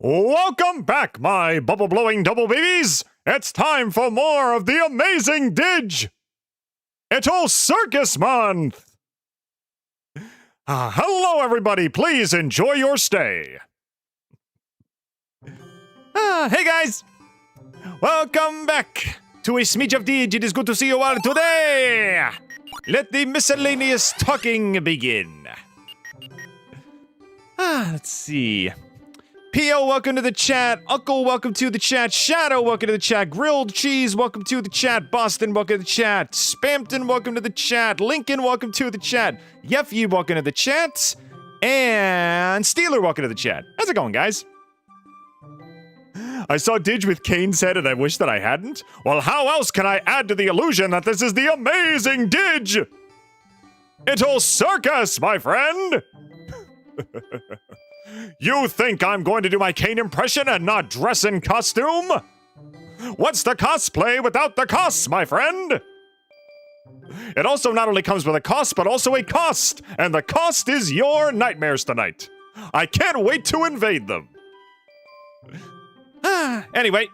Welcome back, my bubble-blowing double babies! It's time for more of the Amazing Didge! Digital Circus Month! Hello, everybody! Please enjoy your stay! Hey, guys! Welcome back to a Smidge of Didge. It is good to see you all today! Let the miscellaneous talking begin. Let's see. P.O., welcome to the chat. Uncle, welcome to the chat. Shadow, welcome to the chat. Grilled Cheese, welcome to the chat. Boston, welcome to the chat. Spampton, welcome to the chat. Lincoln, welcome to the chat. Yeffy, welcome to the chat. And Steeler, welcome to the chat. How's it going, guys? I saw Didge with Caine's head and I wish that I hadn't. Well, how else can I add to the illusion that this is the Amazing Didge? Digital Circus, my friend! You think I'm going to do my Caine impression and not dress in costume? What's the cosplay without the costs, my friend? It also not only comes with a cost, but also a cost, and the cost is your nightmares tonight. I can't wait to invade them. Anyway,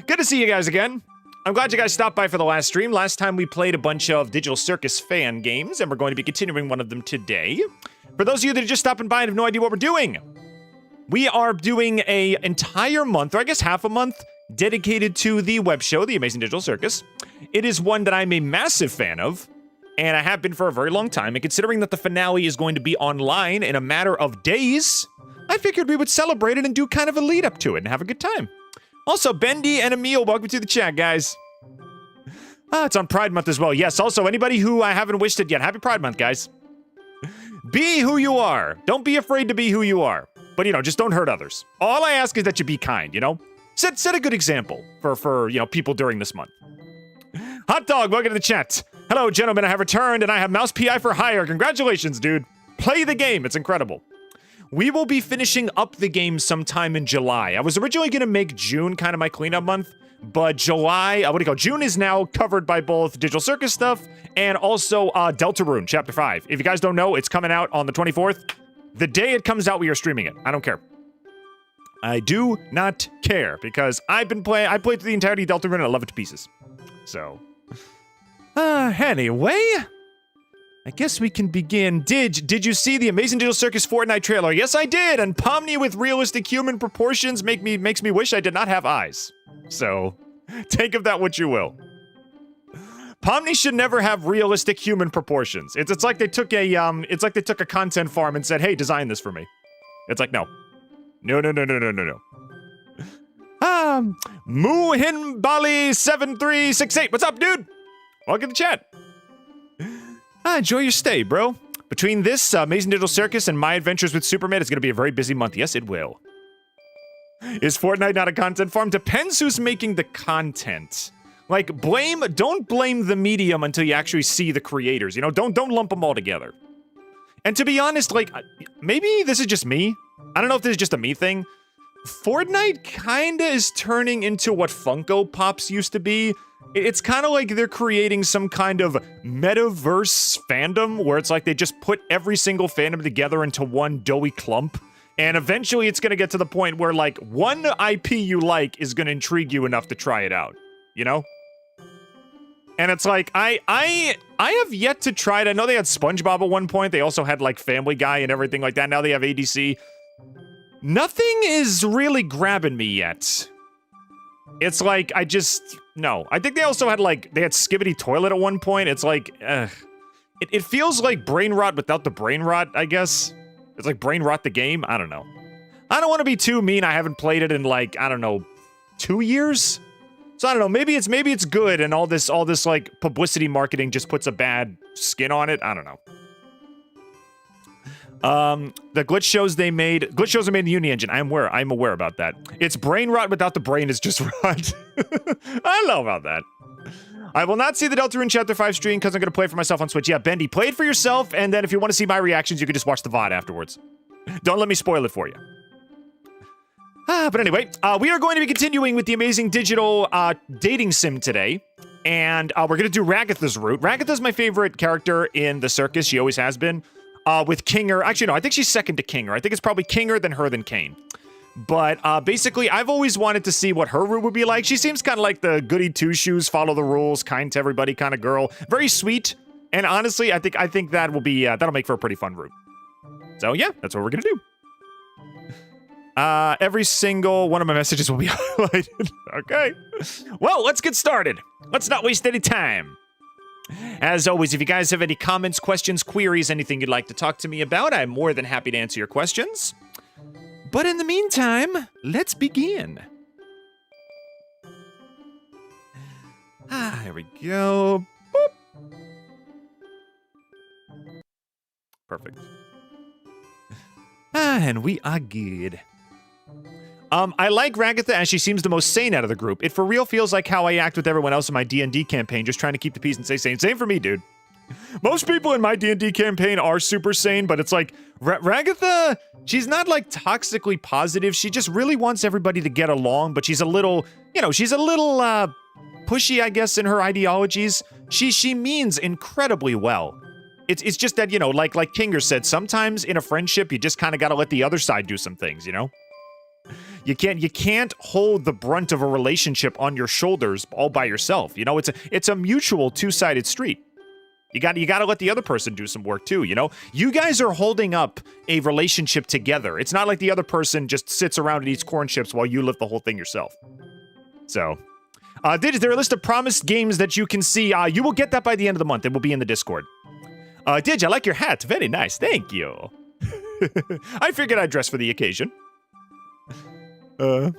good to see you guys again. I'm glad you guys stopped by for the last stream. Last time we played a bunch of Digital Circus fan games, and we're going to be continuing one of them today. For those of you that are just stopping by and have no idea what we're doing, we are doing an entire month, or I guess half a month, dedicated to the web show, The Amazing Digital Circus. It is one that I'm a massive fan of, and I have been for a very long time, and considering that the finale is going to be online in a matter of days, I figured we would celebrate it and do kind of a lead up to it and have a good time. Also, Bendy and Emil, welcome to the chat, guys. It's on Pride Month as well. Yes, also, anybody who I haven't wished it yet, happy Pride Month, guys. Be who you are. Don't be afraid to be who you are. But, just don't hurt others. All I ask is that you be kind, Set a good example for people during this month. Hot Dog, welcome to the chat. Hello, gentlemen, I have returned, and I have Mouse PI for hire. Congratulations, dude. Play the game. It's incredible. We will be finishing up the game sometime in July. I was originally going to make June kind of my cleanup month, but July, June is now covered by both Digital Circus stuff and also Deltarune Chapter 5. If you guys don't know, it's coming out on the 24th. The day it comes out, we are streaming it. I don't care. I do not care because I played through the entirety of Deltarune and I love it to pieces. So, anyway, I guess we can begin. Did you see the Amazing Digital Circus Fortnite trailer? Yes, I did, and pomni with realistic human proportions makes me wish I did not have eyes. So, take of that what you will. Pomni should never have realistic human proportions. It's like they took a content farm and said, "Hey, design this for me." It's like, no. No. Muhinbali7368. What's up, dude? Welcome to the chat. Enjoy your stay, bro. Between this Amazing Digital Circus and my adventures with Superman, it's going to be a very busy month. Yes, it will. Is Fortnite not a content farm? Depends who's making the content. Like, don't blame the medium until you actually see the creators. Don't lump them all together. And to be honest, like, maybe this is just me. I don't know if this is just a me thing. Fortnite kinda is turning into what Funko Pops used to be. It's kind of like they're creating some kind of metaverse fandom where it's like they just put every single fandom together into one doughy clump. And eventually it's going to get to the point where, like, one IP you like is going to intrigue you enough to try it out, And it's like, I have yet to try it. I know they had SpongeBob at one point. They also had, like, Family Guy and everything like that. Now they have ADC. Nothing is really grabbing me yet. It's like, no. I think they also had, like, they had Skibbity Toilet at one point. It's like, it feels like brain rot without the brain rot, I guess. It's like brain rot the game. I don't know. I don't want to be too mean. I haven't played it in, like, I don't know, 2 years? So I don't know. Maybe it's good and all this like publicity marketing just puts a bad skin on it. I don't know. The glitch shows are made in the Uni Engine. I'm aware about that. It's brain rot without the brain is just rot. I don't know about that. I will not see the Deltarune Chapter 5 stream because I'm going to play it for myself on Switch. Yeah, Bendy, play it for yourself, and then if you want to see my reactions, you can just watch the VOD afterwards. Don't let me spoil it for you. But anyway, we are going to be continuing with the Amazing Digital dating sim today, and we're going to do Ragatha's route. Ragatha's my favorite character in the circus. She always has been. With Kinger. Actually, no, I think she's second to Kinger. I think it's probably Kinger, then her, then Caine. But basically, I've always wanted to see what her route would be like. She seems kind of like the goody two-shoes, follow the rules, kind to everybody kind of girl. Very sweet. And honestly, I think that will be that'll make for a pretty fun route. So yeah, that's what we're gonna do. Every single one of my messages will be highlighted. Okay. Well, let's get started. Let's not waste any time. As always, if you guys have any comments, questions, queries, anything you'd like to talk to me about, I'm more than happy to answer your questions. But in the meantime, let's begin. Here we go. Boop. Perfect. And we are good. I like Ragatha as she seems the most sane out of the group. It for real feels like how I act with everyone else in my D&D campaign, just trying to keep the peace and stay sane. Same for me, dude. Most people in my D&D campaign are super sane, but it's like, Ragatha, she's not like toxically positive. She just really wants everybody to get along, but she's a little, she's a little pushy, I guess, in her ideologies. She means incredibly well. It's just that, like Kinger said, sometimes in a friendship, you just kind of got to let the other side do some things, You can't hold the brunt of a relationship on your shoulders all by yourself. It's a mutual two-sided street. You got to let the other person do some work too, You guys are holding up a relationship together. It's not like the other person just sits around and eats corn chips while you live the whole thing yourself. So, Didge, is there a list of promised games that you can see? You will get that by the end of the month. It will be in the Discord. Didge, I like your hat. Very nice. Thank you. I figured I'd dress for the occasion. You are going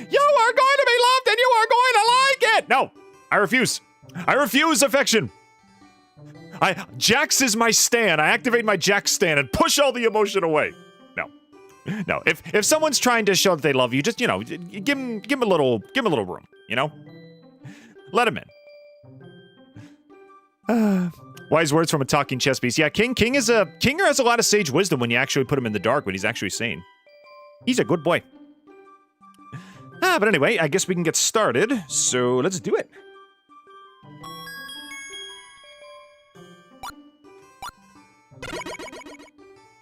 to be loved and you are going to like it! No, I refuse. I refuse affection. Jax is my stan. I activate my Jax stan and push all the emotion away. No. If someone's trying to show that they love you, just give him a little room. Let him in. Wise words from a talking chess piece. Yeah, Kinger has a lot of sage wisdom when you actually put him in the dark when he's actually sane. He's a good boy. But anyway, I guess we can get started. So let's do it.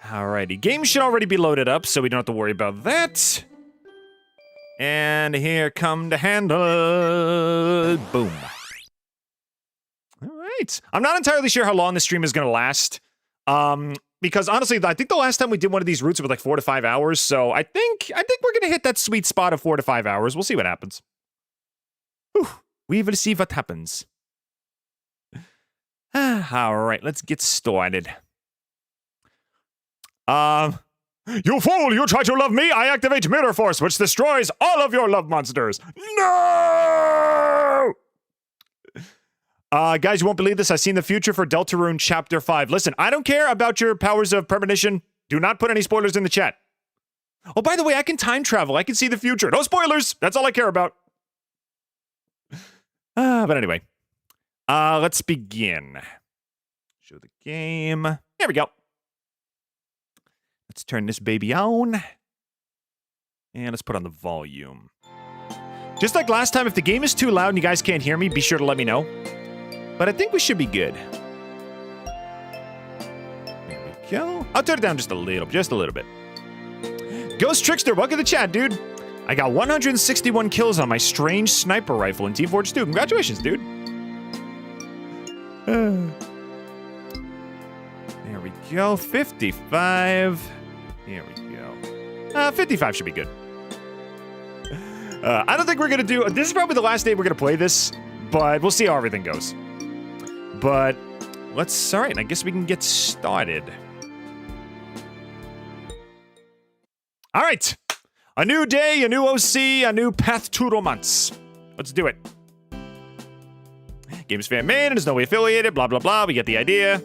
Alrighty, game should already be loaded up, so we don't have to worry about that. And here come the handle. Boom. All right. I'm not entirely sure how long this stream is going to last. Because honestly, I think the last time we did one of these routes, it was like 4 to 5 hours. So I think we're going to hit that sweet spot of 4 to 5 hours. We'll see what happens. Whew. We will see what happens. All right, let's get started. You fool! You try to love me, I activate Mirror Force, which destroys all of your love monsters. No! Guys, you won't believe this. I've seen the future for Deltarune Chapter 5. Listen, I don't care about your powers of premonition. Do not put any spoilers in the chat. Oh, by the way, I can time travel. I can see the future. No spoilers! That's all I care about. But anyway. Let's begin. Show the game. There we go. Let's turn this baby on. And let's put on the volume. Just like last time, if the game is too loud and you guys can't hear me, be sure to let me know. But I think we should be good. There we go. I'll turn it down just a little bit. Ghost Trickster, welcome to the chat, dude. I got 161 kills on my strange sniper rifle in Team Forge 2. Congratulations, dude. There we go. 55. Here we go. 55 should be good. I don't think we're going to do... This is probably the last day we're going to play this, but we'll see how everything goes. But let's... All right, I guess we can get started. All right. A new day, a new OC, a new path to romance. Let's do it. Games fan main, and is no way affiliated, blah, blah, blah. We get the idea.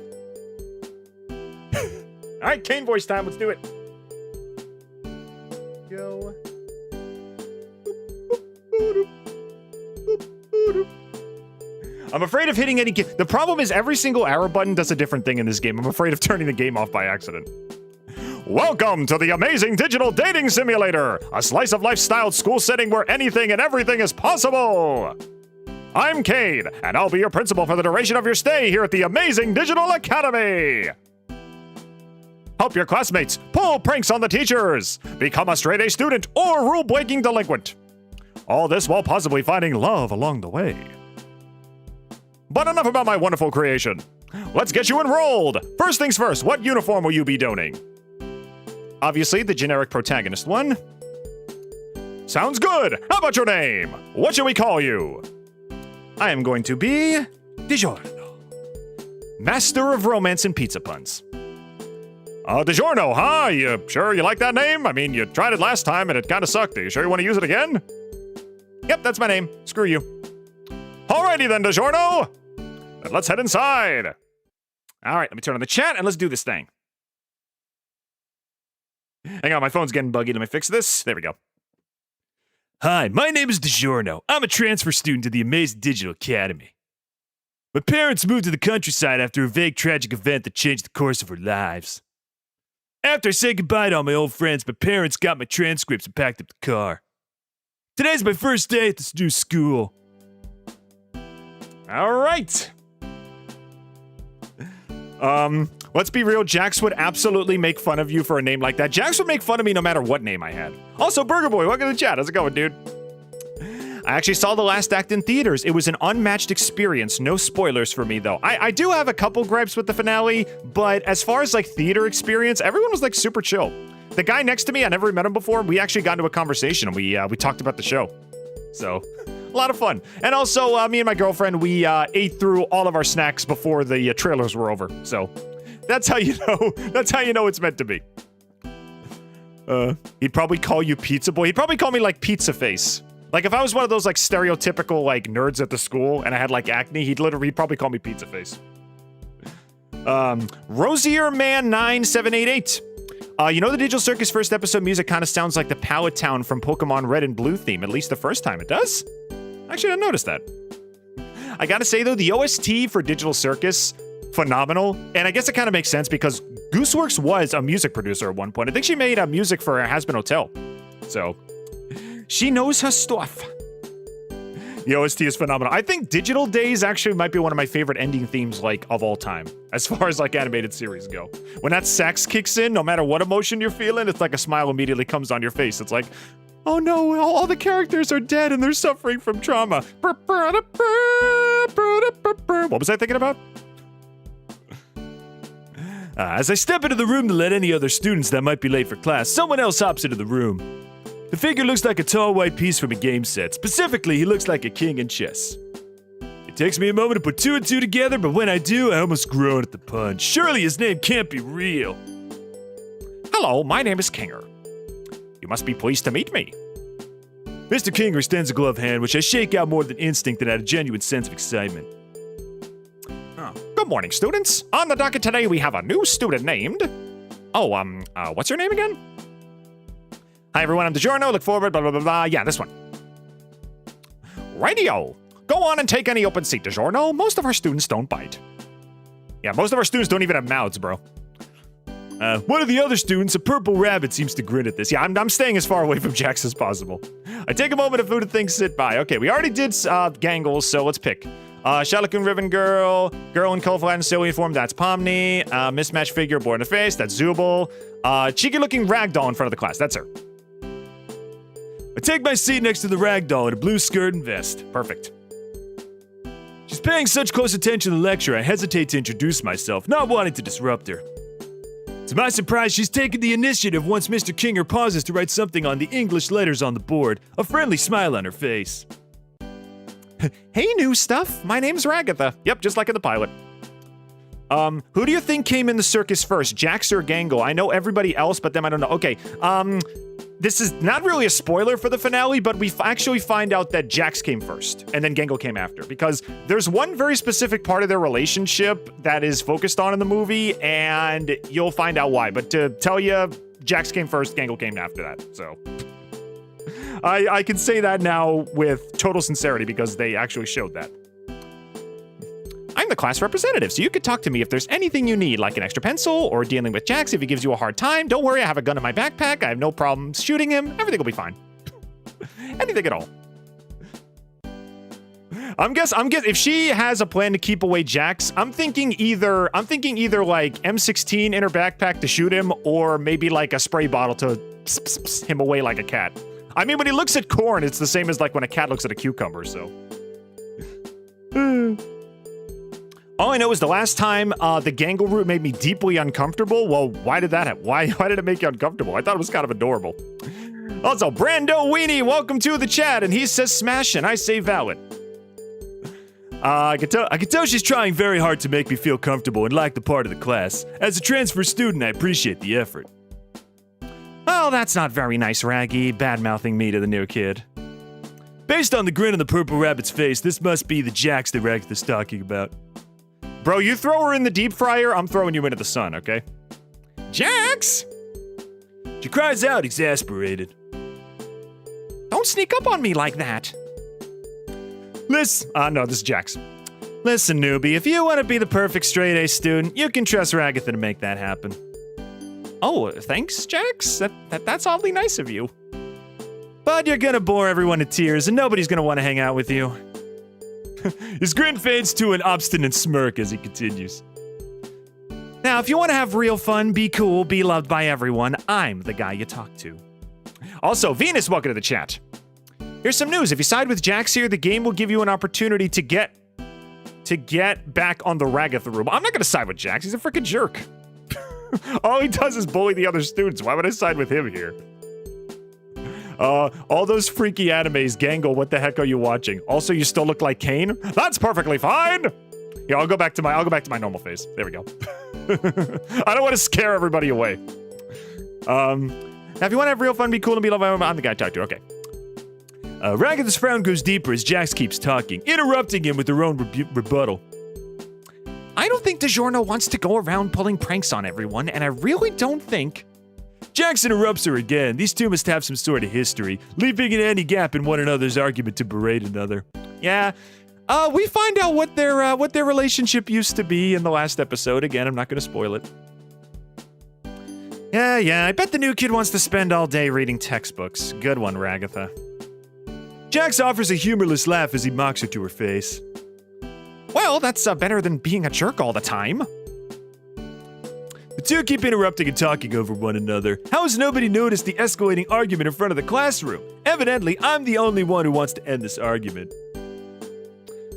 All right, Caine voice time. Let's do it. Go. I'm afraid of hitting any... The problem is every single arrow button does a different thing in this game. I'm afraid of turning the game off by accident. Welcome to the Amazing Digital Dating Simulator, a slice-of-life styled school setting where anything and everything is possible. I'm Caine, and I'll be your principal for the duration of your stay here at the Amazing Digital Academy. help your classmates, pull pranks on the teachers, become a straight A student, or rule-breaking delinquent. All this while possibly finding love along the way. But enough about my wonderful creation. Let's get you enrolled. First things first, what uniform will you be donning? Obviously, the generic protagonist one. Sounds good. How about your name? What should we call you? I am going to be DiGiorno, master of romance and pizza puns. DiGiorno, huh? You sure you like that name? I mean, you tried it last time and it kind of sucked. Are you sure you want to use it again? Yep, that's my name. Screw you. Alrighty then, DiGiorno. Then let's head inside. All right, let me turn on the chat and let's do this thing. Hang on, my phone's getting buggy. Let me fix this. There we go. Hi, my name is DiGiorno. I'm a transfer student to the Amazing Digital Academy. My parents moved to the countryside after a vague tragic event that changed the course of our lives. After I said goodbye to all my old friends, my parents got my transcripts and packed up the car. Today's my first day at this new school. All right. Let's be real, Jax would absolutely make fun of you for a name like that. Jax would make fun of me no matter what name I had. Also, Burger Boy, welcome to the chat. How's it going, dude? I actually saw the last act in theaters. It was an unmatched experience. No spoilers for me, though. I do have a couple gripes with the finale, but as far as, like, theater experience, everyone was, like, super chill. The guy next to me, I never met him before. We actually got into a conversation, and we talked about the show. So, a lot of fun. And also, me and my girlfriend, we ate through all of our snacks before the trailers were over. So, that's how you know. That's how you know it's meant to be. He'd probably call you Pizza Boy. He'd probably call me, like, Pizza Face. Like, if I was one of those, like, stereotypical, like, nerds at the school and I had, like, acne, he'd probably call me Pizza Face. Rosier Man 9788. You know the Digital Circus first episode music kind of sounds like the Pallet Town from Pokemon Red and Blue theme, at least the first time. It does? Actually, I didn't notice that. I gotta say, though, the OST for Digital Circus, phenomenal. And I guess it kind of makes sense because Gooseworx was a music producer at one point. I think she made music for Hazbin Hotel. So, she knows her stuff. The OST is phenomenal. I think Digital Days actually might be one of my favorite ending themes, like, of all time, as far as, like, animated series go. When that sax kicks in, no matter what emotion you're feeling, it's like a smile immediately comes on your face. It's like, oh no, all the characters are dead and they're suffering from trauma. What was I thinking about? As I step into the room to let any other students that might be late for class, someone else hops into the room. The figure looks like a tall white piece from a game set. Specifically, he looks like a king in chess. It takes me a moment to put two and two together, but when I do, I almost groan at the punch. Surely his name can't be real. Hello, my name is Kinger. You must be pleased to meet me. Mr. Kinger extends a glove hand, which I shake out more than instinct and out a genuine sense of excitement. Good morning, students. On the docket today, we have a new student named... what's your name again? Hi, everyone. I'm DiGiorno. Look forward, blah, blah, blah, blah. Yeah, this one. Radio. Go on and take any open seat, DiGiorno. Most of our students don't bite. Yeah, most of our students don't even have mouths, bro. One of the other students, a purple rabbit, seems to grin at this. Yeah, I'm staying as far away from Jax as possible. I take a moment of food and things sit by. Okay, we already did Gangles, so let's pick. Shalakun Ribbon Girl, Girl in Colorful and Silly Form, that's Pomni. Mismatched Figure, Bored in the Face, that's Zooble. Cheeky-looking ragdoll in front of the class, that's her. I take my seat next to the ragdoll in a blue skirt and vest. Perfect. She's paying such close attention to the lecture, I hesitate to introduce myself, not wanting to disrupt her. To my surprise, she's taken the initiative once Mr. Kinger pauses to write something on the English letters on the board, a friendly smile on her face. Hey, new stuff. My name's Ragatha. Yep, just like in the pilot. Who do you think came in the circus first, Jax or Gangle? I know everybody else, but them I don't know. Okay, this is not really a spoiler for the finale, but we actually find out that Jax came first, and then Gangle came after, because there's one very specific part of their relationship that is focused on in the movie, and you'll find out why. But to tell you, Jax came first, Gangle came after that, so... I can say that now with total sincerity, because they actually showed that. I'm the class representative, so you could talk to me if there's anything you need, like an extra pencil, or dealing with Jax if he gives you a hard time. Don't worry, I have a gun in my backpack. I have no problem shooting him. Everything will be fine. Anything at all. I'm guess if she has a plan to keep away Jax, I'm thinking either like M16 in her backpack to shoot him, or maybe like a spray bottle to pss him away like a cat. I mean, when he looks at corn, it's the same as like when a cat looks at a cucumber, so. All I know is the last time the gangle route made me deeply uncomfortable. Well, why did that happen? Why did it make you uncomfortable? I thought it was kind of adorable. Also, Brando Weenie, welcome to the chat, and he says smash, and I say valid. I can tell she's trying very hard to make me feel comfortable and like the part of the class. As a transfer student, I appreciate the effort. Oh, that's not very nice, Raggy, bad-mouthing me to the new kid. Based on the grin on the purple rabbit's face, this must be the Jax that Ragatha's talking about. Bro, you throw her in the deep fryer, I'm throwing you into the sun, okay? Jax! She cries out, exasperated. Don't sneak up on me like that. No, this is Jax. Listen, newbie, if you want to be the perfect straight-A student, you can trust Ragatha to make that happen. Oh, thanks, Jax? That's oddly nice of you. But you're gonna bore everyone to tears, and nobody's gonna want to hang out with you. His grin fades to an obstinate smirk as he continues. Now, if you want to have real fun, be cool, be loved by everyone, I'm the guy you talk to. Also, Venus, welcome to the chat. Here's some news. If you side with Jax here, the game will give you an opportunity to get back on the Ragatha room. I'm not going to side with Jax. He's a freaking jerk. All he does is bully the other students. Why would I side with him here? All those freaky animes, Gangle, what the heck are you watching? Also, you still look like Caine? That's perfectly fine! Yeah, I'll go back to my normal face. There we go. I don't want to scare everybody away. Now, if you want to have real fun, be cool, and be loved, I'm the guy to talk to. Okay. Ragatha's frown goes deeper as Jax keeps talking, interrupting him with her own rebuttal. I don't think DiGiorno wants to go around pulling pranks on everyone, and I really don't think... Jax interrupts her again. These two must have some sort of history, leaving any gap in one another's argument to berate another. Yeah. We find out what their relationship used to be in the last episode. Again, I'm not going to spoil it. Yeah, I bet the new kid wants to spend all day reading textbooks. Good one, Ragatha. Jax offers a humorless laugh as he mocks her to her face. Well, that's better than being a jerk all the time. The two keep interrupting and talking over one another. How has nobody noticed the escalating argument in front of the classroom? Evidently, I'm the only one who wants to end this argument.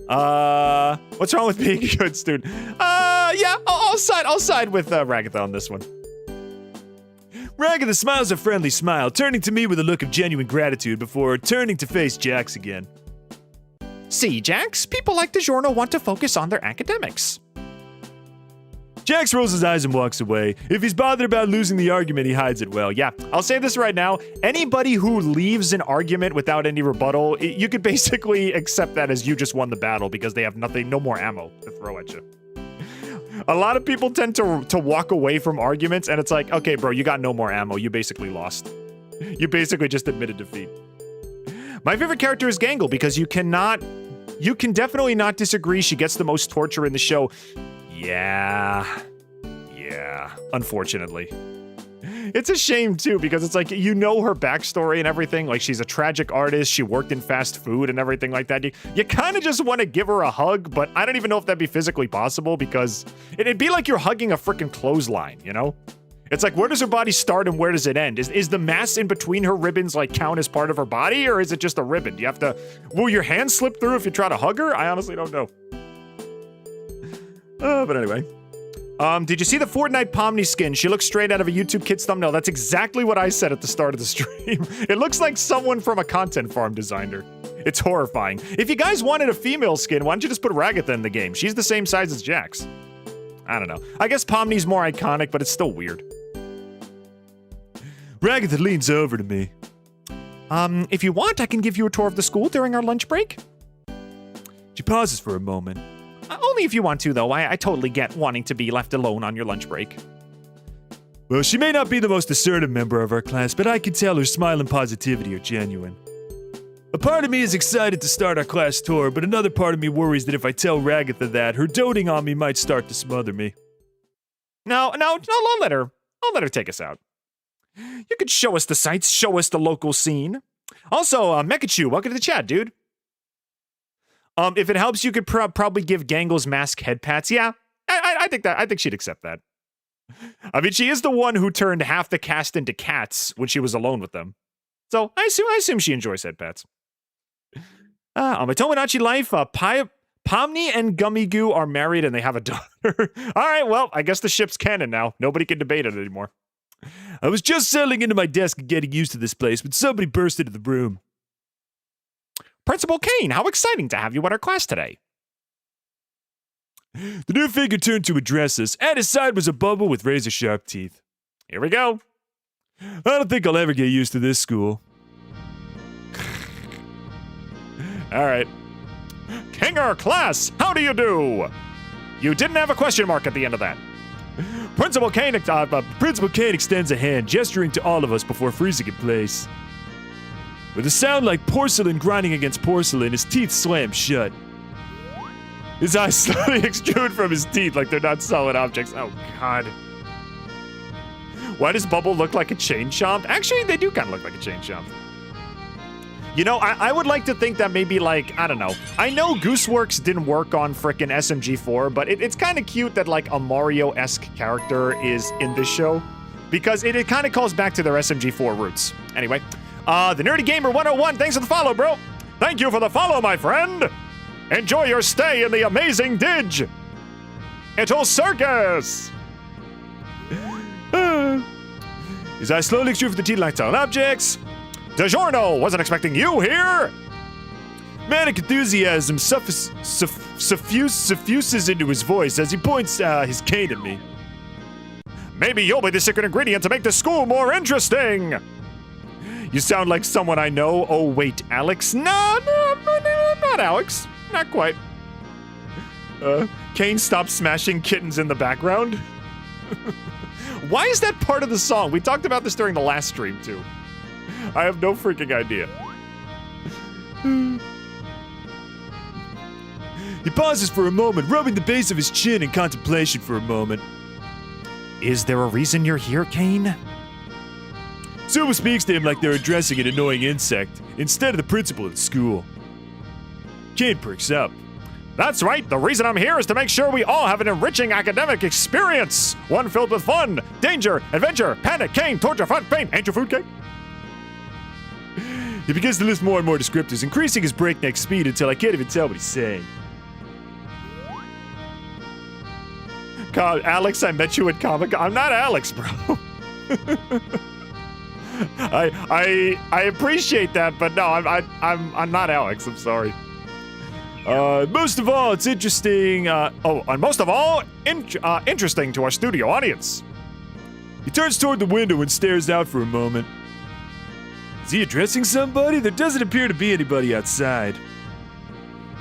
What's wrong with being a good student? Yeah, I'll side with Ragatha on this one. Ragatha smiles a friendly smile, turning to me with a look of genuine gratitude before turning to face Jax again. See, Jax, people like DiGiorno want to focus on their academics. Jax rolls his eyes and walks away. If he's bothered about losing the argument, he hides it well. Yeah, I'll say this right now. Anybody who leaves an argument without any rebuttal, you could basically accept that as you just won the battle because they have no more ammo to throw at you. A lot of people tend to walk away from arguments, and it's like, okay, bro, you got no more ammo. You basically lost. You basically just admitted defeat. My favorite character is Gangle because you can definitely not disagree. She gets the most torture in the show. Yeah, unfortunately. It's a shame, too, because it's like, you know her backstory and everything. Like, she's a tragic artist. She worked in fast food and everything like that. You kind of just want to give her a hug, but I don't even know if that'd be physically possible because it'd be like you're hugging a freaking clothesline, you know? It's like, where does her body start and where does it end? Is the mass in between her ribbons, like, count as part of her body, or is it just a ribbon? Do you have to... Will your hand slip through if you try to hug her? I honestly don't know. But anyway. Did you see the Fortnite Pomni skin? She looks straight out of a YouTube Kids thumbnail. That's exactly what I said at the start of the stream. It looks like someone from a content farm designed her. It's horrifying. If you guys wanted a female skin, why don't you just put Ragatha in the game? She's the same size as Jax. I don't know. I guess Pomni's more iconic, but it's still weird. Ragatha leans over to me. If you want, I can give you a tour of the school during our lunch break. She pauses for a moment. Only if you want to, though. I totally get wanting to be left alone on your lunch break. Well, she may not be the most assertive member of our class, but I can tell her smile and positivity are genuine. A part of me is excited to start our class tour, but another part of me worries that if I tell Ragatha that, her doting on me might start to smother me. No, I'll let her take us out. You could show us the sights, show us the local scene. Also, Mekachu, welcome to the chat, dude. If it helps, you could probably give Gangle's mask head pats. Yeah, I think she'd accept that. I mean, she is the one who turned half the cast into cats when she was alone with them. So I assume she enjoys head pats. On my Tomodachi life, Pomni and Gummy Goo are married and they have a daughter. All right, well, I guess the ship's canon now. Nobody can debate it anymore. I was just settling into my desk and getting used to this place when somebody burst into the room. Principal Caine, how exciting to have you at our class today. The new figure turned to address us. At his side was a bubble with razor-sharp teeth. Here we go. I don't think I'll ever get used to this school. All right. Kinger, class, how do you do? You didn't have a question mark at the end of that. Principal Caine extends a hand, gesturing to all of us before freezing in place. With a sound like porcelain grinding against porcelain, his teeth slam shut. His eyes slowly extrude from his teeth like they're not solid objects. Oh, God. Why does Bubble look like a chain chomp? Actually, they do kind of look like a chain chomp. You know, I would like to think that maybe, like, I don't know. I know Gooseworx didn't work on frickin' SMG4, but it's kind of cute that, like, a Mario-esque character is in this show. Because it kind of calls back to their SMG4 roots. Anyway, the Nerdy Gamer 101, thanks for the follow, bro. Thank you for the follow, my friend. Enjoy your stay in the Amazing Digital Circus. His eyes slowly extrude from the teeth like solid objects. DiGiorno, wasn't expecting you here. Manic enthusiasm suffuses into his voice as he points his cane at me. Maybe you'll be the secret ingredient to make the school more interesting. You sound like someone I know. Oh, wait, Alex? No, not Alex. Not quite. Caine stopped smashing kittens in the background. Why is that part of the song? We talked about this during the last stream, too. I have no freaking idea. He pauses for a moment, rubbing the base of his chin in contemplation for a moment. Is there a reason you're here, Caine? Zooble speaks to him like they're addressing an annoying insect, instead of the principal of the school. Caine perks up. That's right, the reason I'm here is to make sure we all have an enriching academic experience. One filled with fun, danger, adventure, panic, Caine, torture, fun, pain. Ain't your food cake? He begins to list more and more descriptors, increasing his breakneck speed until I can't even tell what he's saying. God, Alex, I met you at Comic-Con. I'm not Alex, bro. I appreciate that, but no, I'm not Alex. I'm sorry. Most of all, it's interesting. And most of all, interesting to our studio audience. He turns toward the window and stares out for a moment. Is he addressing somebody? There doesn't appear to be anybody outside.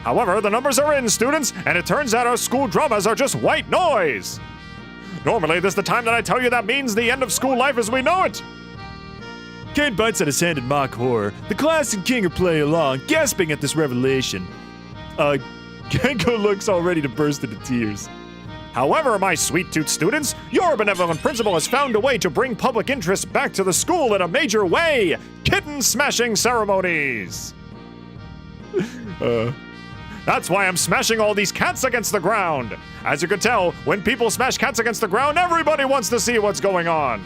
However, the numbers are in, students, and it turns out our school dramas are just white noise. Normally, this is the time that I tell you that means the end of school life as we know it. Caine bites at his hand in mock horror. The class and King are playing along, gasping at this revelation. Gangle looks all ready to burst into tears. However, my sweet tooth students, your benevolent principal has found a way to bring public interest back to the school in a major way. Kitten smashing ceremonies. That's why I'm smashing all these cats against the ground. As you can tell, when people smash cats against the ground, everybody wants to see what's going on.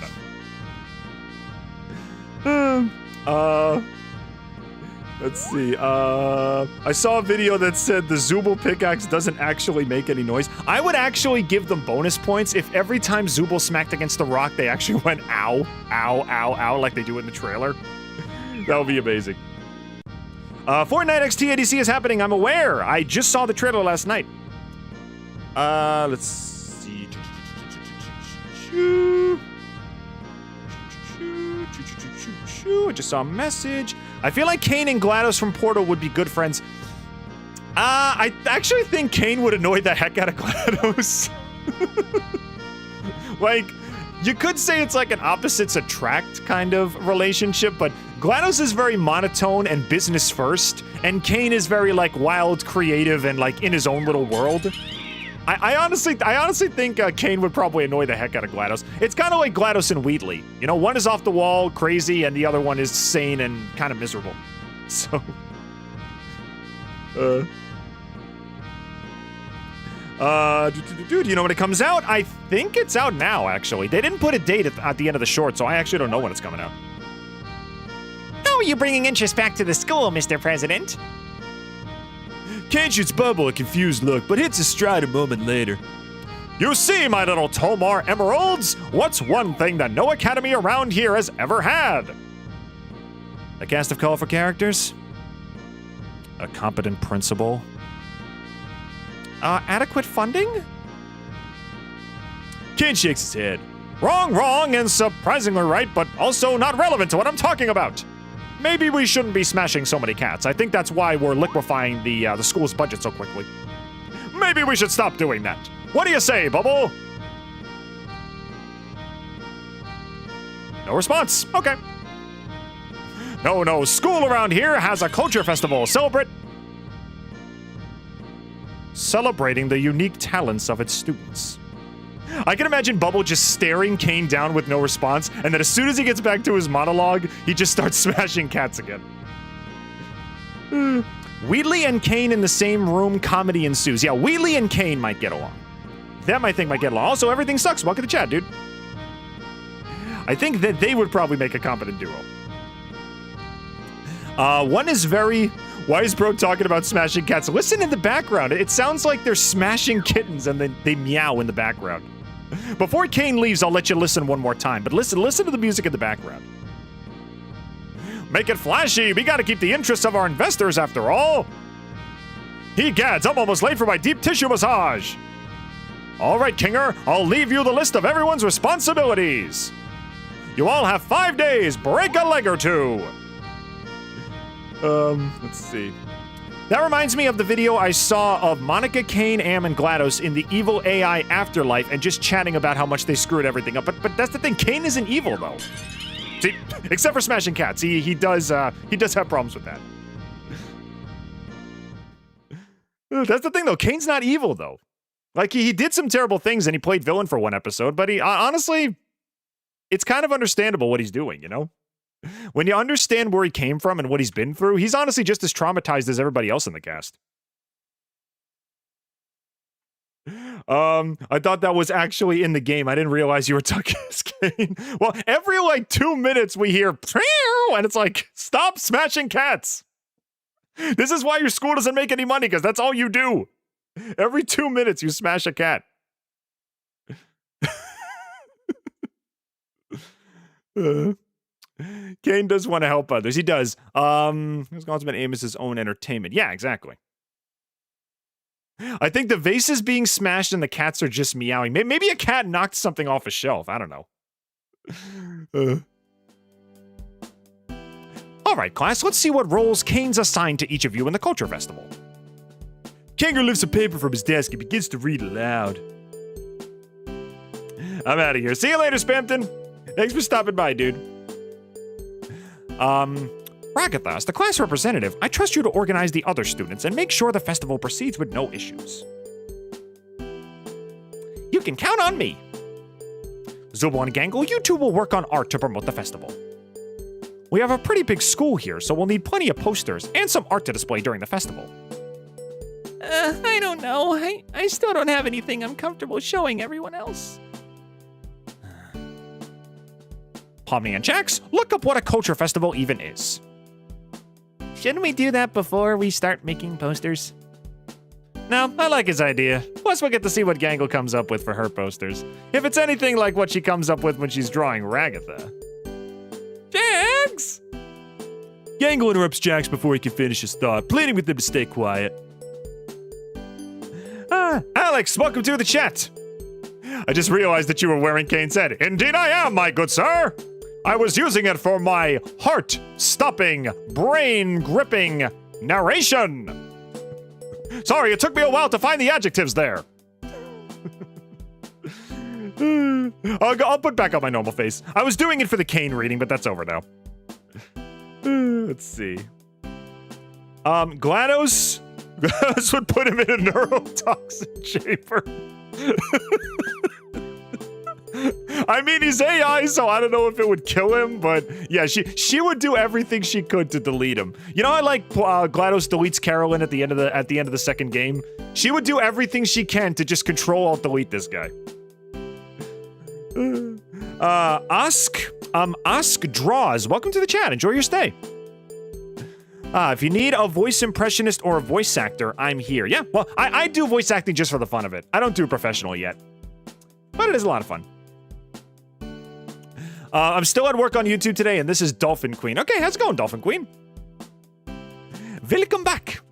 Let's see. I saw a video that said the Zooble pickaxe doesn't actually make any noise. I would actually give them bonus points if every time Zooble smacked against the rock, they actually went ow, ow, ow, ow, like they do in the trailer. That would be amazing. Fortnite XT ADC is happening, I'm aware. I just saw the trailer last night. Let's see. I just saw a message. I feel like Caine and GLaDOS from Portal would be good friends. I actually think Caine would annoy the heck out of GLaDOS. Like, you could say it's like an opposites attract kind of relationship, but GLaDOS is very monotone and business first, and Caine is very, like, wild, creative, and, like, in his own little world. I honestly think Caine would probably annoy the heck out of GLaDOS. It's kind of like GLaDOS and Wheatley. You know, one is off the wall, crazy, and the other one is sane and kind of miserable. So, Do you know when it comes out? I think it's out now, actually. They didn't put a date at the end of the short, so I actually don't know when it's coming out. How are you bringing interest back to the school, Mr. President? Caine shoots Bubble a confused look, but hits his stride a moment later. You see, my little Tomar Emeralds, what's one thing that no academy around here has ever had? A cast of colorful characters? A competent principal? Adequate funding? Caine shakes his head. Wrong, and surprisingly right, but also not relevant to what I'm talking about. Maybe we shouldn't be smashing so many cats. I think that's why we're liquefying the school's budget so quickly. Maybe we should stop doing that. What do you say, Bubble? No response. Okay. No, school around here has a culture festival. Celebrating the unique talents of its students. I can imagine Bubble just staring Caine down with no response, and then as soon as he gets back to his monologue, he just starts smashing cats again. Wheatley and Caine in the same room, comedy ensues. Yeah, Wheatley and Caine might get along. Them, I think, might get along. Also, everything sucks. Welcome to the chat, dude. I think that they would probably make a competent duo. One is very... Why is bro talking about smashing cats? Listen in the background. It sounds like they're smashing kittens and then they meow in the background. Before Caine leaves, I'll let you listen one more time, but listen to the music in the background. Make it flashy. We gotta keep the interests of our investors after all. Gads, I'm almost late for my deep tissue massage. All right, Kinger, I'll leave you the list of everyone's responsibilities. You all have 5 days. Break a leg or two. Let's see. That reminds me of the video I saw of Monica, Caine, Am, and GLaDOS in the evil AI afterlife and just chatting about how much they screwed everything up. But that's the thing. Caine isn't evil, though. See, except for smashing cats. He does have problems with that. That's the thing, though. Caine's not evil, though. Like, he did some terrible things and he played villain for one episode, but he honestly, it's kind of understandable what he's doing, you know? When you understand where he came from and what he's been through, he's honestly just as traumatized as everybody else in the cast. I thought that was actually in the game. I didn't realize you were talking as Caine. Well, every like 2 minutes we hear and it's like, stop smashing cats. This is why your school doesn't make any money, because that's all you do. Every 2 minutes you smash a cat. Caine does want to help others. He does. His ultimate aim is his own entertainment. Yeah, exactly. I think the vase is being smashed and the cats are just meowing. Maybe a cat knocked something off a shelf. I don't know. All right, class, let's see what roles Caine's assigned to each of you in the Culture Festival. Kanger lifts a paper from his desk and begins to read aloud. I'm out of here. See you later, Spampton. Thanks for stopping by, dude. Ragatha, as the class representative, I trust you to organize the other students and make sure the festival proceeds with no issues. You can count on me. Zooble and Gangle, you two will work on art to promote the festival. We have a pretty big school here, so we'll need plenty of posters and some art to display during the festival. I don't know. I still don't have anything I'm comfortable showing everyone else. Pomni and Jax, look up what a culture festival even is. Shouldn't we do that before we start making posters? No, I like his idea. Plus, we'll get to see what Gangle comes up with for her posters. If it's anything like what she comes up with when she's drawing Ragatha. Jax! Gangle interrupts Jax before he can finish his thought, pleading with him to stay quiet. Alex, welcome to the chat. I just realized that you were wearing Caine's head. Indeed I am, my good sir. I was using it for my heart-stopping, brain-gripping narration. Sorry, it took me a while to find the adjectives there. I'll put back on my normal face. I was doing it for the Caine reading, but that's over now. Let's see. GLaDOS would put him in a neurotoxin chamber. I mean, he's AI, so I don't know if it would kill him, but yeah, she would do everything she could to delete him. You know, I like GLaDOS deletes Carolyn at the end of the second game. She would do everything she can to just control delete this guy. Ask Draws. Welcome to the chat. Enjoy your stay. If you need a voice impressionist or a voice actor, I'm here. Yeah, well, I do voice acting just for the fun of it. I don't do professional yet, but it is a lot of fun. I'm still at work on YouTube today, and this is Dolphin Queen. Okay, how's it going, Dolphin Queen? Welcome back.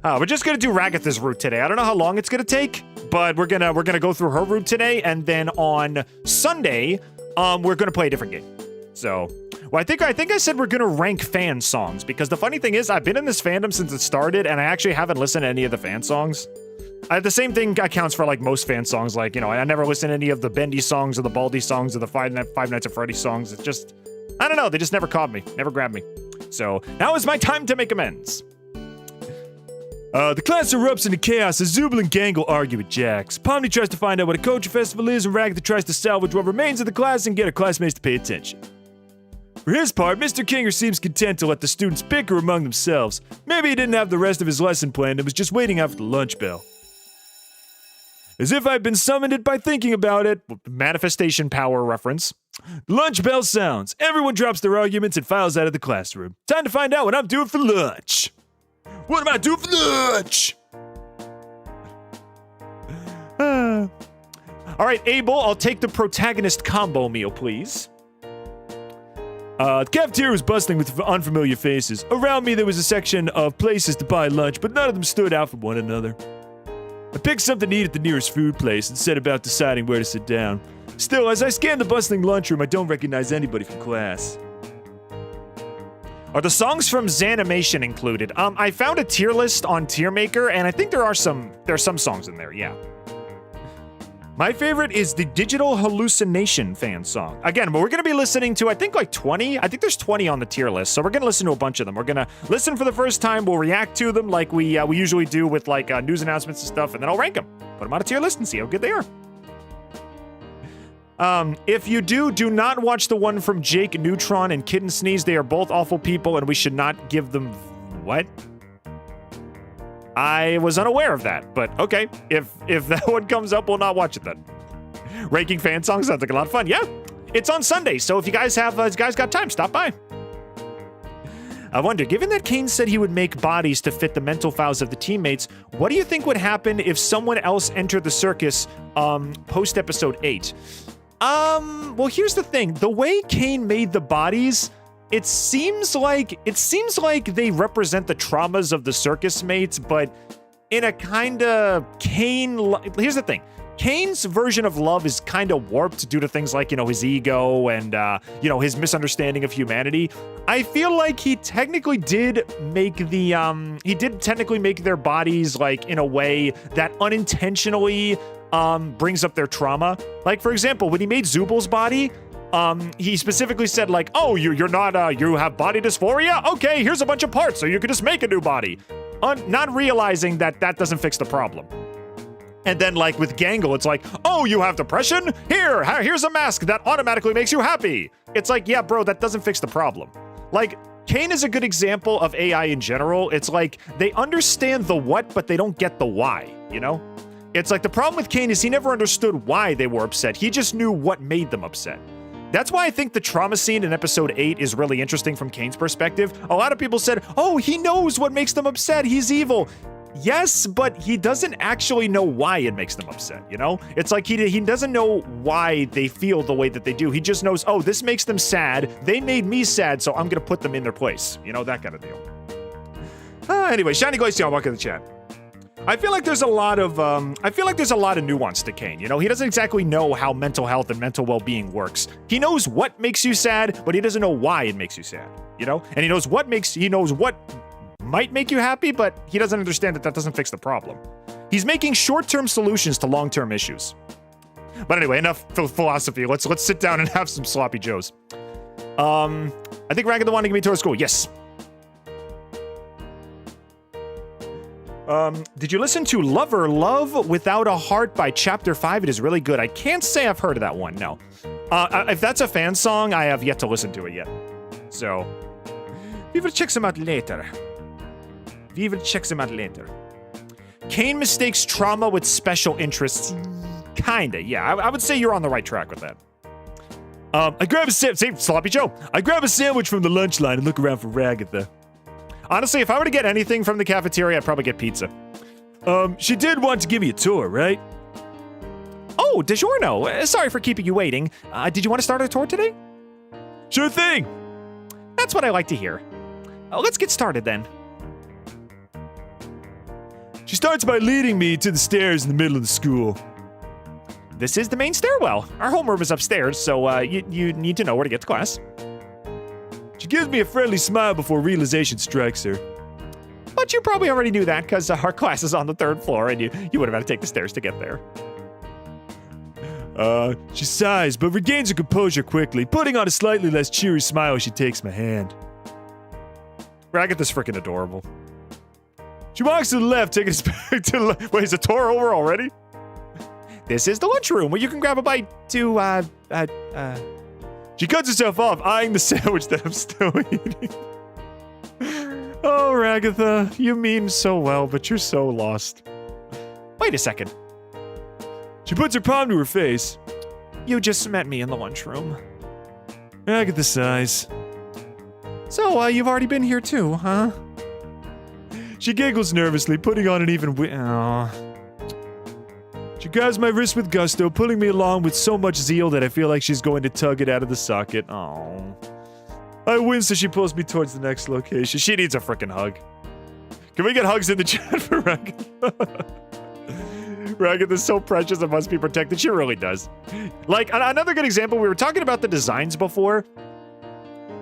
We're just gonna do Ragatha's route today. I don't know how long it's gonna take, but we're gonna go through her route today, and then on Sunday, we're gonna play a different game. So, well, I think I said we're gonna rank fan songs, because the funny thing is, I've been in this fandom since it started, and I actually haven't listened to any of the fan songs. The same thing accounts for like most fan songs. Like, you know, I never listen to any of the Bendy songs or the Baldy songs or the Five Nights at Freddy's songs. It's just, I don't know, they just never caught me, never grabbed me. So now is my time to make amends. The class erupts into chaos as Zooble and Gangle argue with Jax. Pomni tries to find out what a culture festival is, and Ragatha tries to salvage what remains of the class and get her classmates to pay attention. For his part, Mr. Kinger seems content to let the students bicker among themselves. Maybe he didn't have the rest of his lesson planned and was just waiting out for the lunch bell. As if I'd been summoned it by thinking about it. Manifestation power reference. The lunch bell sounds. Everyone drops their arguments and files out of the classroom. Time to find out what I'm doing for lunch. What am I doing for lunch? All right, Abel, I'll take the protagonist combo meal, please. The cafeteria was bustling with unfamiliar faces. Around me, there was a section of places to buy lunch, but none of them stood out from one another. I picked something to eat at the nearest food place and set about deciding where to sit down. Still, as I scanned the bustling lunchroom, I don't recognize anybody from class. Are the songs from Zanimation included? I found a tier list on Tier Maker, and I think there are some songs in there, yeah. My favorite is the Digital Hallucination fan song. Again, we're going to be listening to, I think, like 20. I think there's 20 on the tier list, so we're going to listen to a bunch of them. We're going to listen for the first time. We'll react to them like we usually do with, like, news announcements and stuff, and then I'll rank them. Put them on a tier list and see how good they are. If you do not watch the one from Jake Neutron and Kitten Sneeze. They are both awful people, and we should not give them... What? I was unaware of that, but okay. If that one comes up, we'll not watch it then. Ranking fan songs sounds like a lot of fun. Yeah, it's on Sunday, so if you guys got time, stop by. I wonder, given that Caine said he would make bodies to fit the mental files of the teammates, what do you think would happen if someone else entered the circus post episode 8? Well, here's the thing. The way Caine made the bodies, it seems like they represent the traumas of the circus mates, but in a kind of Caine... Here's the thing. Caine's version of love is kind of warped due to things like, you know, his ego and, you know, his misunderstanding of humanity. I feel like he technically did make technically make their bodies, like, in a way that unintentionally brings up their trauma. Like, for example, when he made Zooble's body, he specifically said, like, oh, you're not, you have body dysphoria? Okay, here's a bunch of parts, so you could just make a new body. Not realizing that doesn't fix the problem. And then, like, with Gangle, it's like, oh, you have depression? Here's a mask that automatically makes you happy. It's like, yeah, bro, that doesn't fix the problem. Like, Caine is a good example of AI in general. It's like, they understand the what, but they don't get the why, you know? It's like, the problem with Caine is he never understood why they were upset. He just knew what made them upset. That's why I think the trauma scene in episode 8 is really interesting from Caine's perspective. A lot of people said, oh, he knows what makes them upset. He's evil. Yes, but he doesn't actually know why it makes them upset, you know? It's like he doesn't know why they feel the way that they do. He just knows, oh, this makes them sad. They made me sad, so I'm gonna put them in their place. You know, that kind of deal. Anyway, Shiny Glacier, welcome to the chat. I feel like there's a lot of nuance to Caine. You know, he doesn't exactly know how mental health and mental well-being works. He knows what makes you sad, but he doesn't know why it makes you sad. You know, and he knows what might make you happy, but he doesn't understand that doesn't fix the problem. He's making short-term solutions to long-term issues. But anyway, enough philosophy. Let's sit down and have some sloppy joes. I think Ragatha wanted to give me to our school. Yes. Did you listen to Lover Love Without a Heart by Chapter 5? It is really good. I can't say I've heard of that one, no. If that's a fan song, I have yet to listen to it yet. So, we will check them out later. Caine mistakes trauma with special interests. Kinda, yeah. I would say you're on the right track with that. I grab a Sloppy Joe. I grab a sandwich from the lunch line and look around for Ragatha. Honestly, if I were to get anything from the cafeteria, I'd probably get pizza. She did want to give me a tour, right? Oh, DiGiorno. Sorry for keeping you waiting. Did you want to start a tour today? Sure thing. That's what I like to hear. Let's get started then. She starts by leading me to the stairs in the middle of the school. This is the main stairwell. Our homeroom is upstairs, so you need to know where to get to class. She gives me a friendly smile before realization strikes her. But you probably already knew that because our class is on the 3rd floor and you would have had to take the stairs to get there. She sighs but regains her composure quickly, putting on a slightly less cheery smile as she takes my hand. Ragatha's freaking adorable. She walks to the left, taking us back to the Wait, is the tour over already? This is the lunchroom where you can grab a bite to, She cuts herself off, eyeing the sandwich that I'm still eating. Oh, Ragatha, you mean so well, but you're so lost. Wait a second. She puts her palm to her face. You just met me in the lunchroom. Ragatha sighs. So, you've already been here too, huh? She giggles nervously, putting on an even She grabs my wrist with gusto, pulling me along with so much zeal that I feel like she's going to tug it out of the socket. Oh. I wince as she pulls me towards the next location. She needs a frickin' hug. Can we get hugs in the chat for Ragatha? Ragatha's so precious and must be protected. She really does. Like, another good example, we were talking about the designs before.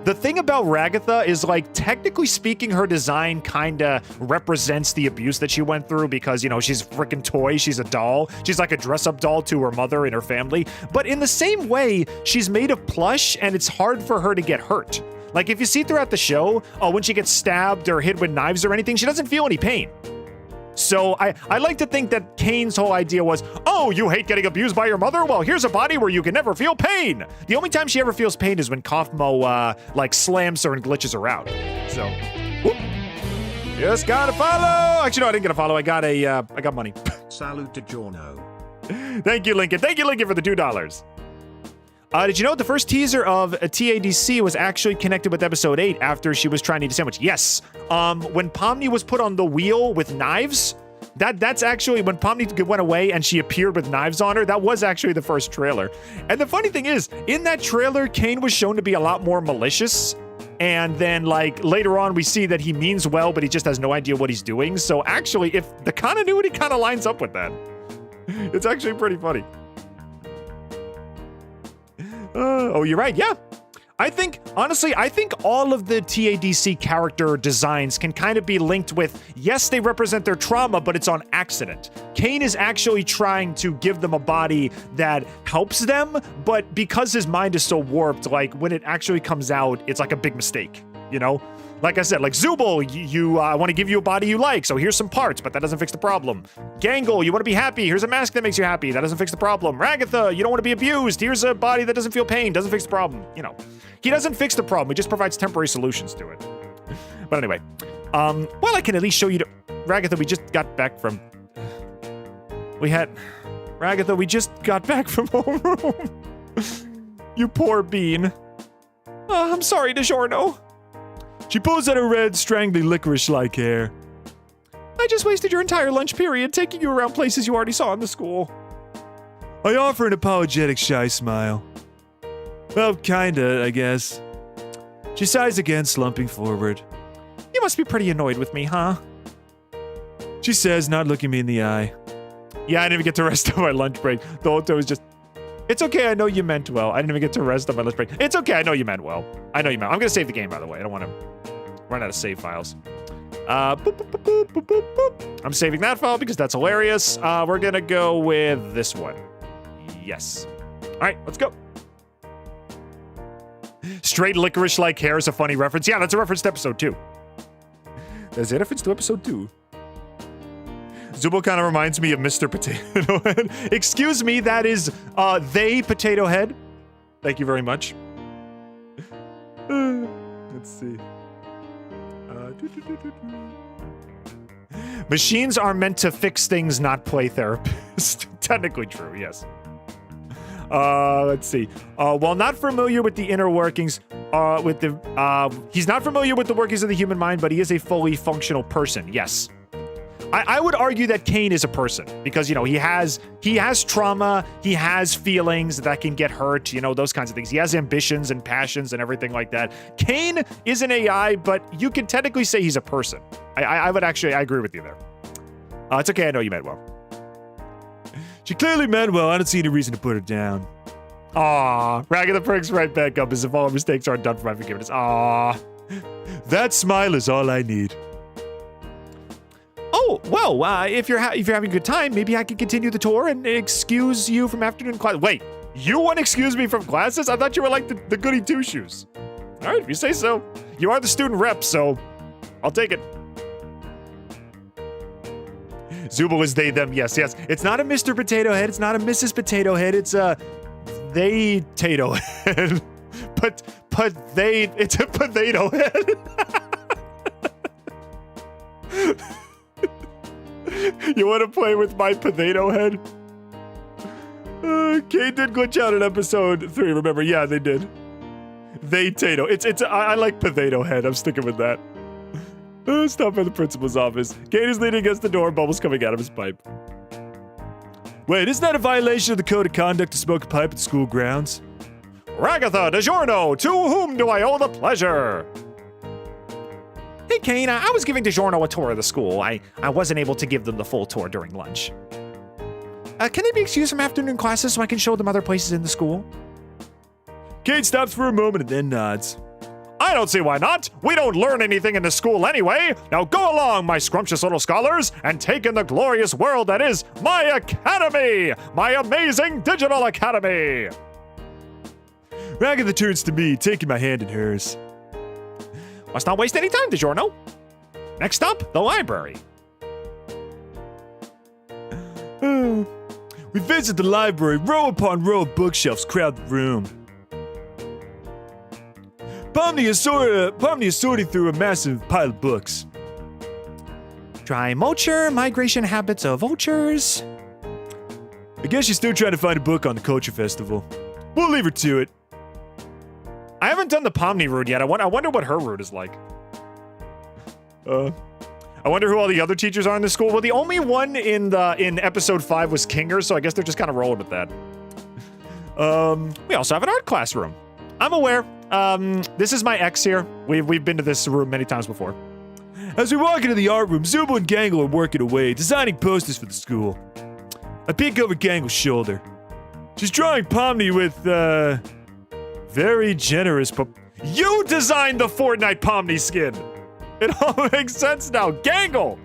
The thing about Ragatha is, like, technically speaking, her design kinda represents the abuse that she went through because, you know, she's a freaking toy, she's a doll. She's like a dress-up doll to her mother and her family. But in the same way, she's made of plush and it's hard for her to get hurt. Like, if you see throughout the show, when she gets stabbed or hit with knives or anything, she doesn't feel any pain. So I like to think that Caine's whole idea was, oh, you hate getting abused by your mother? Well, here's a body where you can never feel pain. The only time she ever feels pain is when Kaufmo, like, slams her and glitches her out. So, whoop. Just gotta follow. Actually, no, I didn't get a follow. I got money. Salute to Giorno. Thank you, Lincoln. Thank you, Lincoln, for the $2. Did you know the first teaser of a TADC was actually connected with episode 8 after she was trying to eat a sandwich? Yes. When Pomni was put on the wheel with knives, that's actually when Pomni went away and she appeared with knives on her. That was actually the first trailer. And the funny thing is, in that trailer, Caine was shown to be a lot more malicious. And then, like, later on, we see that he means well, but he just has no idea what he's doing. So actually, if the continuity kind of lines up with that, it's actually pretty funny. Oh, you're right. Yeah. Honestly, I think all of the TADC character designs can kind of be linked with, yes, they represent their trauma, but it's on accident. Caine is actually trying to give them a body that helps them, but because his mind is so warped, like, when it actually comes out, it's like a big mistake, you know? Like I said, like, Zooble, I want to give you a body you like, so here's some parts, but that doesn't fix the problem. Gangle, you want to be happy, here's a mask that makes you happy, that doesn't fix the problem. Ragatha, you don't want to be abused, here's a body that doesn't feel pain, doesn't fix the problem. You know, he doesn't fix the problem, he just provides temporary solutions to it. But anyway, well, I can at least show you Ragatha, we just got back from... Ragatha, we just got back from homeroom. You poor bean. I'm sorry, DiGiorno. She pulls out her red, strangly licorice-like hair. I just wasted your entire lunch period taking you around places you already saw in the school. I offer an apologetic, shy smile. Well, kinda, I guess. She sighs again, slumping forward. You must be pretty annoyed with me, huh? She says, not looking me in the eye. Yeah, I didn't even get to rest on my lunch break. The whole time was just... It's okay, I know you meant well. I didn't even get to rest on my lunch break. It's okay, I know you meant well. I know you meant... I'm gonna save the game, by the way. I don't want to run out of save files. Boop, boop, boop, boop, boop, boop, boop. I'm saving that file because that's hilarious. We're gonna go with this one. Yes. All right, let's go. Straight licorice-like hair is a funny reference. Yeah, that's a reference to episode 2. That's a reference to episode 2. Zooble kind of reminds me of Mr. Potato Head. Excuse me, that is they Potato Head. Thank you very much. Let's see. Machines are meant to fix things, not play therapist. Technically true, yes. Let's see. While not familiar with the inner workings, he's not familiar with the workings of the human mind, but he is a fully functional person. Yes. I would argue that Caine is a person because, you know, he has trauma, he has feelings that can get hurt, you know, those kinds of things. He has ambitions and passions and everything like that. Caine is an AI, but you can technically say he's a person. I agree with you there. It's okay, I know you meant well. She clearly meant well. I don't see any reason to put her down. Aw, Ragatha perks right back up as if all mistakes aren't done for my forgiveness. Aw. That smile is all I need. Oh, well, if you're having a good time, maybe I can continue the tour and excuse you from afternoon class. Wait, you want to excuse me from classes? I thought you were like the goody two-shoes. All right, if you say so. You are the student rep, so I'll take it. Zooble is they, them, yes. It's not a Mr. Potato Head. It's not a Mrs. Potato Head. It's a they-tato head. It's a potato head. You want to play with my potato head? Caine did glitch out in episode 3, remember? Yeah, they did. They-tato. I like potato head. I'm sticking with that. Stop at the principal's office. Caine is leaning against the door, bubbles coming out of his pipe. Wait, isn't that a violation of the code of conduct to smoke a pipe at school grounds? Ragatha, DiGiorno, to whom do I owe the pleasure? Hey, Caine, I was giving DiGiorno a tour of the school. I wasn't able to give them the full tour during lunch. Can they be excused from afternoon classes so I can show them other places in the school? Caine stops for a moment and then nods. I don't see why not. We don't learn anything in this school anyway. Now go along, my scrumptious little scholars, and take in the glorious world that is my academy, my amazing digital academy. Ragatha turns to me, taking my hand in hers. Must not waste any time, DiGiorno. Next up, the library. We visit the library. Row upon row of bookshelves crowd the room. Pomni is sorting through a massive pile of books. Try mulcher, migration habits of vultures. I guess she's still trying to find a book on the culture festival. We'll leave her to it. I haven't done the Pomni route yet. I wonder what her route is like. I wonder who all the other teachers are in this school. Well, the only one in episode 5 was Kinger, so I guess they're just kind of rolling with that. We also have an art classroom. I'm aware. This is my ex here. We've been to this room many times before. As we walk into the art room, Zooble and Gangle are working away, designing posters for the school. I peek over Gangle's shoulder. She's drawing Pomni with, very generous You designed the Fortnite Pomni skin! It all makes sense now. Gangle!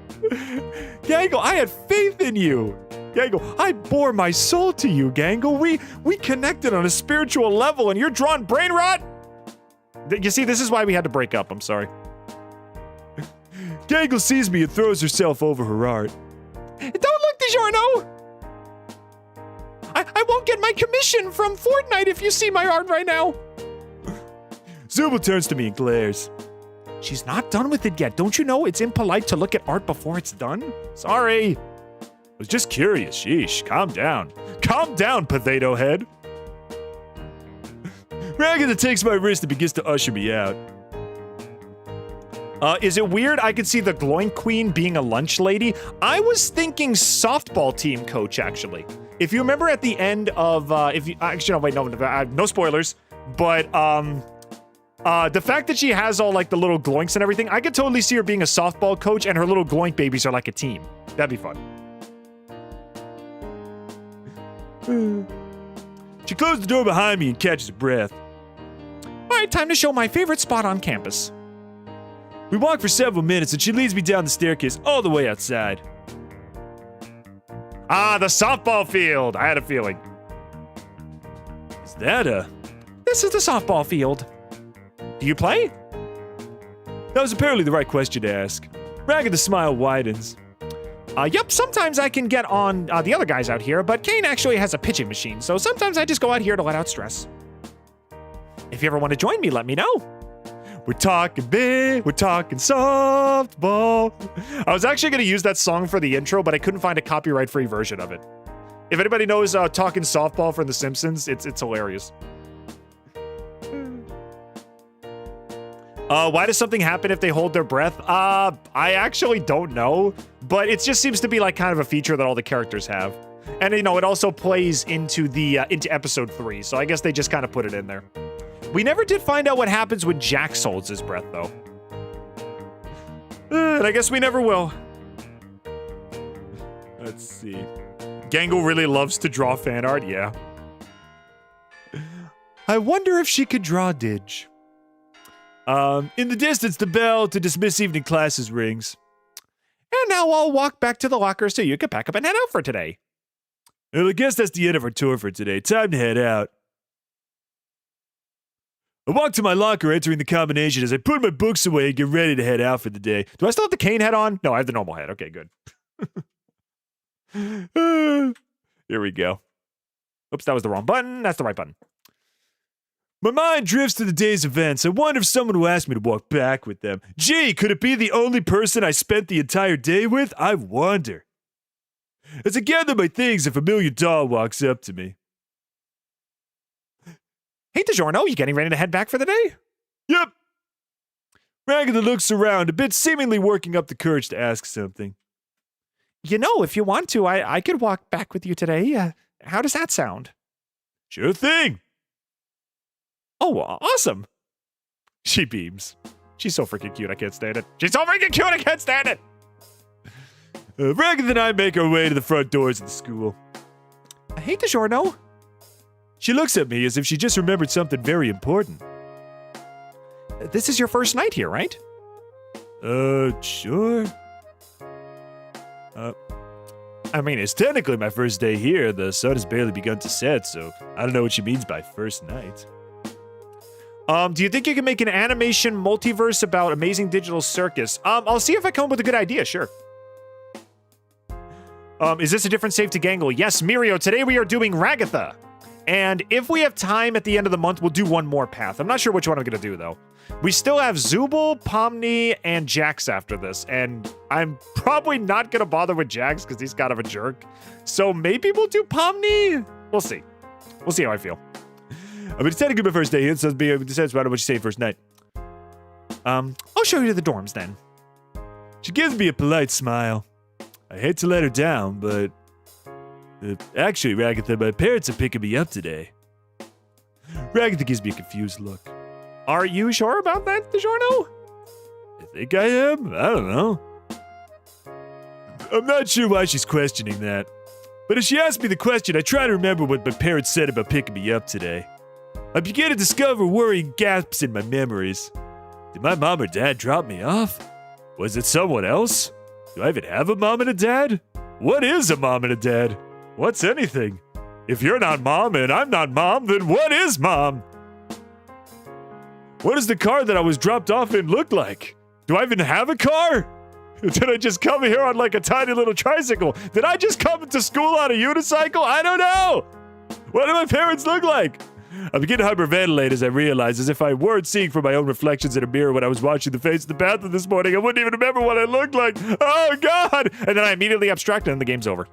Gangle, I had faith in you! Gangle, I bore my soul to you, Gangle. We connected on a spiritual level and you're drawing brain rot? You see, this is why we had to break up. I'm sorry. Gangle sees me and throws herself over her art. Don't look, DiGiorno! I won't get my commission from Fortnite if you see my art right now. Zooble turns to me and glares. She's not done with it yet. Don't you know it's impolite to look at art before it's done? Sorry. I was just curious. Sheesh, calm down. Calm down, potato head. Ragatha takes my wrist and begins to usher me out. Is it weird I could see the Gloin Queen being a lunch lady? I was thinking softball team coach, actually. If you remember at the end of, no spoilers, but, the fact that she has all, like, the little gloinks and everything, I could totally see her being a softball coach and her little gloink babies are like a team. That'd be fun. She closed the door behind me and catches a breath. All right, time to show my favorite spot on campus. We walk for several minutes and she leads me down the staircase all the way outside. Ah, the softball field. I had a feeling. Is that This is the softball field. Do you play? That was apparently the right question to ask. Ragatha's smile widens. Yep, sometimes I can get on the other guys out here, but Caine actually has a pitching machine, so sometimes I just go out here to let out stress. If you ever want to join me, let me know. We're talking big, we're talking softball. I was actually going to use that song for the intro, but I couldn't find a copyright-free version of it. If anybody knows Talking Softball from The Simpsons, it's hilarious. Why does something happen if they hold their breath? I actually don't know, but it just seems to be like kind of a feature that all the characters have. And, you know, it also plays into into episode 3, so I guess they just kind of put it in there. We never did find out what happens when Jax holds his breath, though. And I guess we never will. Let's see. Gangle really loves to draw fan art, yeah. I wonder if she could draw Didge. In the distance, the bell to dismiss evening classes rings. And now I'll walk back to the locker so you can pack up and head out for today. Well, I guess that's the end of our tour for today. Time to head out. I walk to my locker, entering the combination as I put my books away and get ready to head out for the day. Do I still have the Caine head on? No, I have the normal head. Okay, good. Here we go. Oops, that was the wrong button. That's the right button. My mind drifts to the day's events. I wonder if someone will ask me to walk back with them. Gee, could it be the only person I spent the entire day with? I wonder. As I gather my things, a familiar doll walks up to me. Hey, DiGiorno, you getting ready to head back for the day? Yep. Ragatha looks around, a bit seemingly working up the courage to ask something. You know, if you want to, I could walk back with you today. How does that sound? Sure thing. Oh, awesome. She beams. She's so freaking cute, I can't stand it. She's so freaking cute, I can't stand it. Ragatha and I make our way to the front doors of the school. Hey, DiGiorno. She looks at me as if she just remembered something very important. This is your first night here, right? Sure. I mean, it's technically my first day here. The sun has barely begun to set, so I don't know what she means by first night. Do you think you can make an animation multiverse about Amazing Digital Circus? I'll see if I come up with a good idea, sure. Is this a different save to Gangle? Yes, Mirio, today we are doing Ragatha. And if we have time at the end of the month, we'll do one more path. I'm not sure which one I'm going to do, though. We still have Zooble, Pomni, and Jax after this, and I'm probably not going to bother with Jax because he's kind of a jerk. So maybe we'll do Pomni? We'll see. We'll see how I feel. I mean, it's technically my first day here, so I'll be satisfied with what you say first night. I'll show you to the dorms, then. She gives me a polite smile. I hate to let her down, but... actually, Ragatha, my parents are picking me up today. Ragatha gives me a confused look. Are you sure about that, DiGiorno? I think I am? I don't know. I'm not sure why she's questioning that. But if she asks me the question, I try to remember what my parents said about picking me up today. I begin to discover worrying gaps in my memories. Did my mom or dad drop me off? Was it someone else? Do I even have a mom and a dad? What is a mom and a dad? What's anything? If you're not mom and I'm not mom, then what is mom? What does the car that I was dropped off in look like? Do I even have a car? Did I just come here on like a tiny little tricycle? Did I just come into school on a unicycle? I don't know. What do my parents look like? I begin to hyperventilate as I realize, as if I weren't seeing from my own reflections in a mirror when I was watching the face of the bathroom this morning, I wouldn't even remember what I looked like. Oh, God! And then I immediately abstract and the game's over.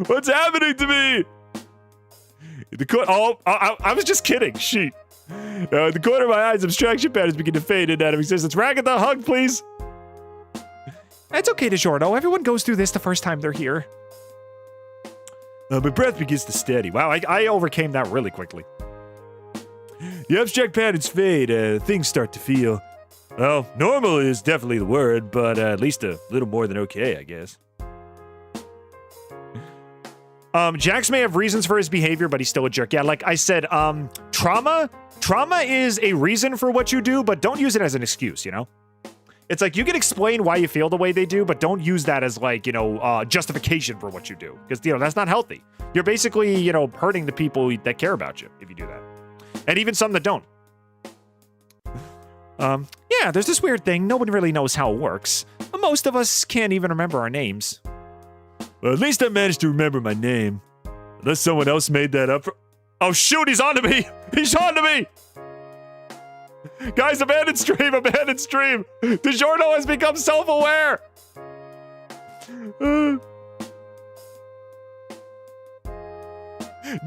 What's happening to me? I was just kidding. Sheet. In the corner of my eyes, abstraction patterns begin to fade in and out of existence. Ragatha, hug, please. It's okay, DiGiorno. Everyone goes through this the first time they're here. My breath begins to steady. Wow, I overcame that really quickly. The abstract patterns fade. Things start to feel... Well, normal is definitely the word, but at least a little more than okay, I guess. Jax may have reasons for his behavior, but he's still a jerk. Yeah, like I said, trauma is a reason for what you do, but don't use it as an excuse, you know? It's like, you can explain why you feel the way they do, but don't use that as like, justification for what you do. Because, that's not healthy. You're basically, hurting the people that care about you if you do that. And even some that don't. Yeah, there's this weird thing. No one really knows how it works. Most of us can't even remember our names. Well, at least I managed to remember my name. Unless someone else made that up. Oh shoot, he's onto me! He's onto me! Guys, abandoned stream, abandoned stream! DiGiorno has become self-aware!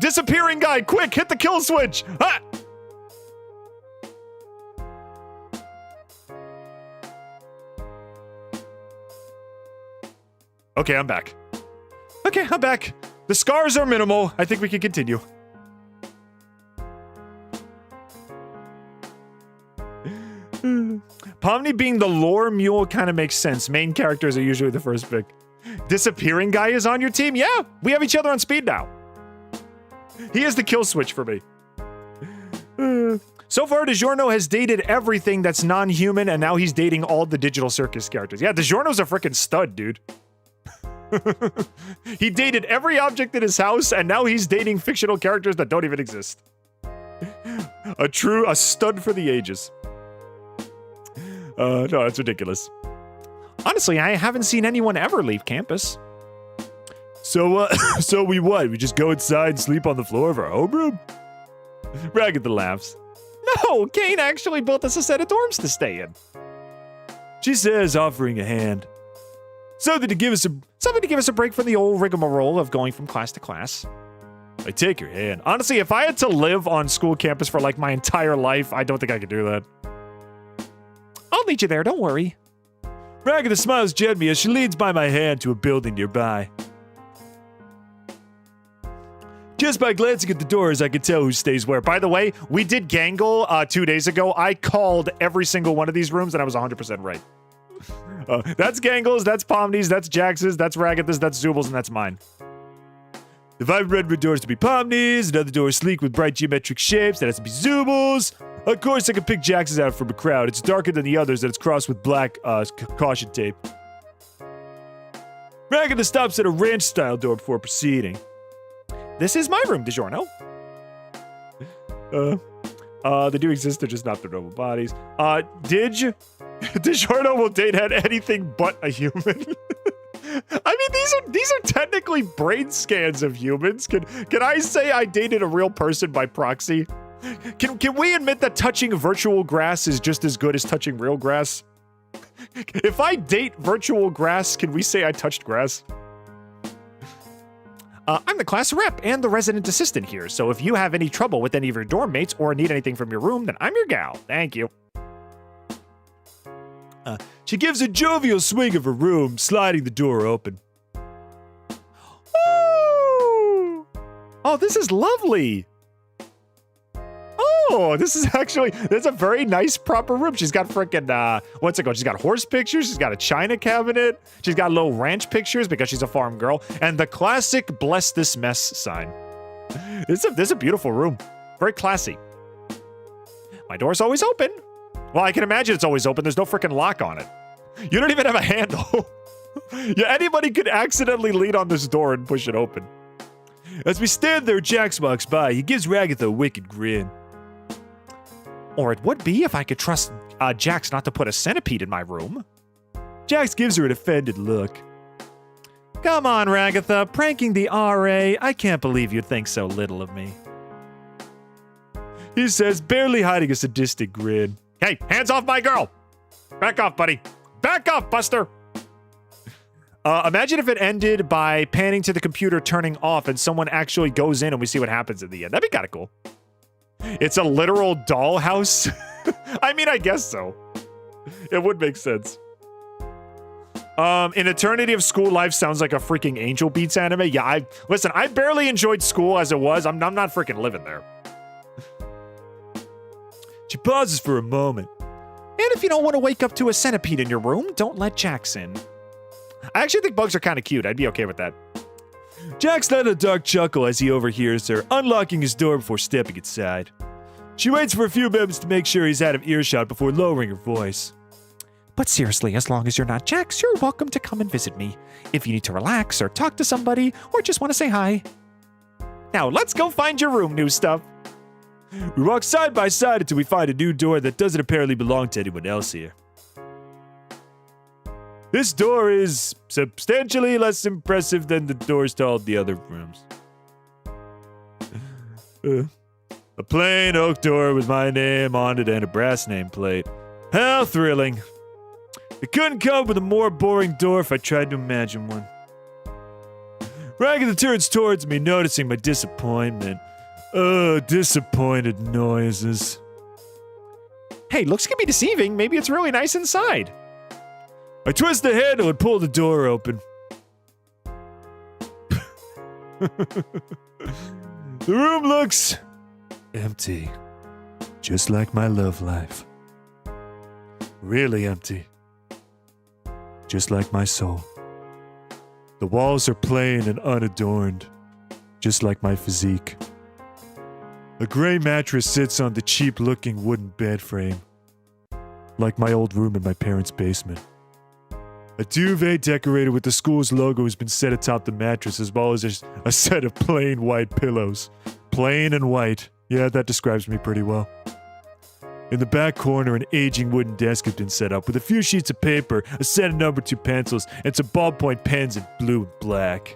Disappearing guy, quick, hit the kill switch! Ah! Okay, I'm back. Okay, I'm back. The scars are minimal. I think we can continue. Pomni being the lore mule kind of makes sense. Main characters are usually the first pick. Disappearing guy is on your team? Yeah, we have each other on speed now. He is the kill switch for me. So far, DiGiorno has dated everything that's non-human, and now he's dating all the Digital Circus characters. Yeah, DiGiorno's a freaking stud, dude. He dated every object in his house, and now he's dating fictional characters that don't even exist. A stud for the ages. No, that's ridiculous. Honestly, I haven't seen anyone ever leave campus. So we what? We just go inside and sleep on the floor of our homeroom? Ragatha laughs. No, Caine actually built us a set of dorms to stay in. She says, offering a hand. Something to give us a break from the old rigmarole of going from class to class. I take your hand. Honestly, if I had to live on school campus for like my entire life, I don't think I could do that. I'll lead you there, don't worry. Ragatha smiles gently as she leads by my hand to a building nearby. Just by glancing at the doors, I can tell who stays where. By the way, we did Gangle 2 days ago. I called every single one of these rooms, and I was 100% right. That's Gangle's, that's Pomni's, that's Jax's, that's Ragatha's, that's Zooble's, and that's mine. The vibrant red doors to be Pomni's, another door sleek with bright geometric shapes, that has to be Zooble's. Of course, I can pick Jax's out from a crowd. It's darker than the others, and it's crossed with black caution tape. Ragatha stops at a ranch-style door before proceeding. This is my room, DiGiorno. They do exist, they're just not their normal bodies. Didge? DiGiorno will date at anything but a human. I mean, these are technically brain scans of humans. Can I say I dated a real person by proxy? Can we admit that touching virtual grass is just as good as touching real grass? If I date virtual grass, can we say I touched grass? I'm the class rep and the resident assistant here, so if you have any trouble with any of your dorm mates or need anything from your room, then I'm your gal. Thank you. She gives a jovial swing of her room, sliding the door open. Ooh! Oh, this is lovely. Oh, that's a very nice, proper room. She's got frickin', what's it called? She's got horse pictures. She's got a china cabinet. She's got little ranch pictures because she's a farm girl. And the classic bless this mess sign. This is a beautiful room. Very classy. My door's always open. Well, I can imagine it's always open. There's no frickin' lock on it. You don't even have a handle. Yeah, anybody could accidentally lean on this door and push it open. As we stand there, Jax walks by. He gives Ragatha a wicked grin. Or it would be if I could trust Jax not to put a centipede in my room. Jax gives her an offended look. Come on, Ragatha, pranking the RA. I can't believe you think so little of me. He says, barely hiding a sadistic grin. Hey, hands off my girl! Back off, buddy. Back off, Buster! Imagine if it ended by panning to the computer, turning off, and someone actually goes in and we see what happens at the end. That'd be kind of cool. It's a literal dollhouse. I mean, I guess so. It would make sense. An eternity of school life sounds like a freaking Angel Beats anime. Yeah, listen, I barely enjoyed school as it was. I'm not freaking living there. She pauses for a moment. And if you don't want to wake up to a centipede in your room, don't let Jax in. I actually think bugs are kind of cute. I'd be okay with that. Jax let a dark chuckle as he overhears her, unlocking his door before stepping inside. She waits for a few moments to make sure he's out of earshot before lowering her voice. But seriously, as long as you're not Jax, you're welcome to come and visit me. If you need to relax or talk to somebody or just want to say hi. Now, let's go find your room, new stuff. We walk side by side until we find a new door that doesn't apparently belong to anyone else here. This door is substantially less impressive than the doors to all the other rooms. A plain oak door with my name on it and a brass nameplate. How thrilling. It couldn't come with a more boring door if I tried to imagine one. Ragatha turns towards me, noticing my disappointment. Oh, disappointed noises. Hey, looks can be deceiving. Maybe it's really nice inside. I twist the handle and pull the door open. The room looks empty, just like my love life. Really empty, just like my soul. The walls are plain and unadorned, just like my physique. A gray mattress sits on the cheap-looking wooden bed frame, like my old room in my parents' basement. A duvet decorated with the school's logo has been set atop the mattress, as well as a set of plain white pillows. Plain and white. Yeah, that describes me pretty well. In the back corner, an aging wooden desk has been set up with a few sheets of paper, a set of number 2 pencils, and some ballpoint pens in blue and black.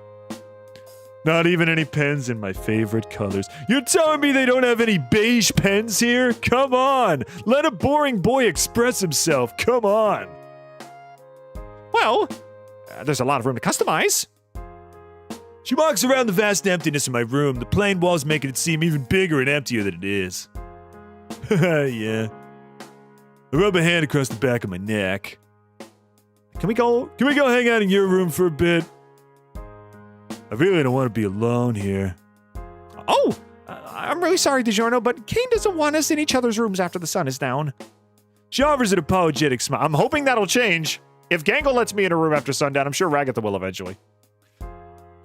Not even any pens in my favorite colors. You're telling me they don't have any beige pens here? Come on! Let a boring boy express himself. Come on! Well, there's a lot of room to customize. She walks around the vast emptiness of my room, the plain walls making it seem even bigger and emptier than it is. Yeah. I rub a hand across the back of my neck. Can we go hang out in your room for a bit? I really don't want to be alone here. Oh, I'm really sorry, DiGiorno, but Caine doesn't want us in each other's rooms after the sun is down. She offers an apologetic smile. I'm hoping that'll change. If Gangle lets me in a room after sundown, I'm sure Ragatha will eventually.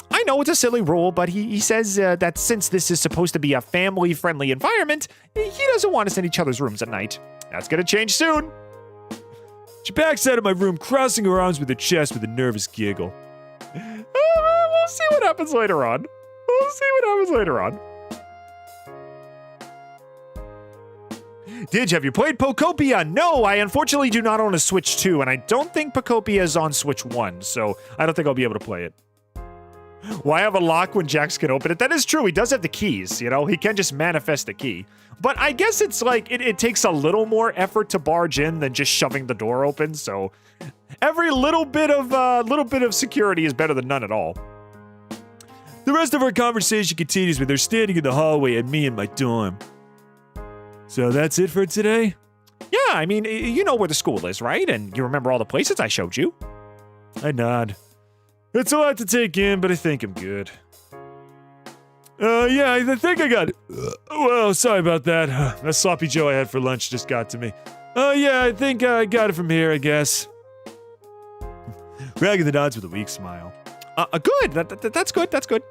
I know it's a silly rule, but he says that since this is supposed to be a family-friendly environment, he doesn't want us in each other's rooms at night. That's gonna change soon. She backs out of my room, crossing her arms with her chest with a nervous giggle. We'll see what happens later on. Didge, have you played Pokopia? No, I unfortunately do not own a Switch 2, and I don't think Pokopia is on Switch 1, so I don't think I'll be able to play it. Why have a lock when Jax can open it? That is true, he does have the keys, you know? He can just manifest the key. But I guess it's like, it takes a little more effort to barge in than just shoving the door open, so every little bit of security is better than none at all. The rest of our conversation continues with her standing in the hallway and me in my dorm. So that's it for today? Yeah, I mean, you know where the school is, right? And you remember all the places I showed you? I nod. It's a lot to take in, but I think I'm good. Yeah, I think I got it. Well, sorry about that. That sloppy Joe I had for lunch just got to me. Yeah, I think I got it from here, I guess. Ragatha nods with a weak smile. Good. That's good. That's good.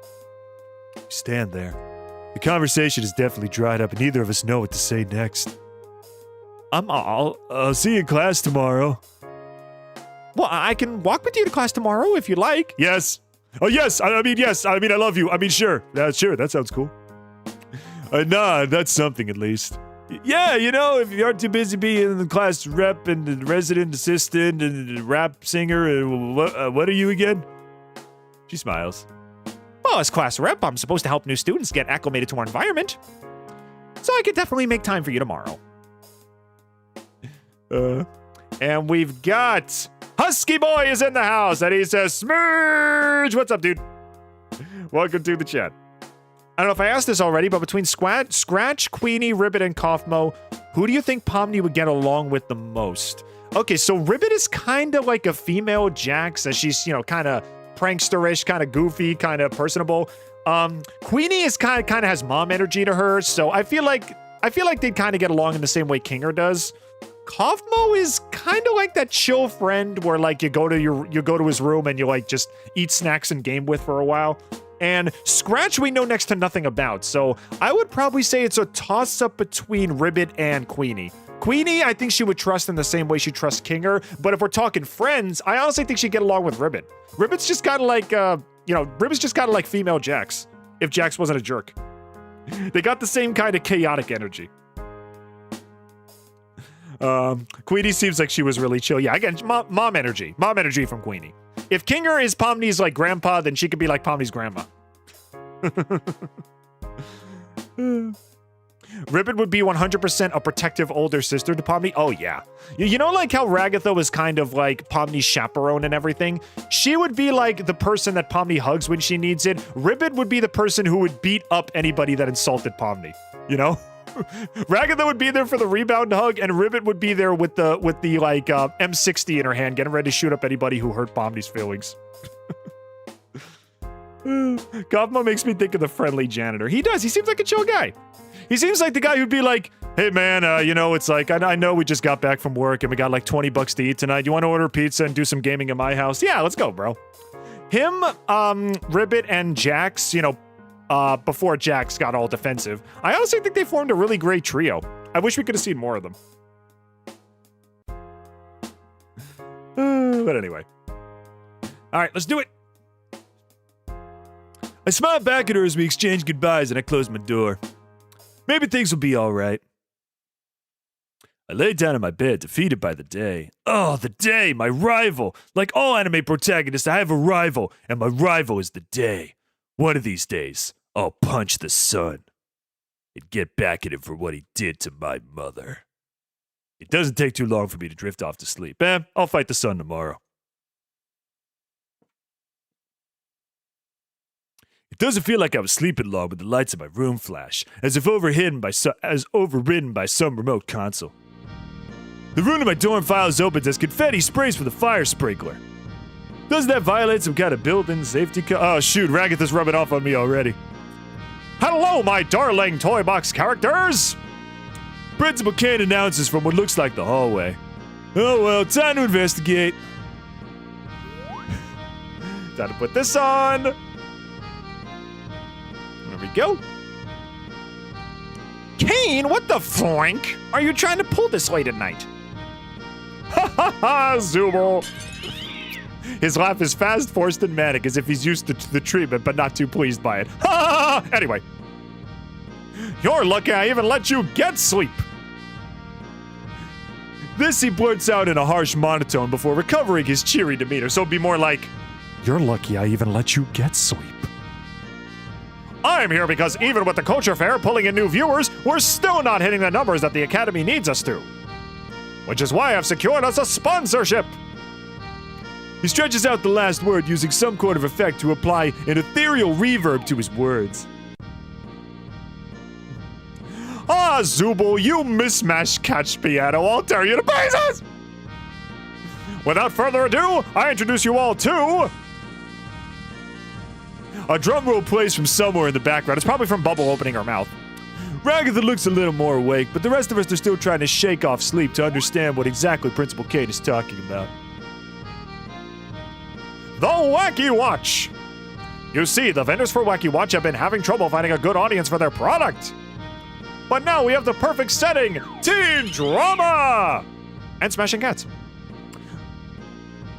We stand there. The conversation has definitely dried up, and neither of us know what to say next. I'll see you in class tomorrow. Well, I can walk with you to class tomorrow if you'd like. Yes. Oh, yes. I mean, yes. I mean, I love you. I mean, sure. Sure. That sounds cool. Nah, that's something at least. Yeah, you know, if you aren't too busy being the class rep and the resident assistant and the rap singer, what are you again? She smiles. Well, as class rep, I'm supposed to help new students get acclimated to our environment. So I could definitely make time for you tomorrow. And we've got Husky Boy is in the house, and he says, Smidge! What's up, dude? Welcome to the chat. I don't know if I asked this already, but between Scratch, Queenie, Ribbit, and Kaufmo, who do you think Pomni would get along with the most? Okay, so Ribbit is kind of like a female Jax, as she's, you know, kind of pranksterish, kind of goofy, kind of personable. Queenie is kind of has mom energy to her, so I feel like they'd kind of get along in the same way Kinger does. Kaufmo is kind of like that chill friend where like you go to his room and you like just eat snacks and game with for a while. And Scratch we know next to nothing about, so I would probably say it's a toss-up between Ribbit and Queenie. Queenie, I think she would trust in the same way she trusts Kinger, but if we're talking friends, I honestly think she'd get along with Ribbit. Ribbit's just kind of like, Ribbit's just kind of like female Jax, if Jax wasn't a jerk. They got the same kind of chaotic energy. Queenie seems like she was really chill. Yeah, again, mom energy. Mom energy from Queenie. If Kinger is Pomni's like grandpa, then she could be like Pomni's grandma. Ribbit would be 100% a protective older sister to Pomni. Oh, yeah. You know, like how Ragatha was kind of like Pomni's chaperone and everything? She would be like the person that Pomni hugs when she needs it. Ribbit would be the person who would beat up anybody that insulted Pomni. You know? Ragatha would be there for the rebound hug, and Ribbit would be there with the like M60 in her hand, getting ready to shoot up anybody who hurt Pomni's feelings. Kaufma makes me think of the friendly janitor. He does. He seems like a chill guy. He seems like the guy who'd be like, hey man, you know, it's like, I know we just got back from work and we got like 20 bucks to eat tonight. You want to order pizza and do some gaming in my house? Yeah, let's go, bro. Him, Ribbit, and Jax, you know, before Jax got all defensive, I honestly think they formed a really great trio. I wish we could have seen more of them. But anyway. All right, let's do it. I smiled back at her as we exchanged goodbyes and I closed my door. Maybe things will be all right. I lay down in my bed, defeated by the day. Oh, the day, my rival. Like all anime protagonists, I have a rival, and my rival is the day. One of these days, I'll punch the sun and get back at him for what he did to my mother. It doesn't take too long for me to drift off to sleep. I'll fight the sun tomorrow. It doesn't feel like I was sleeping long when the lights in my room flash, as if overridden by some remote console. The room in my dorm files opens as confetti sprays from the fire sprinkler. Doesn't that violate some kind of built-in safety oh shoot, Ragatha's rubbing off on me already. Hello, my darling toy box characters! Principal Caine announces from what looks like the hallway. Oh well, time to investigate. Time to put this on. There we go. Caine, what the flank are you trying to pull this late at night? Ha ha ha, zooble. His laugh is fast, forced, and manic, as if he's used to the treatment, but not too pleased by it. Ha ha ha! Anyway. You're lucky I even let you get sleep. This he blurts out in a harsh monotone before recovering his cheery demeanor, so it'd be more like, You're lucky I even let you get sleep. I'm here because even with the culture fair pulling in new viewers, we're still not hitting the numbers that the Academy needs us to. Which is why I've secured us a sponsorship. He stretches out the last word using some sort of effect to apply an ethereal reverb to his words. Ah, Zooble, you mismatched catch piano, I'll tear you to pieces! Without further ado, I introduce you all to... A drum roll plays from somewhere in the background. It's probably from Bubble opening her mouth. Ragatha looks a little more awake, but the rest of us are still trying to shake off sleep to understand what exactly Principal Caine is talking about. The Wacky Watch! You see, the vendors for Wacky Watch have been having trouble finding a good audience for their product. But now we have the perfect setting! Teen drama! And smashing cats.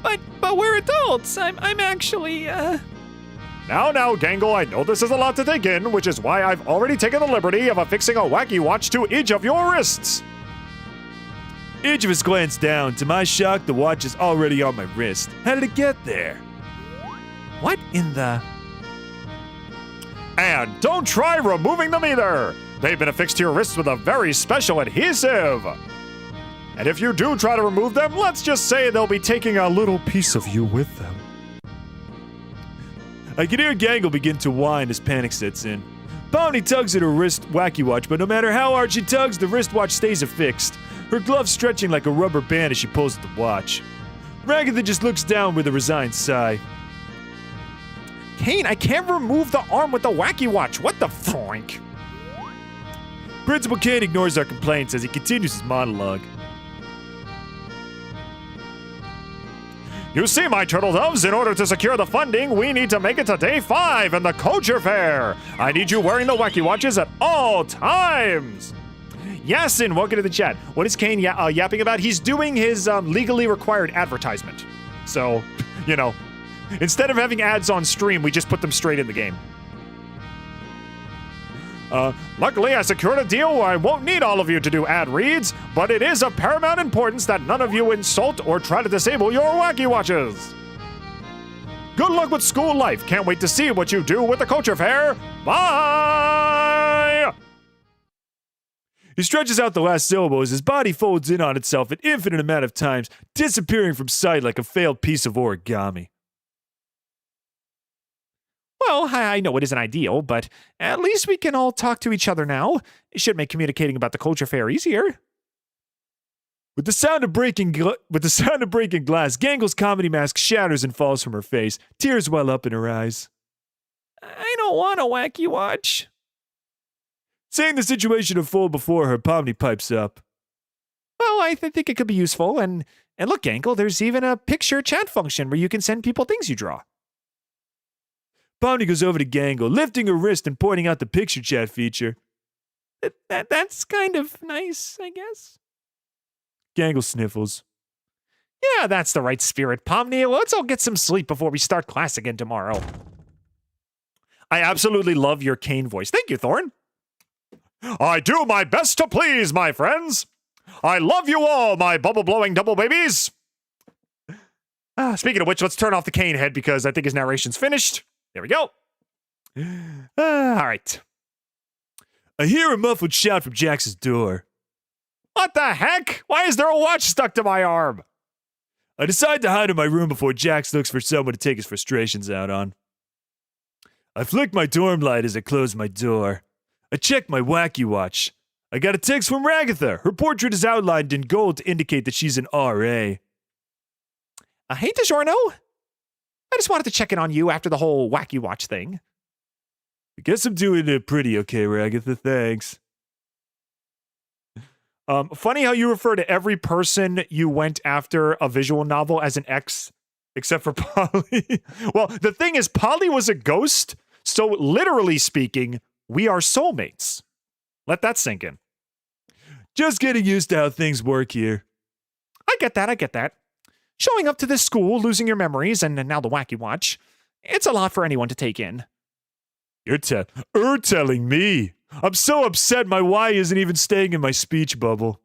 But we're adults. I'm actually, Now, Gangle, I know this is a lot to take in, which is why I've already taken the liberty of affixing a Wacky Watch to each of your wrists. Each of us glanced down. To my shock, the watch is already on my wrist. How did it get there? What in the... And don't try removing them either. They've been affixed to your wrists with a very special adhesive. And if you do try to remove them, let's just say they'll be taking a little piece of you with them. I can hear Gangle begin to whine as panic sets in. Pomni tugs at her wrist Wacky Watch, but no matter how hard she tugs, the wristwatch stays affixed. Her glove stretching like a rubber band as she pulls at the watch. Ragatha just looks down with a resigned sigh. Caine, I can't remove the arm with the Wacky Watch. What the flank? Principal Caine ignores our complaints as he continues his monologue. You see, my turtle doves, in order to secure the funding, we need to make it to day 5 in the culture fair. I need you wearing the Wacky Watches at all times. Yasin, welcome to the chat. What is Caine yapping about? He's doing his legally required advertisement. So, you know, instead of having ads on stream, we just put them straight in the game. Luckily, I secured a deal where I won't need all of you to do ad reads, but it is of paramount importance that none of you insult or try to disable your wacky watches. Good luck with school life. Can't wait to see what you do with the culture fair. Bye! He stretches out the last syllable as his body folds in on itself an infinite amount of times, disappearing from sight like a failed piece of origami. Well, I know it isn't ideal, but at least we can all talk to each other now. It should make communicating about the culture fair easier. With the sound of breaking glass, Gangle's comedy mask shatters and falls from her face. Tears well up in her eyes. I don't want a wacky watch. Seeing the situation unfold before her, Pomni pipes up. Well, I think it could be useful, and look, Gangle, there's even a picture chat function where you can send people things you draw. Pomni goes over to Gangle, lifting her wrist and pointing out the picture chat feature. That's kind of nice, I guess. Gangle sniffles. Yeah, that's the right spirit, Pomni. Let's all get some sleep before we start class again tomorrow. I absolutely love your Caine voice. Thank you, Thorn. I do my best to please, my friends. I love you all, my bubble-blowing double babies. Speaking of which, let's turn off the Caine head because I think his narration's finished. There we go. All right. I hear a muffled shout from Jax's door. What the heck? Why is there a watch stuck to my arm? I decide to hide in my room before Jax looks for someone to take his frustrations out on. I flick my dorm light as I close my door. I check my wacky watch. I got a text from Ragatha. Her portrait is outlined in gold to indicate that she's an RA. Hey, DiGiorno. I just wanted to check in on you after the whole wacky watch thing. I guess I'm doing it pretty okay, Ragatha. Thanks. Funny how you refer to every person you went after a visual novel as an ex, except for Polly. Well, the thing is, Polly was a ghost, so literally speaking, we are soulmates. Let that sink in. Just getting used to how things work here. I get that. Showing up to this school, losing your memories, and now the wacky watch. It's a lot for anyone to take in. You're telling me. I'm so upset my Y isn't even staying in my speech bubble.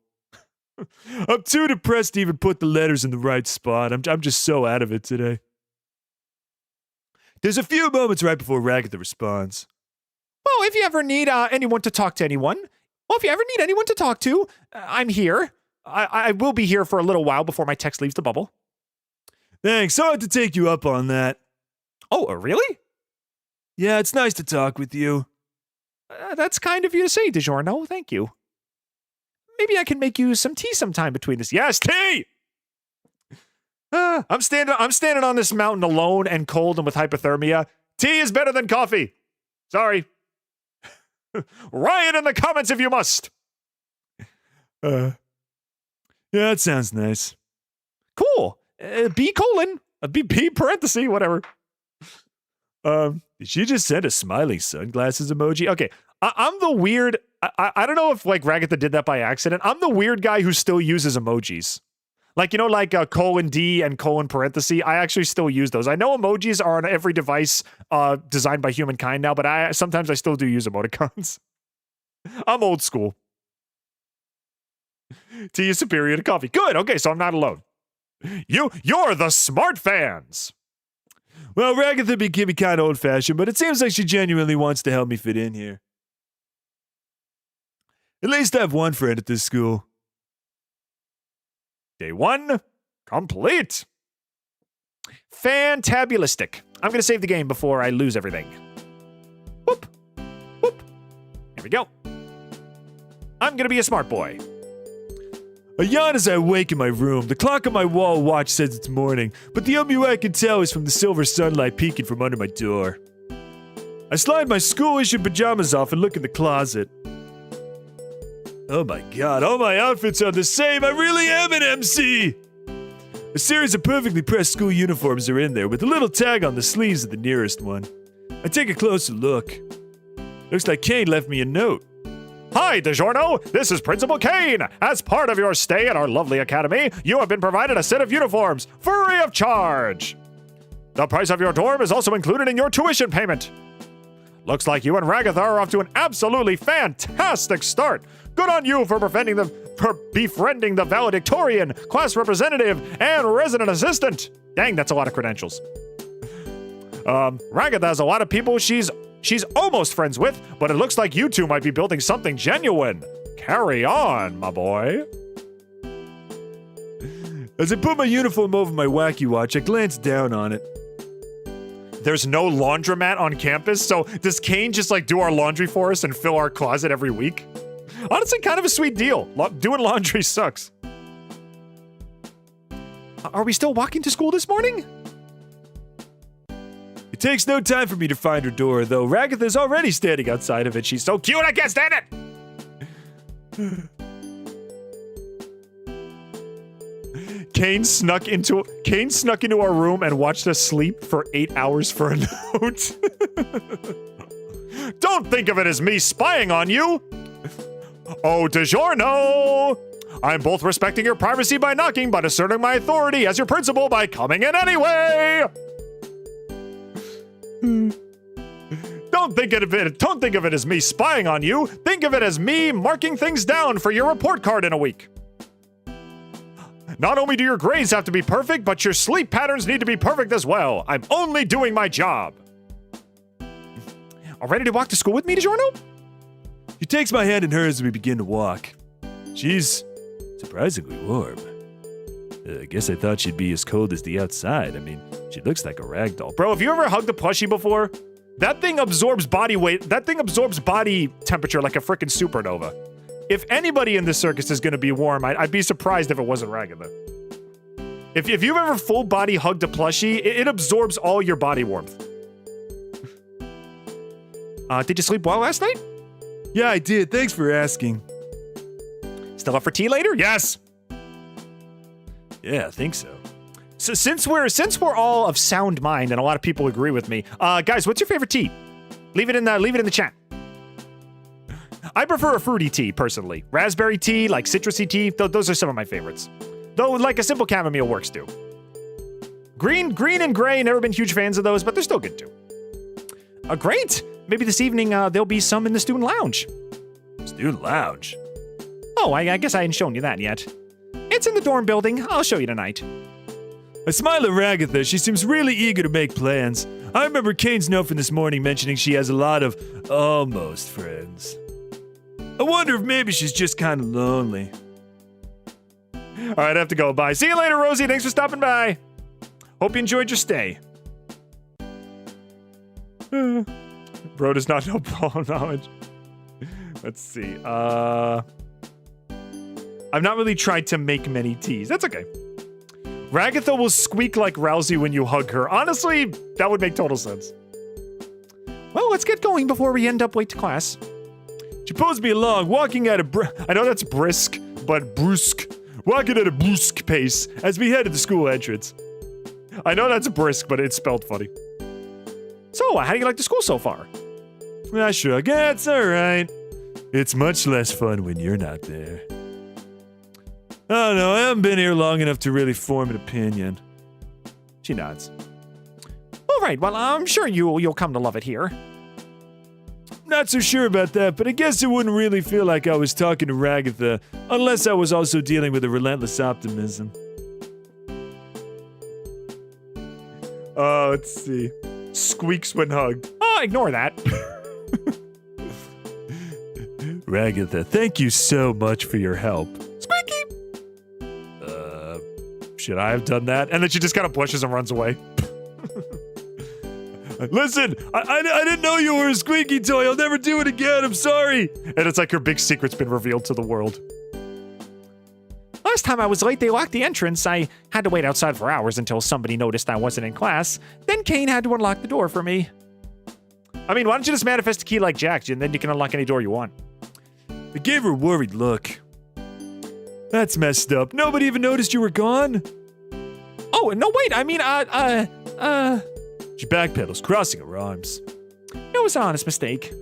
I'm too depressed to even put the letters in the right spot. I'm just so out of it today. There's a few moments right before Ragatha responds. Well, if you ever need anyone to talk to I'm here. I will be here for a little while before my text leaves the bubble. Thanks. I'll have to take you up on that. Oh, really? Yeah, it's nice to talk with you. That's kind of you to say, DiGiorno. Thank you. Maybe I can make you some tea sometime between this. Yes, tea! I'm standing on this mountain alone and cold and with hypothermia. Tea is better than coffee. Sorry. Riot in the comments if you must. Yeah, that sounds nice. Cool. B parenthesis, whatever. Did she just send a smiling sunglasses emoji? Okay, I'm the weird. I don't know if like Ragatha did that by accident. I'm the weird guy who still uses emojis. Like, you know, like :D and parenthesis. I actually still use those. I know emojis are on every device designed by humankind now, but sometimes I still do use emoticons. I'm old school. Tea is superior to coffee. Good. Okay, so I'm not alone. You're the smart fans. Well, Ragatha can be kind of old-fashioned, but it seems like she genuinely wants to help me fit in here. At least I have one friend at this school. Day 1 complete. Fantabulistic. I'm going to save the game before I lose everything. Whoop. Whoop. Here we go. I'm going to be a smart boy. I yawn as I awake in my room. The clock on my wall watch says it's morning, but the only way I can tell is from the silver sunlight peeking from under my door. I slide my school-issued pajamas off and look in the closet. Oh my god, all my outfits are the same! I really am an MC! A series of perfectly pressed school uniforms are in there, with a little tag on the sleeves of the nearest one. I take a closer look. Looks like Caine left me a note. Hi, DiGiorno. This is Principal Caine. As part of your stay at our lovely academy, you have been provided a set of uniforms, free of charge. The price of your dorm is also included in your tuition payment. Looks like you and Ragatha are off to an absolutely fantastic start. Good on you for befriending the valedictorian, class representative, and resident assistant. Dang, that's a lot of credentials. Ragatha has a lot of people she's almost friends with, but it looks like you two might be building something genuine. Carry on, my boy. As I put my uniform over my wacky watch, I glanced down on it. There's no laundromat on campus, so does Caine just like do our laundry for us and fill our closet every week? Honestly, kind of a sweet deal. Doing laundry sucks. Are we still walking to school this morning? It takes no time for me to find her door, though Ragatha's already standing outside of it. She's so cute, I can't stand it! Caine snuck into our room and watched us sleep for 8 hours for a note. Don't think of it as me spying on you. Oh, DiGiorno! I'm both respecting your privacy by knocking, but asserting my authority as your principal by coming in anyway. Don't think of it as me spying on you. Think of it as me marking things down for your report card in a week. Not only do your grades have to be perfect, but your sleep patterns need to be perfect as well. I'm only doing my job. All ready to walk to school with me, DiGiorno? She takes my hand in hers as we begin to walk. She's surprisingly warm. I guess I thought she'd be as cold as the outside. I mean, she looks like a rag doll. Bro, have you ever hugged a plushie before? That thing absorbs body weight. That thing absorbs body temperature like a freaking supernova. If anybody in this circus is going to be warm, I'd be surprised if it wasn't Ragatha. If you've ever full body hugged a plushie, it absorbs all your body warmth. Did you sleep well last night? Yeah, I did. Thanks for asking. Still up for tea later? Yes. Yeah, I think so. So since we're all of sound mind and a lot of people agree with me, guys, what's your favorite tea? Leave it in the chat. I prefer a fruity tea, personally. Raspberry tea, like citrusy tea, those are some of my favorites. Though, like, a simple chamomile works, too. Green and gray, never been huge fans of those, but they're still good, too. Great! Maybe this evening there'll be some in the student lounge. Student lounge? Oh, I guess I hadn't shown you that yet. It's in the dorm building. I'll show you tonight. I smile at Ragatha. She seems really eager to make plans. I remember Caine's note from this morning mentioning she has a lot of almost friends. I wonder if maybe she's just kind of lonely. All right, I have to go. Bye. See you later, Rosie. Thanks for stopping by. Hope you enjoyed your stay. Bro does not know ball knowledge. Let's see. I've not really tried to make many teas. That's okay. Ragatha will squeak like Rousey when you hug her. Honestly, that would make total sense. Well, let's get going before we end up late to class. She pulls me along, walking at I know that's brisk, but brusque. Walking at a brusque pace as we head to the school entrance. I know that's brisk, but it's spelled funny. So, how do you like the school so far? I shrug. Yeah, it's alright. It's much less fun when you're not there. I don't know, I haven't been here long enough to really form an opinion. She nods. All right, well, I'm sure you'll come to love it here. Not so sure about that, but I guess it wouldn't really feel like I was talking to Ragatha unless I was also dealing with a relentless optimism. Let's see. Squeaks when hugged. Oh, ignore that. Ragatha, thank you so much for your help. Squeaky! Should I have done that? And then she just kind of blushes and runs away. Listen, I didn't know you were a squeaky toy. I'll never do it again. I'm sorry. And it's like her big secret's been revealed to the world. Last time I was late, they locked the entrance. I had to wait outside for hours until somebody noticed I wasn't in class. Then Caine had to unlock the door for me. I mean, why don't you just manifest a key like Jack, and then you can unlock any door you want. I gave her a worried look. That's messed up. Nobody even noticed you were gone? Oh, no, wait. I mean, She backpedals, crossing her arms. It was an honest mistake.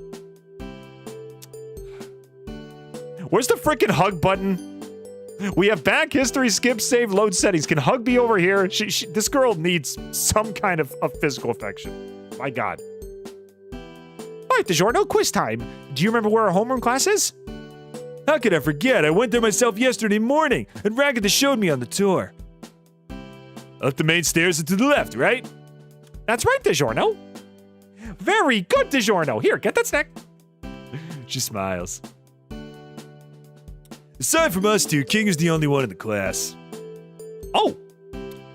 Where's the freaking hug button? We have back, history, skip, save, load settings. Can hug be over here? This girl needs some kind of physical affection. My God. Right, DiGiorno, quiz time. Do you remember where our homeroom class is? How could I forget? I went there myself yesterday morning, and Ragatha showed me on the tour. Up the main stairs and to the left, right? That's right, DiGiorno. Very good, DiGiorno. Here, get that snack. She smiles. Aside from us two, King is the only one in the class. Oh,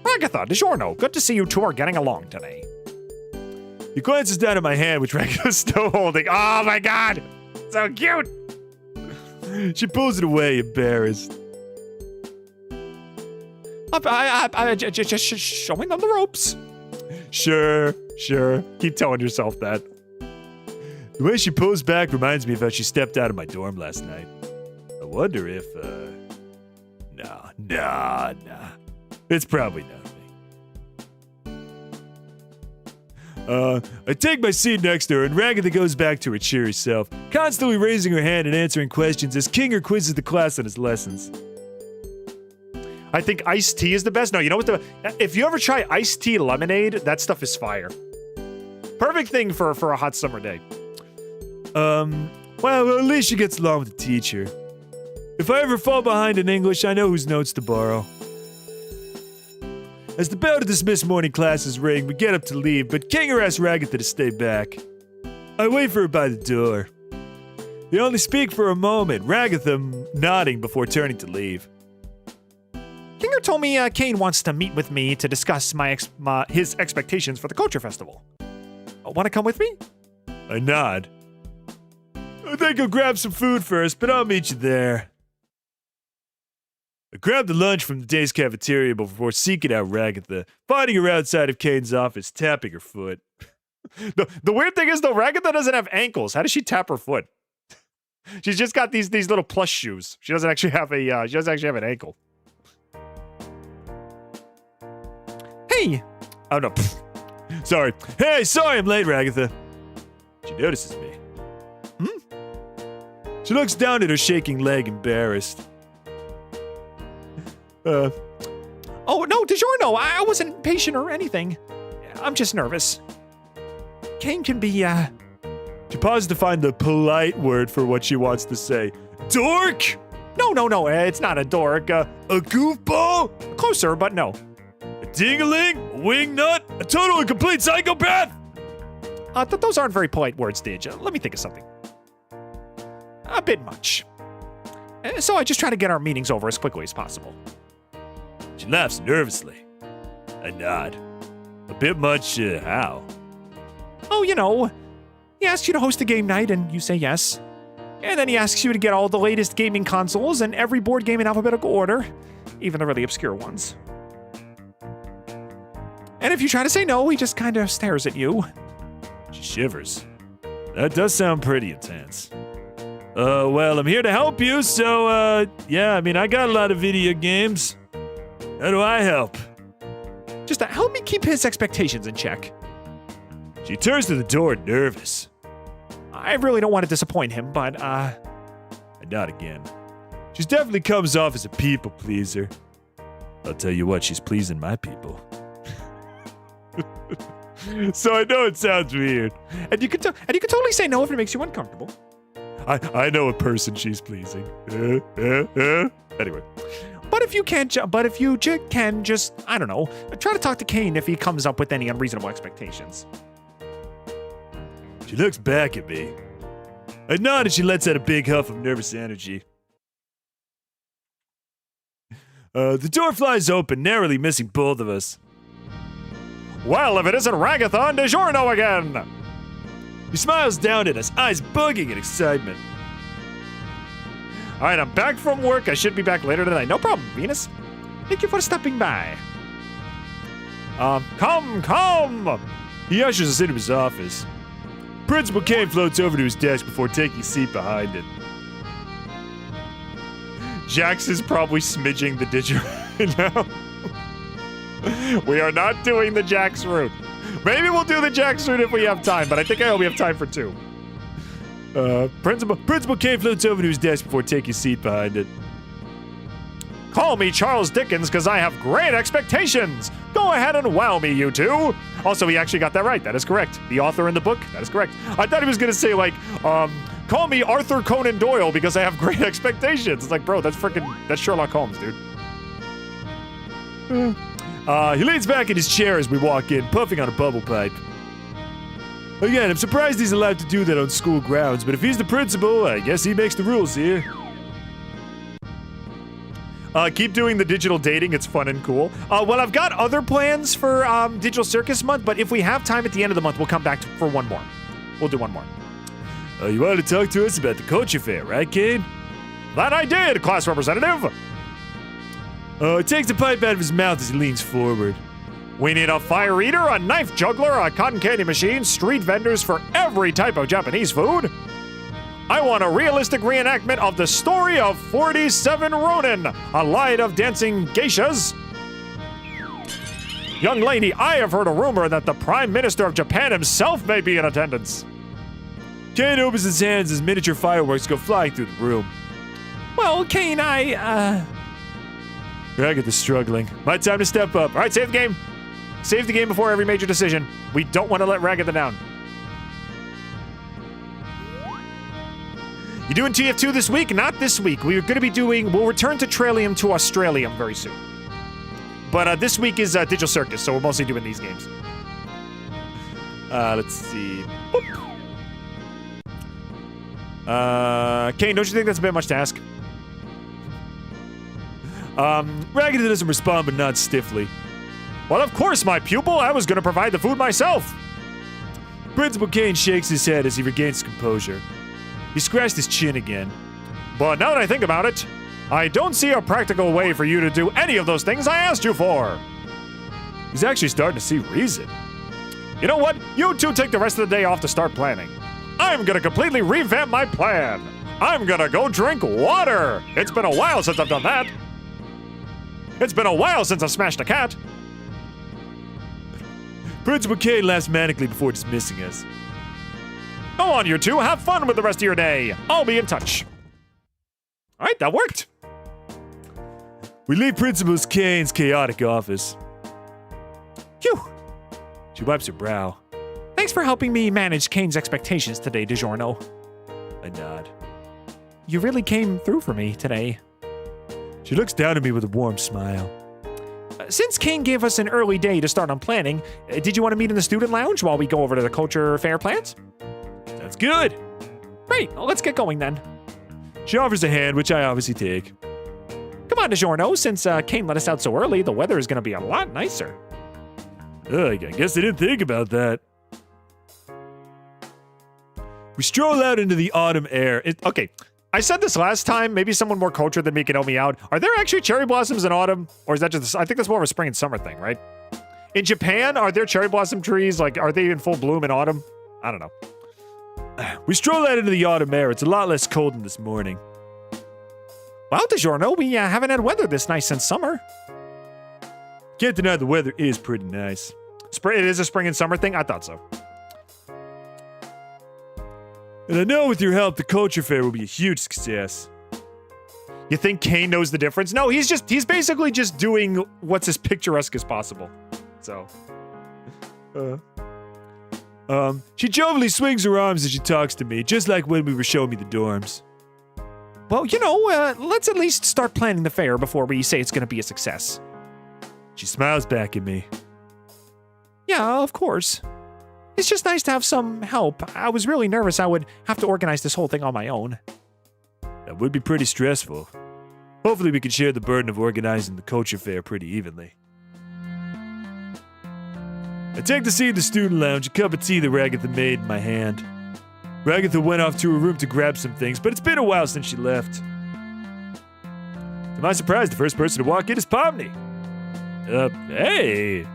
Ragatha, DiGiorno, good to see you two are getting along today. He glances down at my hand, which Ragatha's still holding. Oh my god! So cute! She pulls it away, embarrassed. Just showing them the ropes. Sure. Keep telling yourself that. The way she pulls back reminds me of how she stepped out of my dorm last night. I wonder if, Nah. It's probably nothing. I take my seat next to her, and Ragatha goes back to her cheery self, constantly raising her hand and answering questions as Kinger quizzes the class on his lessons. I think iced tea is the best. No, you know what if you ever try iced tea lemonade, that stuff is fire. Perfect thing for a hot summer day. Well, at least she gets along with the teacher. If I ever fall behind in English, I know whose notes to borrow. As the bell to dismiss morning classes ring, we get up to leave, but Kinger asks Ragatha to stay back. I wait for her by the door. They only speak for a moment, Ragatha nodding before turning to leave. Kinger told me Caine wants to meet with me to discuss his expectations for the Culture Festival. Want to come with me? I nod. I think I'll grab some food first, but I'll meet you there. I grabbed the lunch from the day's cafeteria before seeking out Ragatha, finding her outside of Caine's office, tapping her foot. The weird thing is, though, Ragatha doesn't have ankles. How does she tap her foot? She's just got these little plush shoes. She doesn't actually have an ankle. Hey! Oh, no. Sorry. Hey, sorry I'm late, Ragatha. She notices me. She looks down at her shaking leg, embarrassed. Oh, no, DiGiorno, I wasn't impatient or anything. I'm just nervous. Caine can be, She pauses to find the polite word for what she wants to say. Dork? No, it's not a dork. A goofball? Closer, but no. A ding-a-ling? A wingnut? A total and complete psychopath? Those aren't very polite words, Didge. Let me think of something. A bit much. So I just try to get our meetings over as quickly as possible. She laughs nervously. I nod. A bit much, how? Oh, you know, he asks you to host a game night and you say yes. And then he asks you to get all the latest gaming consoles and every board game in alphabetical order, even the really obscure ones. And if you try to say no, he just kind of stares at you. She shivers. That does sound pretty intense. Well, I'm here to help you, so, yeah, I mean, I got a lot of video games. How do I help? Just help me keep his expectations in check. She turns to the door, nervous. I really don't want to disappoint him, but, I nod again. She definitely comes off as a people pleaser. I'll tell you what, she's pleasing my people. So I know it sounds weird. And you can totally say no if it makes you uncomfortable. I know a person she's pleasing. Anyway. But if you can just, I don't know, try to talk to Caine if he comes up with any unreasonable expectations. She looks back at me. I nod and she lets out a big huff of nervous energy. The door flies open, narrowly missing both of us. Well, if it isn't Ragatha and DiGiorno again! He smiles down at us, eyes bugging in excitement. All right, I'm back from work. I should be back later tonight. No problem, Venus. Thank you for stopping by. Come! He ushers us into his office. Principal Caine floats over to his desk before taking a seat behind it. Jax is probably smidging the Didge right now. We are not doing the Jax route. Maybe we'll do the Jax route if we have time, but I think I only have time for 2. Principal Caine floats over to his desk before taking a seat behind it. Call me Charles Dickens because I have great expectations. Go ahead and wow me, you two. Also, he actually got that right. That is correct. The author in the book, that is correct. I thought he was going to say, like, call me Arthur Conan Doyle because I have great expectations. It's like, bro, that's Sherlock Holmes, dude. He leans back in his chair as we walk in, puffing on a bubble pipe. Again, I'm surprised he's allowed to do that on school grounds, but if he's the principal, I guess he makes the rules here. Keep doing the digital dating. It's fun and cool. Well, I've got other plans for Digital Circus Month, but if we have time at the end of the month, we'll come back for one more. We'll do one more. You wanted to talk to us about the culture fair, right, Caine? That I did, class representative. He takes the pipe out of his mouth as he leans forward. We need a fire eater, a knife juggler, a cotton candy machine, street vendors for every type of Japanese food. I want a realistic reenactment of the story of 47 Ronin, a line of dancing geishas. Young lady, I have heard a rumor that the Prime Minister of Japan himself may be in attendance. Caine opens his hands as miniature fireworks go flying through the room. Well, Caine, Ragatha's struggling. My time to step up. All right, save the game. Save the game before every major decision. We don't want to let Ragatha down. You doing TF2 this week? Not this week. We're going to be we'll return to Tralium to Australium very soon. But this week is Digital Circus, so we're mostly doing these games. Let's see. Caine, don't you think that's a bit much to ask? Ragatha doesn't respond, but nods stiffly. Well, of course, my pupil. I was going to provide the food myself. Principal Caine shakes his head as he regains composure. He scratched his chin again. But now that I think about it, I don't see a practical way for you to do any of those things I asked you for. He's actually starting to see reason. You know what? You two take the rest of the day off to start planning. I'm going to completely revamp my plan. I'm going to go drink water. It's been a while since I've done that. It's been a while since I've smashed a cat. Principal Caine laughs manically before dismissing us. Go on, you two. Have fun with the rest of your day. I'll be in touch. All right, that worked. We leave Principal Caine's chaotic office. Phew. She wipes her brow. Thanks for helping me manage Caine's expectations today, DiGiorno. I nod. You really came through for me today. She looks down at me with a warm smile. Since Caine gave us an early day to start on planning, did you want to meet in the student lounge while we go over to the culture fair plans? That's good. Great, well, let's get going then. She offers a hand, which I obviously take. Come on, DiGiorno, since Caine let us out so early, the weather is going to be a lot nicer. I guess I didn't think about that. We stroll out into the autumn air. Okay, I said this last time. Maybe someone more cultured than me can help me out. Are there actually cherry blossoms in autumn? Or is that just, I think that's more of a spring and summer thing, right? In Japan, are there cherry blossom trees? Like, are they in full bloom in autumn? I don't know. We stroll out into the autumn air. It's a lot less cold than this morning. Well, DiGiorno, we haven't had weather this nice since summer. Can't deny the weather is pretty nice. It is a spring and summer thing? I thought so. And I know with your help, the culture fair will be a huge success. You think Caine knows the difference? No, he's basically just doing what's as picturesque as possible. So. She jovially swings her arms as she talks to me, just like when we were showing me the dorms. Well, let's at least start planning the fair before we say it's going to be a success. She smiles back at me. Yeah, of course. It's just nice to have some help. I was really nervous I would have to organize this whole thing on my own. That would be pretty stressful. Hopefully we can share the burden of organizing the culture fair pretty evenly. I take the seat in the student lounge, a cup of tea that Ragatha made in my hand. Ragatha went off to her room to grab some things, but it's been a while since she left. To my surprise, the first person to walk in is Pomni. Hey!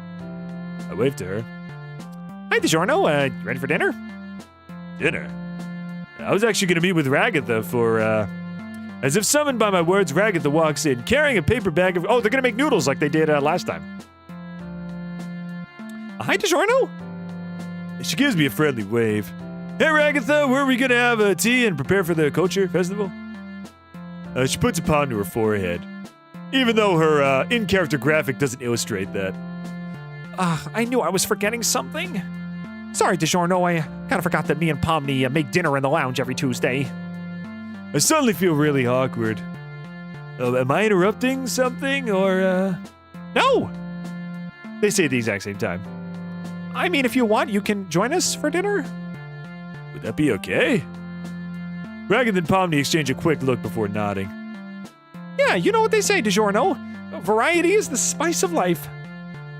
I waved to her. Hi, DiGiorno. You ready for dinner? Dinner? I was actually going to meet with Ragatha for, As if summoned by my words, Ragatha walks in, carrying a paper bag of... Oh, they're going to make noodles like they did last time. Hi, DiGiorno. She gives me a friendly wave. Hey, Ragatha, where are we going to have tea and prepare for the culture festival? She puts a palm to her forehead. Even though her in-character graphic doesn't illustrate that. I knew I was forgetting something. Sorry, DiGiorno, I kind of forgot that me and Pomni make dinner in the lounge every Tuesday. I suddenly feel really awkward. Am I interrupting something, or, No! They say at the exact same time. I mean, if you want, you can join us for dinner. Would that be okay? Ragatha and Pomni exchange a quick look before nodding. Yeah, you know what they say, DiGiorno. Variety is the spice of life.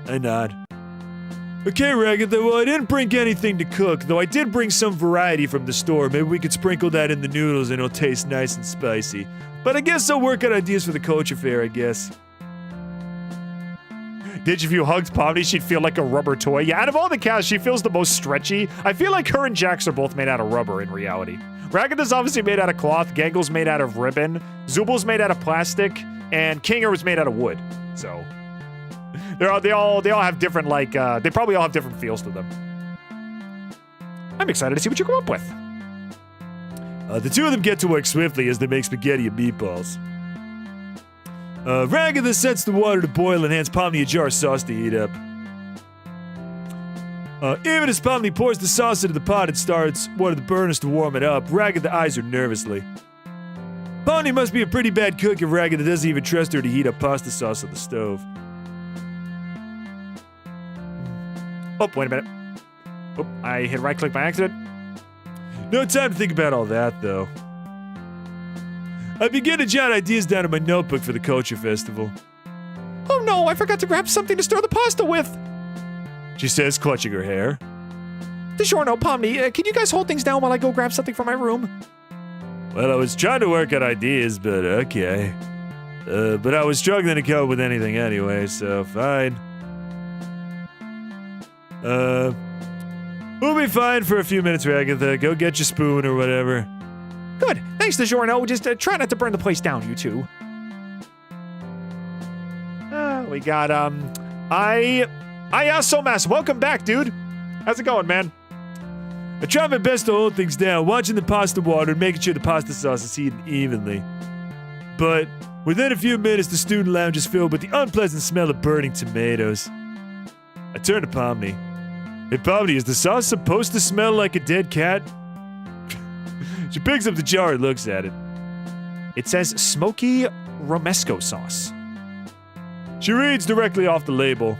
I nod. Okay, Ragatha, well, I didn't bring anything to cook, though I did bring some variety from the store. Maybe we could sprinkle that in the noodles and it'll taste nice and spicy. But I guess I'll work on ideas for the culture fair, I guess. Didge, if you hugged Pomni, she'd feel like a rubber toy. Yeah, out of all the cast, she feels the most stretchy. I feel like her and Jax are both made out of rubber in reality. Ragatha's obviously made out of cloth, Gangle's made out of ribbon, Zooble's made out of plastic, and Caine was made out of wood. So they all have different, like, they probably all have different feels to them. I'm excited to see what you come up with. The two of them get to work swiftly as they make spaghetti and meatballs. Ragatha sets the water to boil and hands Pomni a jar of sauce to heat up. Even as Pomni pours the sauce into the pot and starts one of the burners to warm it up, Ragatha eyes her nervously. Pomni must be a pretty bad cook if Ragatha doesn't even trust her to heat up pasta sauce on the stove. Oh, wait a minute. Oh, I hit right click by accident. No time to think about all that, though. I begin to jot ideas down in my notebook for the culture festival. Oh no, I forgot to grab something to stir the pasta with. She says, clutching her hair. DiGiorno, Pomni, can you guys hold things down while I go grab something from my room? Well, I was trying to work on ideas, but okay. But I was struggling to come up with anything anyway, so fine. We'll be fine for a few minutes, Ragatha. Go get your spoon or whatever. Good. Thanks, DiGiorno. Just try not to burn the place down, you two. We got, Somas, welcome back, dude. How's it going, man? I try my best to hold things down, watching the pasta water and making sure the pasta sauce is heating evenly. But within a few minutes, the student lounge is filled with the unpleasant smell of burning tomatoes. I turn to Pomni. Hey, Pomni, is the sauce supposed to smell like a dead cat? She picks up the jar and looks at it. It says smoky romesco sauce. She reads directly off the label.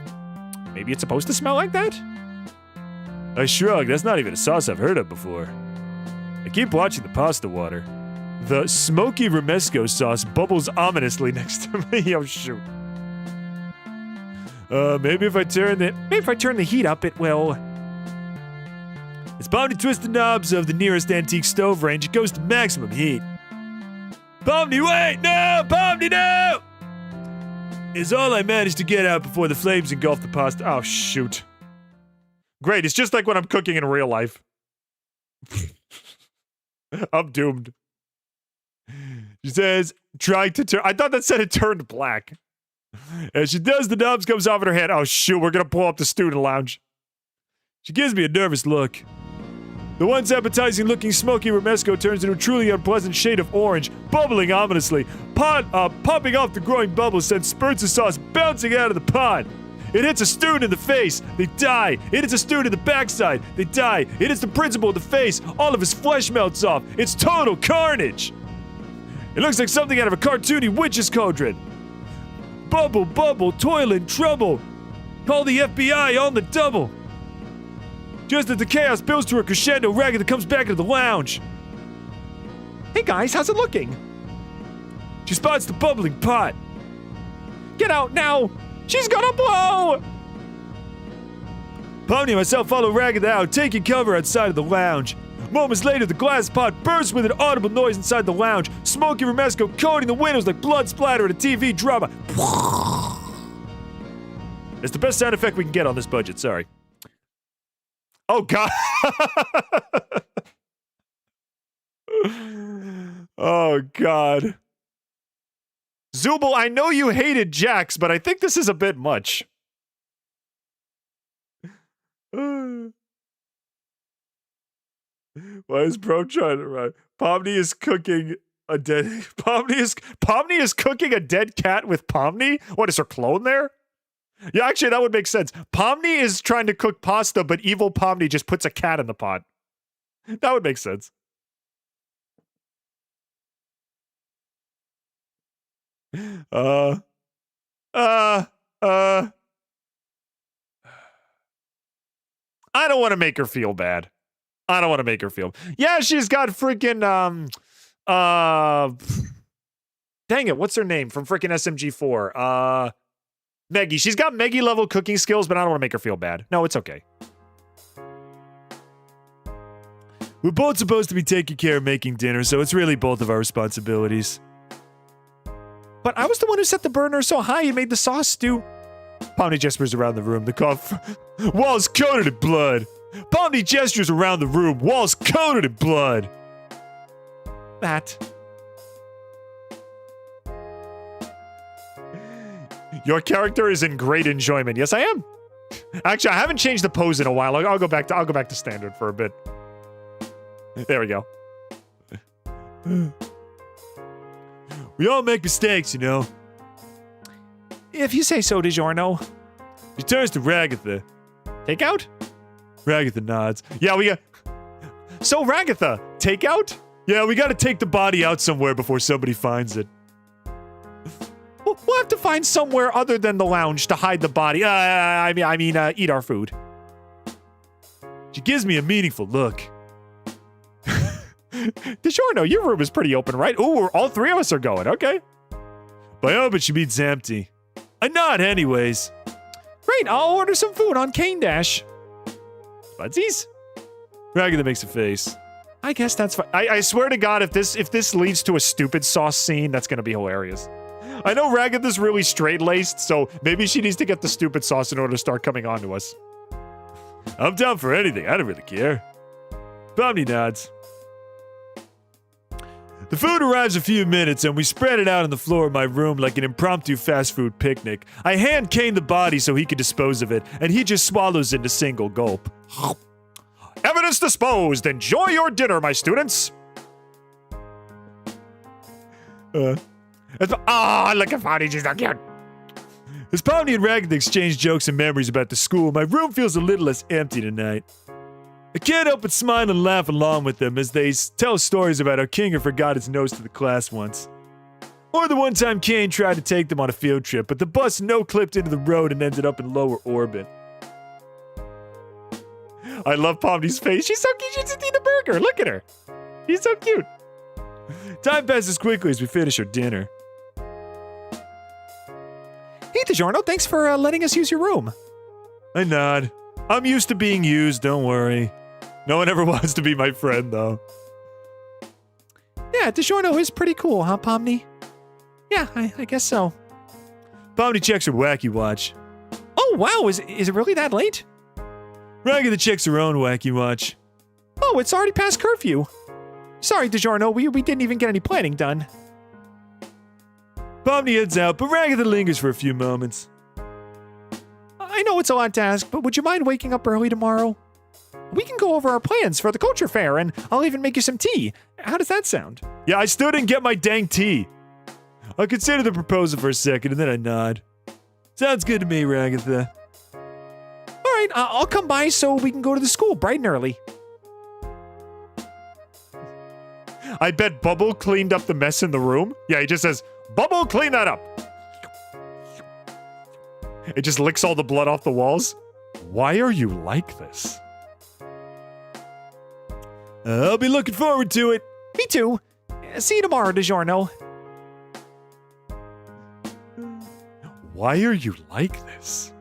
Maybe it's supposed to smell like that? I shrug. That's not even a sauce I've heard of before. I keep watching the pasta water. The smoky romesco sauce bubbles ominously next to me. Oh, shoot. Maybe if I turn the heat up, it will. As Pomni twists the knobs of the nearest antique stove range, it goes to maximum heat. Pomni, wait! No! Pomni, no! Is all I managed to get out before the flames engulf the pasta. Oh, shoot. Great, it's just like when I'm cooking in real life. I'm doomed. She says, trying to turn. I thought that said it turned black. As she does, the knobs comes off in her head. Oh, shoot, we're gonna pull up the student lounge. She gives me a nervous look. The once appetizing looking smoky romesco turns into a truly unpleasant shade of orange, bubbling ominously. Popping off the growing bubbles sends spurts of sauce bouncing out of the pot. It hits a student in the face. They die. It hits a student in the backside. They die. It hits the principal in the face. All of his flesh melts off. It's total carnage. It looks like something out of a cartoony witch's cauldron. Bubble, bubble, toilet, trouble. Call the FBI on the double. Just as the chaos builds to a crescendo, Ragatha comes back into the lounge. Hey guys, how's it looking? She spots the bubbling pot. Get out now! She's gonna blow! Pomni and myself follow Ragatha out, taking cover outside of the lounge. Moments later, the glass pot bursts with an audible noise inside the lounge, smoky romesco coating the windows like blood splatter in a TV drama. It's the best sound effect we can get on this budget, sorry. Oh, God. Oh, God. Zooble, I know you hated Jax, but I think this is a bit much. Why is Bro trying to run? Pomni is cooking A dead Pomni is cooking a dead cat with Pomni? What is her clone there? Yeah, actually that would make sense. Pomni is trying to cook pasta, but evil Pomni just puts a cat in the pot. That would make sense. I don't want to make her feel bad. I don't want to make her feel. Yeah, she's got freaking dang it, what's her name from freaking SMG4? Meggie. She's got Meggie level cooking skills, but I don't want to make her feel bad. No, it's okay. We're both supposed to be taking care of making dinner, so it's really both of our responsibilities. But I was the one who set the burner so high and made the sauce stew. Pomni gestures around the room. The cough. Walls coated in blood. Pomni gestures around the room. Walls coated in blood. That. Your character is in great enjoyment. Yes, I am. Actually, I haven't changed the pose in a while. I'll go back to standard for a bit. There we go. We all make mistakes, you know. If you say so, DiGiorno. She turns to Ragatha. Takeout? Ragatha nods. Yeah, we got... So, Ragatha, takeout? Yeah, we gotta take the body out somewhere before somebody finds it. We'll have to find somewhere other than the lounge to hide the body. I mean, eat our food. She gives me a meaningful look. DiGiorno, your room is pretty open, right? Ooh, all three of us are going. Okay. By open, she means empty. I nod anyways. Great, I'll order some food on Caine Dash. Budsies? Ragatha makes a face. I guess that's fine. I swear to God, if this leads to a stupid sauce scene, that's gonna be hilarious. I know Ragatha's really straight-laced, so maybe she needs to get the stupid sauce in order to start coming on to us. I'm down for anything. I don't really care. Pomni nods. The food arrives a few minutes, and we spread it out on the floor of my room like an impromptu fast food picnic. I hand Caine the body so he can dispose of it, and he just swallows it in a single gulp. Evidence disposed. Enjoy your dinner, my students. Look at Pomni, she's not cute. As Pomni and Ragatha exchange jokes and memories about the school, my room feels a little less empty tonight. I can't help but smile and laugh along with them as they tell stories about how Kinger forgot his nose to the class once. Or the one time Caine tried to take them on a field trip, but the bus no-clipped into the road and ended up in lower orbit. I love Pomni's face. She's so cute. She's just eating a burger. Look at her. She's so cute. Time passes quickly as we finish our dinner. Hey, DiGiorno, thanks for letting us use your room. I nod. I'm used to being used, don't worry. No one ever wants to be my friend, though. Yeah, DiGiorno is pretty cool, huh, Pomni? Yeah, I guess so. Pomni checks her wacky watch. Oh, wow, is it really that late? Ragatha checks her own wacky watch. Oh, it's already past curfew. Sorry, DiGiorno, we didn't even get any planning done. Pomni heads out, but Ragatha lingers for a few moments. I know it's a lot to ask, but would you mind waking up early tomorrow? We can go over our plans for the culture fair, and I'll even make you some tea. How does that sound? Yeah, I still didn't get my dang tea. I consider the proposal for a second, and then I nod. Sounds good to me, Ragatha. All right, I'll come by so we can go to the school bright and early. I bet Bubble cleaned up the mess in the room. Yeah, he just says, Bubble, clean that up. It just licks all the blood off the walls. Why are you like this? I'll be looking forward to it. Me too. See you tomorrow, DiGiorno. Why are you like this?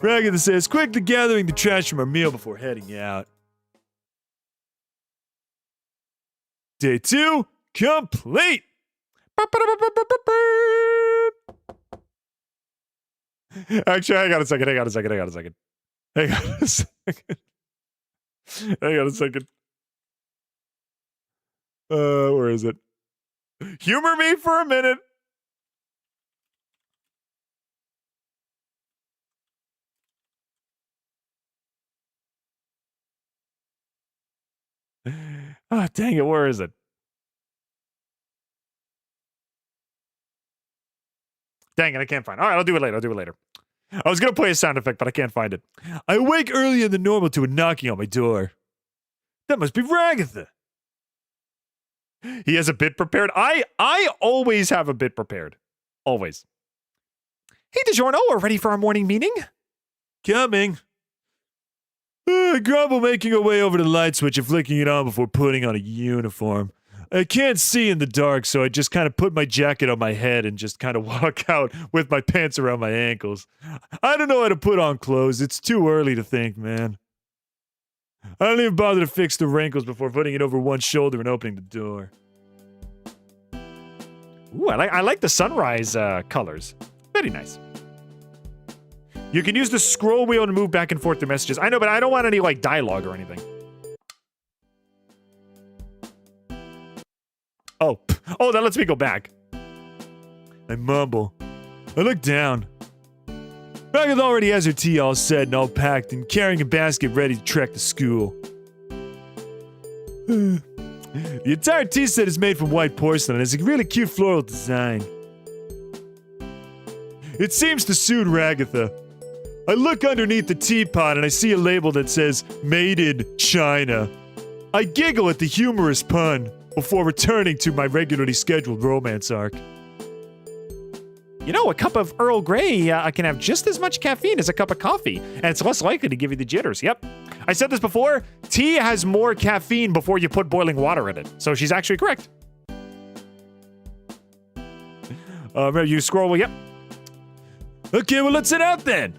Ragatha says, quickly gathering the trash from our meal before heading out. Day 2 complete. Actually, hang on a second. Where is it? Humor me for a minute. Ah, dang it, where is it? Dang it, I can't find it. All right, I'll do it later. I was going to play a sound effect, but I can't find it. I awake earlier than normal to a knocking on my door. That must be Ragatha. He has a bit prepared. I always have a bit prepared. Always. Hey, DiGiorno, we're ready for our morning meeting. Coming. Grumble making her way over to the light switch and flicking it on before putting on a uniform. I can't see in the dark, so I just kind of put my jacket on my head and just kind of walk out with my pants around my ankles. I don't know how to put on clothes. It's too early to think, man. I don't even bother to fix the wrinkles before putting it over one shoulder and opening the door. Ooh, I like the sunrise colors. Very nice. You can use the scroll wheel to move back and forth the messages. I know, but I don't want any, like, dialogue or anything. Oh, that lets me go back. I mumble. I look down. Ragatha already has her tea all set and all packed and carrying a basket ready to trek to school. The entire tea set is made from white porcelain and has a really cute floral design. It seems to suit Ragatha. I look underneath the teapot and I see a label that says, Made in China. I giggle at the humorous pun before returning to my regularly scheduled romance arc. You know, a cup of Earl Grey can have just as much caffeine as a cup of coffee, and it's less likely to give you the jitters. Yep. I said this before. Tea has more caffeine before you put boiling water in it. So she's actually correct. You scroll, yep. Okay, well, let's head out then.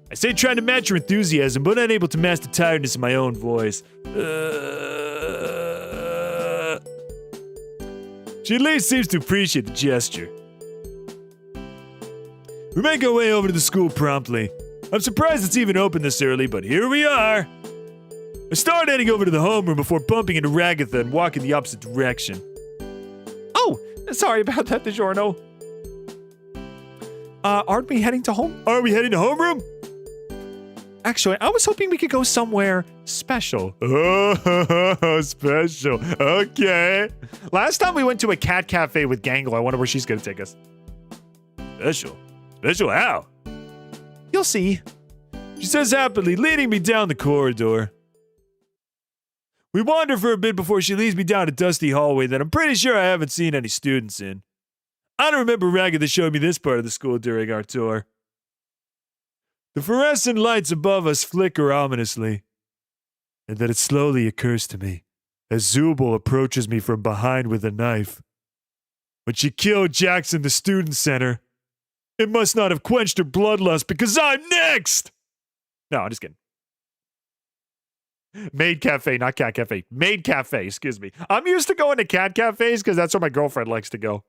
I say trying to match her enthusiasm, but unable to master tiredness in my own voice. She at least seems to appreciate the gesture. We make our way over to the school promptly. I'm surprised it's even open this early, but here we are. I start heading over to the homeroom before bumping into Ragatha and walking the opposite direction. Oh, sorry about that, DiGiorno. Aren't we heading to home? Are we heading to homeroom? Actually, I was hoping we could go somewhere special. Oh, special. Okay. Last time we went to a cat cafe with Gangle. I wonder where she's going to take us. Special? Special how? You'll see. She says happily, leading me down the corridor. We wander for a bit before she leads me down a dusty hallway that I'm pretty sure I haven't seen any students in. I don't remember Ragatha showing me this part of the school during our tour. The fluorescent lights above us flicker ominously, and then it slowly occurs to me as Zooble approaches me from behind with a knife. When she killed Jackson, the student center, it must not have quenched her bloodlust because I'm next! No, I'm just kidding. Maid cafe, not cat cafe. Maid cafe, excuse me. I'm used to going to cat cafes because that's where my girlfriend likes to go.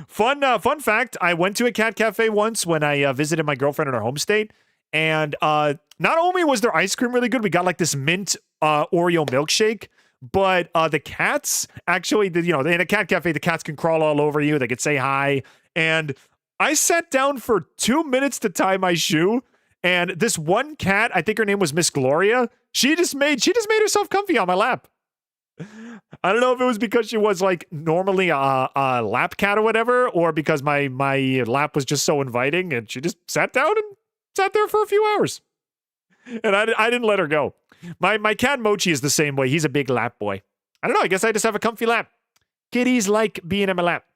Fun fact, I went to a cat cafe once when I visited my girlfriend in her home state, and not only was their ice cream really good, we got like this mint Oreo milkshake, but the cats actually, in a cat cafe, the cats can crawl all over you, they could say hi, and I sat down for 2 minutes to tie my shoe, and this one cat, I think her name was Miss Gloria, she just made herself comfy on my lap. I don't know if it was because she was like normally a lap cat or whatever, or because my lap was just so inviting and she just sat down and sat there for a few hours. And I didn't let her go. My cat Mochi is the same way. He's a big lap boy. I don't know. I guess I just have a comfy lap. Kitties like being in my lap.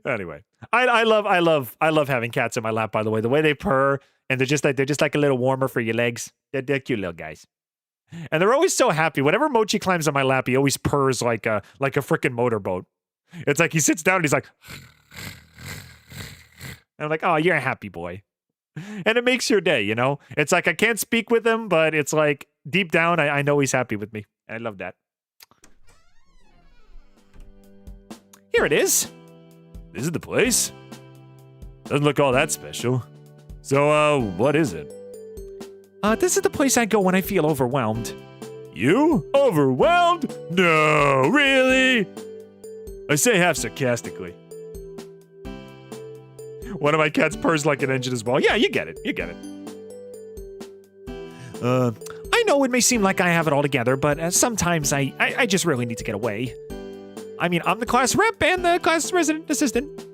Anyway, I love having cats in my lap, by the way. The way they purr, and they're just like a little warmer for your legs. They're cute little guys. And they're always so happy. Whenever Mochi climbs on my lap, he always purrs like a freaking motorboat. It's like he sits down and he's like, and I'm like, oh, you're a happy boy. And it makes your day, you know? It's like I can't speak with him, but it's like deep down, I know he's happy with me. I love that. Here it is. This is the place? Doesn't look all that special. So, what is it? This is the place I go when I feel overwhelmed. You? Overwhelmed? No, really? I say half sarcastically. One of my cats purrs like an engine as well. Yeah, you get it. You get it. I know it may seem like I have it all together, but sometimes I just really need to get away. I mean, I'm the class rep and the class resident assistant.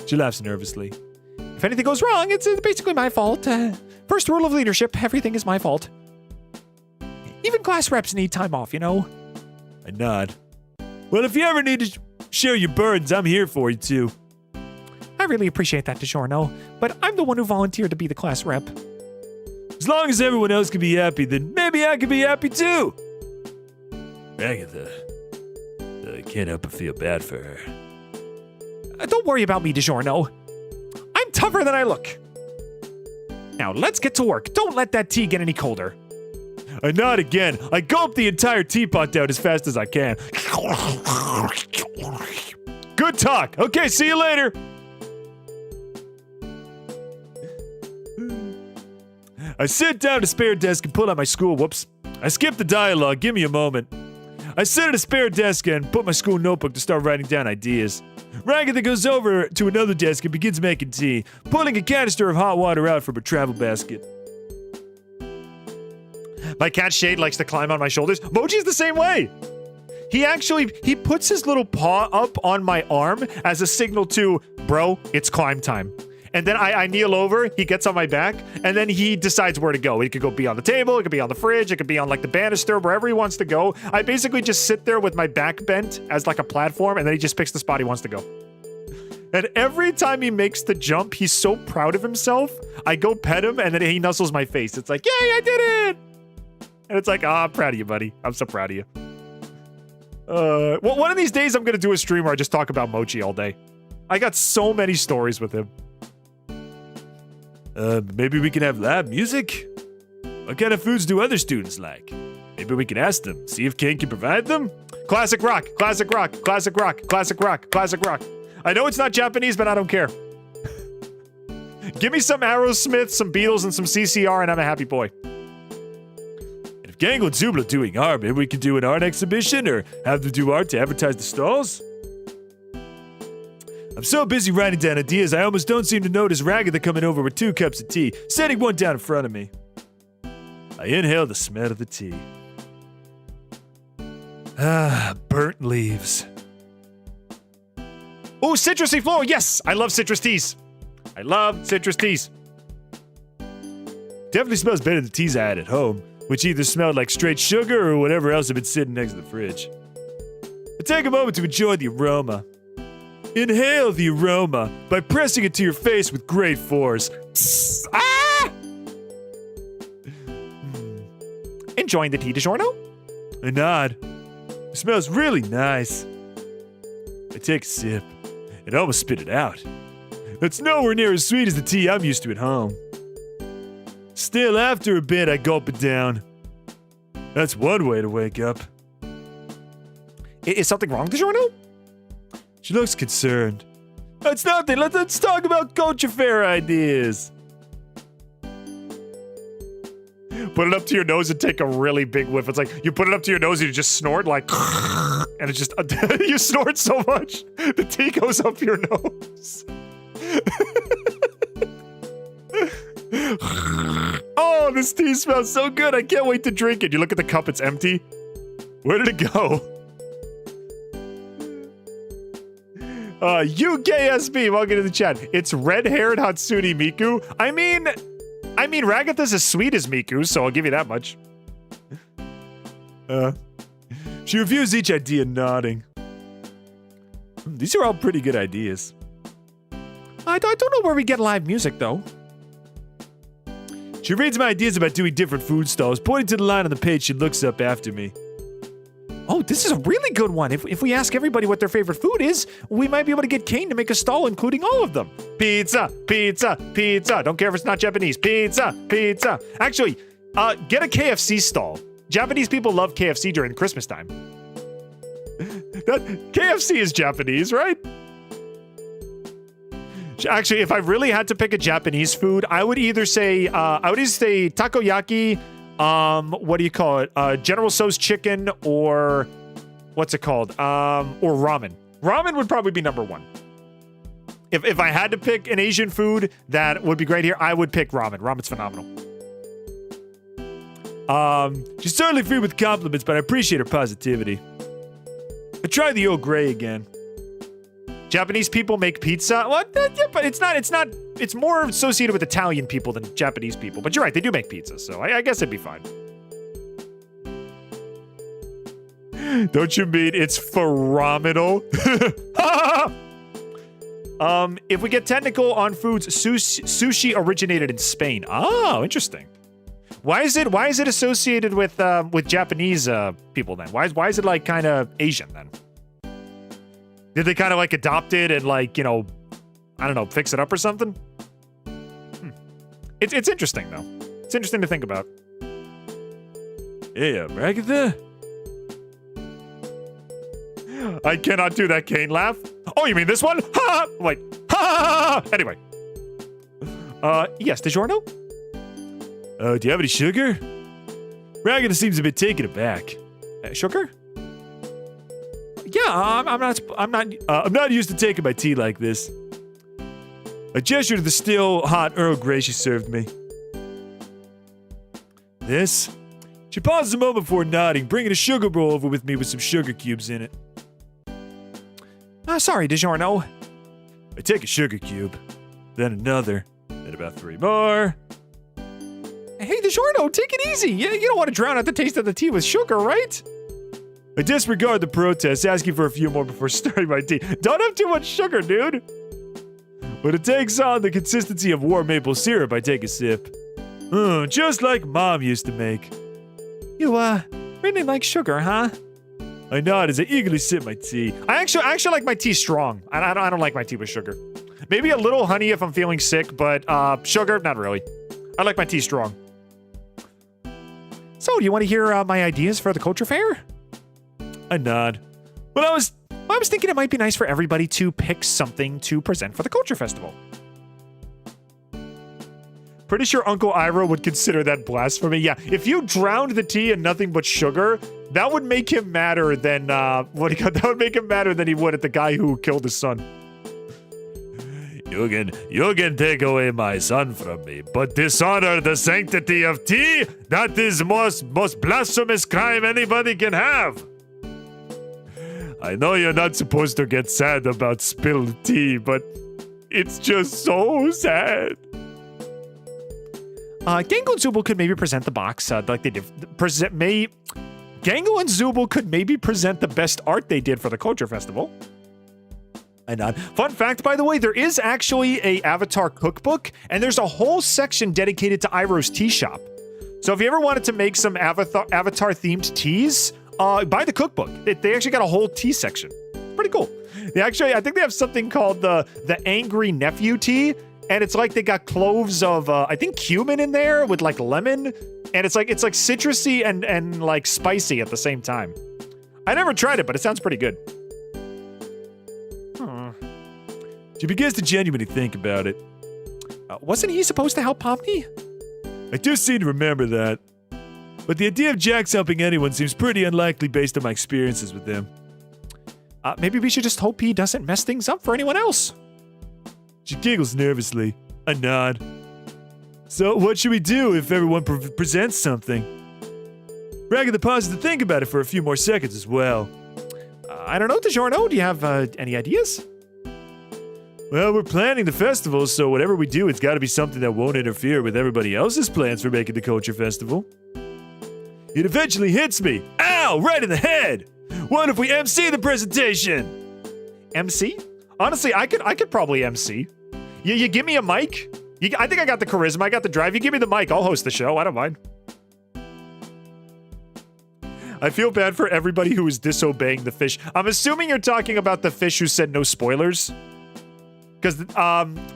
She laughs nervously. If anything goes wrong, it's basically my fault. First rule of leadership, everything is my fault. Even class reps need time off, you know? I nod. Well, if you ever need to share your burdens, I'm here for you, too. I really appreciate that, DiGiorno, but I'm the one who volunteered to be the class rep. As long as everyone else can be happy, then maybe I can be happy, too. Ragatha. I can't help but feel bad for her. Don't worry about me, DiGiorno. I'm tougher than I look. Now, let's get to work. Don't let that tea get any colder. I nod again. I gulp the entire teapot down as fast as I can. Good talk. Okay, see you later. I sit down at a spare desk and pull out my school. Whoops. I skip the dialogue. Give me a moment. I sit at a spare desk and put my school notebook to start writing down ideas. Ragatha goes over to another desk and begins making tea, pulling a canister of hot water out from her travel basket. My cat Shade likes to climb on my shoulders. Moji's the same way. He puts his little paw up on my arm as a signal to, bro, it's climb time. And then I kneel over, he gets on my back, and then he decides where to go. He could go be on the table, it could be on the fridge, it could be on like the banister, wherever he wants to go. I basically just sit there with my back bent as like a platform, and then he just picks the spot he wants to go. And every time he makes the jump, he's so proud of himself. I go pet him, and then he nuzzles my face. It's like, yay, I did it! And it's like, I'm proud of you, buddy. I'm so proud of you. Well, one of these days I'm gonna do a stream where I just talk about Mochi all day. I got so many stories with him. Maybe we can have lab music? What kind of foods do other students like? Maybe we can ask them, see if Caine can provide them? Classic rock, classic rock, classic rock, classic rock, classic rock. I know it's not Japanese, but I don't care. Give me some Aerosmith, some Beatles, and some CCR, and I'm a happy boy. And if Gangle and Zooble are doing art, maybe we could do an art exhibition or have them do art to advertise the stalls? I'm so busy writing down ideas, I almost don't seem to notice Ragatha coming over with 2 cups of tea, setting one down in front of me. I inhale the smell of the tea. Ah, burnt leaves. Ooh, citrusy floral. Yes, I love citrus teas. I love citrus teas. Definitely smells better than teas I had at home, which either smelled like straight sugar or whatever else had been sitting next to the fridge. I take a moment to enjoy the aroma. Inhale the aroma by pressing it to your face with great force. Ah! Enjoying the tea, DiGiorno? I nod. It smells really nice. I take a sip and almost spit it out. That's nowhere near as sweet as the tea I'm used to at home. Still, after a bit, I gulp it down. That's one way to wake up. Is something wrong, DiGiorno? She looks concerned. That's nothing. Let's talk about culture fair ideas. Put it up to your nose and take a really big whiff. It's like you put it up to your nose and you just snort like, and it's just you snort so much the tea goes up your nose. Oh, this tea smells so good. I can't wait to drink it. You look at the cup, it's empty. Where did it go? UKSB, welcome to the chat. It's red-haired Hatsune Miku. I mean, Ragatha's as sweet as Miku, so I'll give you that much. She reviews each idea, nodding. These are all pretty good ideas. I don't know where we get live music, though. She reads my ideas about doing different food stalls, pointing to the line on the page she looks up after me. Oh, this is a really good one. If we ask everybody what their favorite food is, we might be able to get Caine to make a stall including all of them. Pizza, pizza, pizza. Don't care if it's not Japanese. Pizza, pizza. Actually, get a KFC stall. Japanese people love KFC during Christmas time. KFC is Japanese, right? Actually, if I really had to pick a Japanese food, I would either say takoyaki, what do you call it? General Tso's chicken, or what's it called? Or ramen. Ramen would probably be number 1. If I had to pick an Asian food that would be great here, I would pick ramen. Ramen's phenomenal. She's certainly free with compliments, but I appreciate her positivity. I tried the Earl Grey again. Japanese people make pizza? What? Yeah, but it's not. It's more associated with Italian people than Japanese people. But you're right, they do make pizza, so I guess it'd be fine. Don't you mean it's phenomenal? If we get technical on foods, sushi originated in Spain. Oh, interesting. Why is it associated with Japanese people then? Why is it like kind of Asian then? Did they kind of like adopt it and like, you know, I don't know, fix it up or something? It's interesting though. It's interesting to think about. Yeah, Ragatha? I cannot do that Caine laugh. Oh, you mean this one? Ha! Like, ha! Anyway. Yes, DiGiorno? Do you have any sugar? Ragatha seems a bit taken aback. Sugar? Yeah, I'm not used to taking my tea like this. I gestured to the still hot Earl Grey she served me. This? She paused a moment before nodding, bringing a sugar bowl over with me with some sugar cubes in it. sorry, DiGiorno. I take a sugar cube, then another, then about 3 more. Hey, DiGiorno, take it easy. You don't want to drown out the taste of the tea with sugar, right? I disregard the protest, asking for a few more before stirring my tea. Don't have too much sugar, dude. When it takes on the consistency of warm maple syrup, I take a sip. Just like Mom used to make. You, really like sugar, huh? I nod as I eagerly sip my tea. I actually like my tea strong. I don't like my tea with sugar. Maybe a little honey if I'm feeling sick, but sugar, not really. I like my tea strong. So, do you want to hear my ideas for the culture fair? I nod. But I was thinking it might be nice for everybody to pick something to present for the culture festival. Pretty sure Uncle Ira would consider that blasphemy. Yeah, if you drowned the tea in nothing but sugar, that would make him madder than that would make him madder than he would at the guy who killed his son. You can take away my son from me, but dishonor the sanctity of tea? That is most blasphemous crime anybody can have. I know you're not supposed to get sad about spilled tea, but it's just so sad. Gangle and Zooble could maybe present the box like they did. Gangle and Zooble could maybe present the best art they did for the culture festival. And fun fact, by the way, there is actually a Avatar cookbook, and there's a whole section dedicated to Iroh's tea shop. So if you ever wanted to make some Avatar-themed teas, buy the cookbook. They actually got a whole tea section. Pretty cool. I think they have something called the Angry Nephew tea, and it's like they got cloves of I think cumin in there with like lemon, and it's like citrusy and like spicy at the same time. I never tried it, but it sounds pretty good. She begins to genuinely think about it. Wasn't he supposed to help Pomni? I do seem to remember that. But the idea of Jax helping anyone seems pretty unlikely based on my experiences with him. Maybe we should just hope he doesn't mess things up for anyone else. She giggles nervously. I nod. So what should we do if everyone presents something? Ragatha pauses to think about it for a few more seconds as well. I don't know, DiGiorno. Do you have any ideas? Well, we're planning the festival, so whatever we do, it's got to be something that won't interfere with everybody else's plans for making the culture festival. It eventually hits me. Ow! Right in the head! What if we MC the presentation? MC? Honestly, I could probably MC. You give me a mic? I think I got the charisma, I got the drive. You give me the mic, I'll host the show. I don't mind. I feel bad for everybody who is disobeying the fish. I'm assuming you're talking about the fish who said no spoilers. Because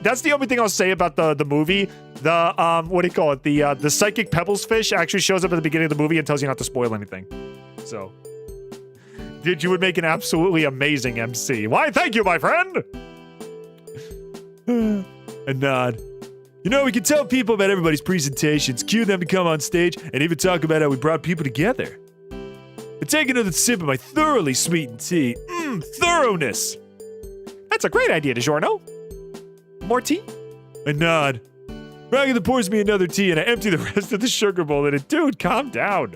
that's the only thing I'll say about the movie. What do you call it? The psychic pebbles fish actually shows up at the beginning of the movie and tells you not to spoil anything. So, Didge, you would make an absolutely amazing MC. Why, thank you, my friend! A nod. You know, we can tell people about everybody's presentations, cue them to come on stage, and even talk about how we brought people together. I take another sip of my thoroughly sweetened tea. Thoroughness! That's a great idea, DiGiorno. More tea? I nod. Ragatha pours me another tea and I empty the rest of the sugar bowl in it. Dude, calm down.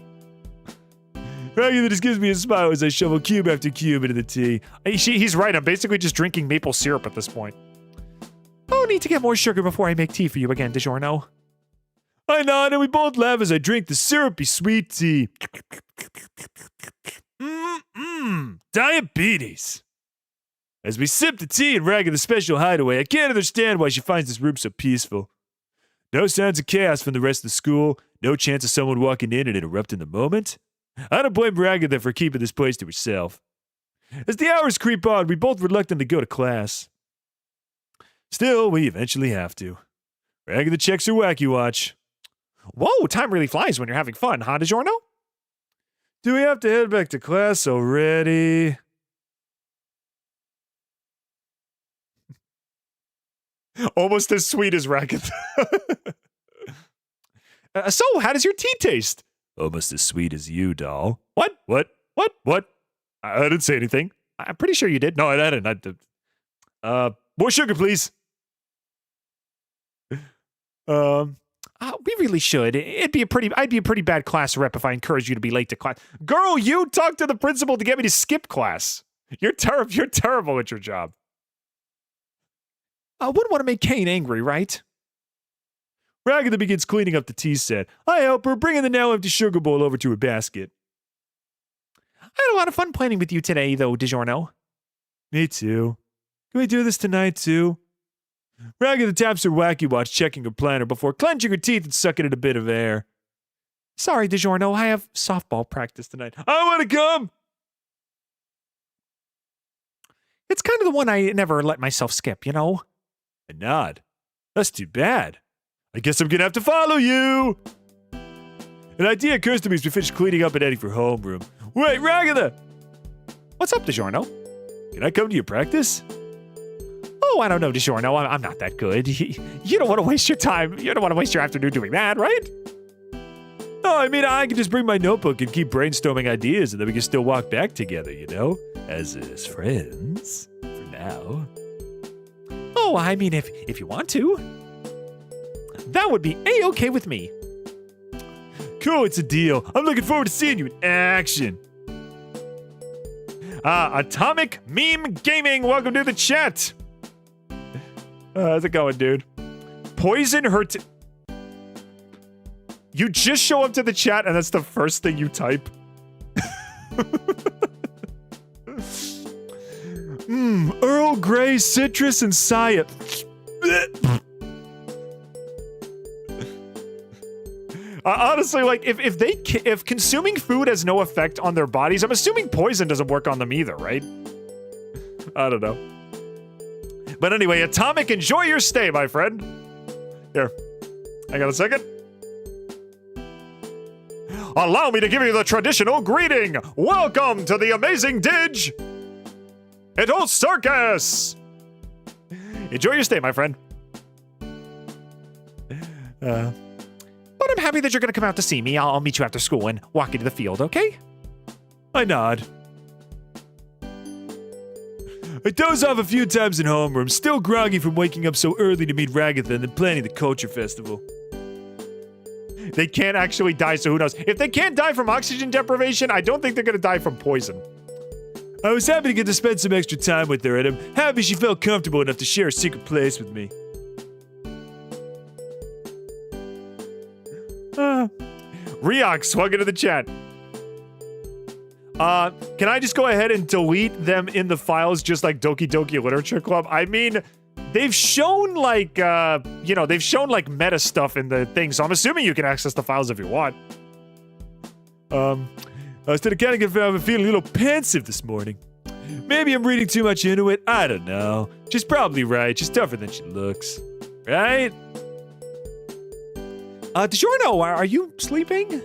Ragatha just gives me a smile as I shovel cube after cube into the tea. He's right. I'm basically just drinking maple syrup at this point. Oh, need to get more sugar before I make tea for you again, DiGiorno. I nod and we both laugh as I drink the syrupy sweet tea. Diabetes. As we sip the tea in Ragatha's special hideaway, I can't understand why she finds this room so peaceful. No signs of chaos from the rest of the school, no chance of someone walking in and interrupting the moment. I don't blame Ragatha for keeping this place to herself. As the hours creep on, we both reluctantly go to class. Still, we eventually have to. Ragatha checks her wacky watch. Whoa, time really flies when you're having fun, huh, DiGiorno? Do we have to head back to class already? Almost as sweet as Ragatha. So, how does your tea taste? Almost as sweet as you, doll. What? What? I didn't say anything. I'm pretty sure you did. No, I didn't. More sugar, please. We really should. I'd be a pretty bad class rep if I encouraged you to be late to class. Girl, you talked to the principal to get me to skip class. You're terrible at your job. I wouldn't want to make Caine angry, right? Ragatha begins cleaning up the tea set. I help her, bringing the now empty sugar bowl over to her basket. I had a lot of fun planning with you today, though, DiGiorno. Me too. Can we do this tonight, too? Ragatha taps her wacky watch, checking her planner before clenching her teeth and sucking in a bit of air. Sorry, DiGiorno, I have softball practice tonight. I want to come! It's kind of the one I never let myself skip, you know? I nod. That's too bad. I guess I'm gonna have to follow you! An idea occurs to me as we finish cleaning up and heading for homeroom. Wait, Ragatha! What's up, DiGiorno? Can I come to your practice? Oh, I don't know, DiGiorno. I'm not that good. You don't want to waste your time. You don't want to waste your afternoon doing that, right? No, I mean, I can just bring my notebook and keep brainstorming ideas, and then we can still walk back together, you know? As friends. For now. Oh, I mean, if you want to. That would be A-okay with me. Cool, it's a deal. I'm looking forward to seeing you in action. Atomic Meme Gaming, welcome to the chat. How's it going, dude? Poison her You just show up to the chat and that's the first thing you type. Earl Grey, citrus, and cyan. Honestly, like, if consuming food has no effect on their bodies, I'm assuming poison doesn't work on them either, right? I don't know. But anyway, Atomic, enjoy your stay, my friend. Here, hang on a second. Allow me to give you the traditional greeting. Welcome to the Amazing Digital Circus. Enjoy your stay, my friend. But I'm happy that you're going to come out to see me. I'll meet you after school and walk you to the field, okay? I nod. I doze off a few times in homeroom, still groggy from waking up so early to meet Ragatha and then planning the culture festival. They can't actually die, so who knows? If they can't die from oxygen deprivation, I don't think they're going to die from poison. I was happy to get to spend some extra time with her, and I'm happy she felt comfortable enough to share a secret place with me. Reox, welcome to the chat. Can I just go ahead and delete them in the files just like Doki Doki Literature Club? I mean, they've shown like, they've shown like meta stuff in the thing, so I'm assuming you can access the files if you want. Instead of kind of feeling a little pensive this morning. Maybe I'm reading too much into it, I don't know. She's probably right, she's tougher than she looks. Right? DiGiorno, are you sleeping?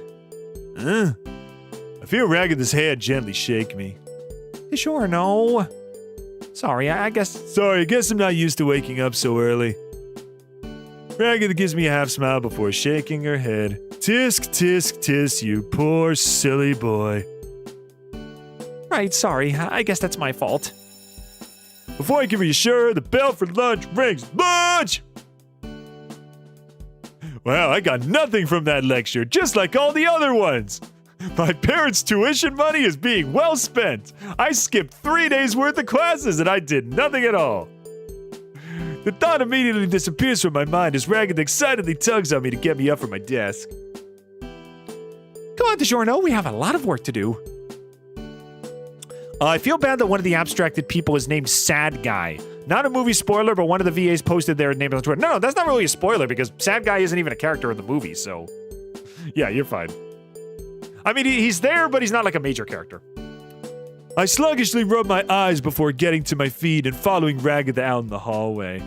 I feel Ragatha's hand gently shake me. DiGiorno. Sorry, I guess I'm not used to waking up so early. Ragatha gives me a half smile before shaking her head. Tisk, tisk, tisk, you poor silly boy. Right, sorry. I guess that's my fault. Before I can reassure her, the bell for lunch rings. Lunch! Well, I got nothing from that lecture, just like all the other ones. My parents' tuition money is being well spent. I skipped 3 days worth of classes and I did nothing at all. The thought immediately disappears from my mind as Ragatha excitedly tugs on me to get me up from my desk. Come on, DiGiorno, we have a lot of work to do. I feel bad that one of the abstracted people is named Sad Guy. Not a movie spoiler, but one of the VAs posted their name on Twitter. No, that's not really a spoiler because Sad Guy isn't even a character in the movie, so... Yeah, you're fine. I mean, he's there, but he's not like a major character. I sluggishly rub my eyes before getting to my feet and following Ragatha out in the hallway.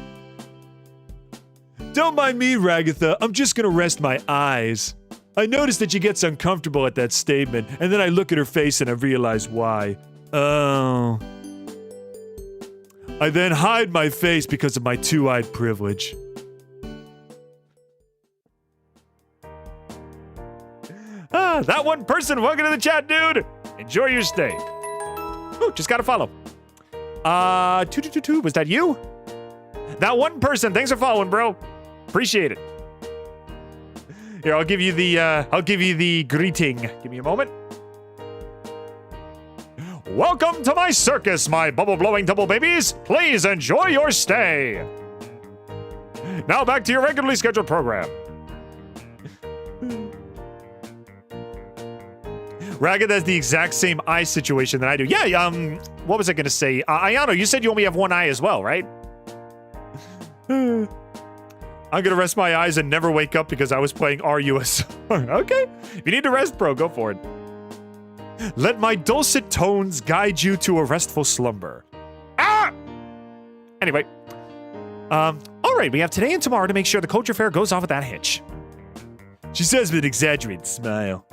Don't mind me, Ragatha. I'm just gonna rest my eyes. I notice that she gets uncomfortable at that statement, and then I look at her face and I realize why. Oh. I then hide my face because of my two-eyed privilege. Ah, that one person, welcome to the chat, dude. Enjoy your stay. Ooh, just gotta follow. 2222, was that you? That one person, thanks for following, bro. Appreciate it. Here, I'll give you the greeting. Give me a moment. Welcome to my circus, my bubble-blowing double babies. Please enjoy your stay. Now back to your regularly scheduled program. Ragged has the exact same eye situation that I do. Yeah, what was I gonna say? Ayano, you said you only have one eye as well, right? I'm gonna rest my eyes and never wake up because I was playing RUS. Okay, if you need to rest, bro, go for it. Let my dulcet tones guide you to a restful slumber. Ah! Anyway, all right, we have today and tomorrow to make sure the culture fair goes off with that hitch. She says with an exaggerated smile.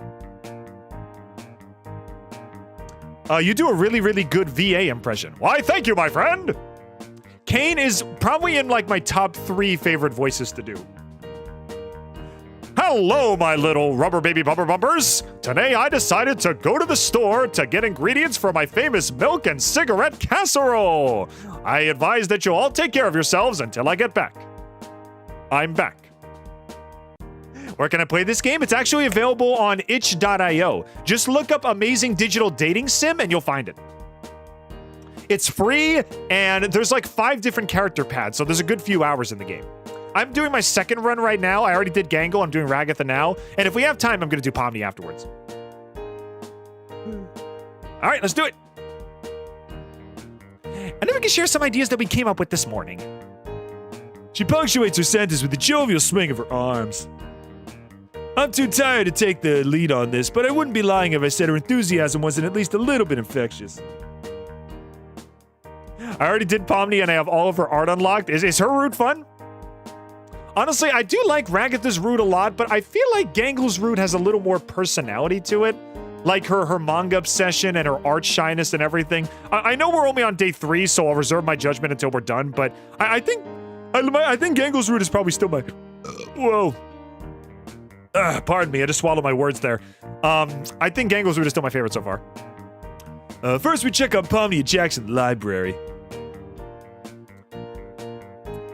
You do a really, really good VA impression. Why, thank you, my friend. Caine is probably in like my top 3 favorite voices to do. Hello, my little rubber baby bumper bumpers. Today I decided to go to the store to get ingredients for my famous milk and cigarette casserole. I advise that you all take care of yourselves until I get back. I'm back. Where can I play this game? It's actually available on itch.io. Just look up Amazing Digital Dating Sim and you'll find it. It's free and there's like 5 different character paths, so there's a good few hours in the game. I'm doing my second run right now. I already did Gangle. I'm doing Ragatha now. And if we have time, I'm going to do Pomni afterwards. All right, let's do it. And then we can share some ideas that we came up with this morning. She punctuates her sentence with a jovial swing of her arms. I'm too tired to take the lead on this, but I wouldn't be lying if I said her enthusiasm wasn't at least a little bit infectious. I already did Pomni and I have all of her art unlocked. Is her route fun? Honestly, I do like Ragatha's route a lot, but I feel like Gangle's route has a little more personality to it. Like her manga obsession and her art shyness and everything. I know we're only on day 3, so I'll reserve my judgment until we're done, but I think Gangle's route is probably still my... Whoa. Pardon me, I just swallowed my words there. I think Gangle's route is still my favorite so far. First we check on Pomni at Jackson's library.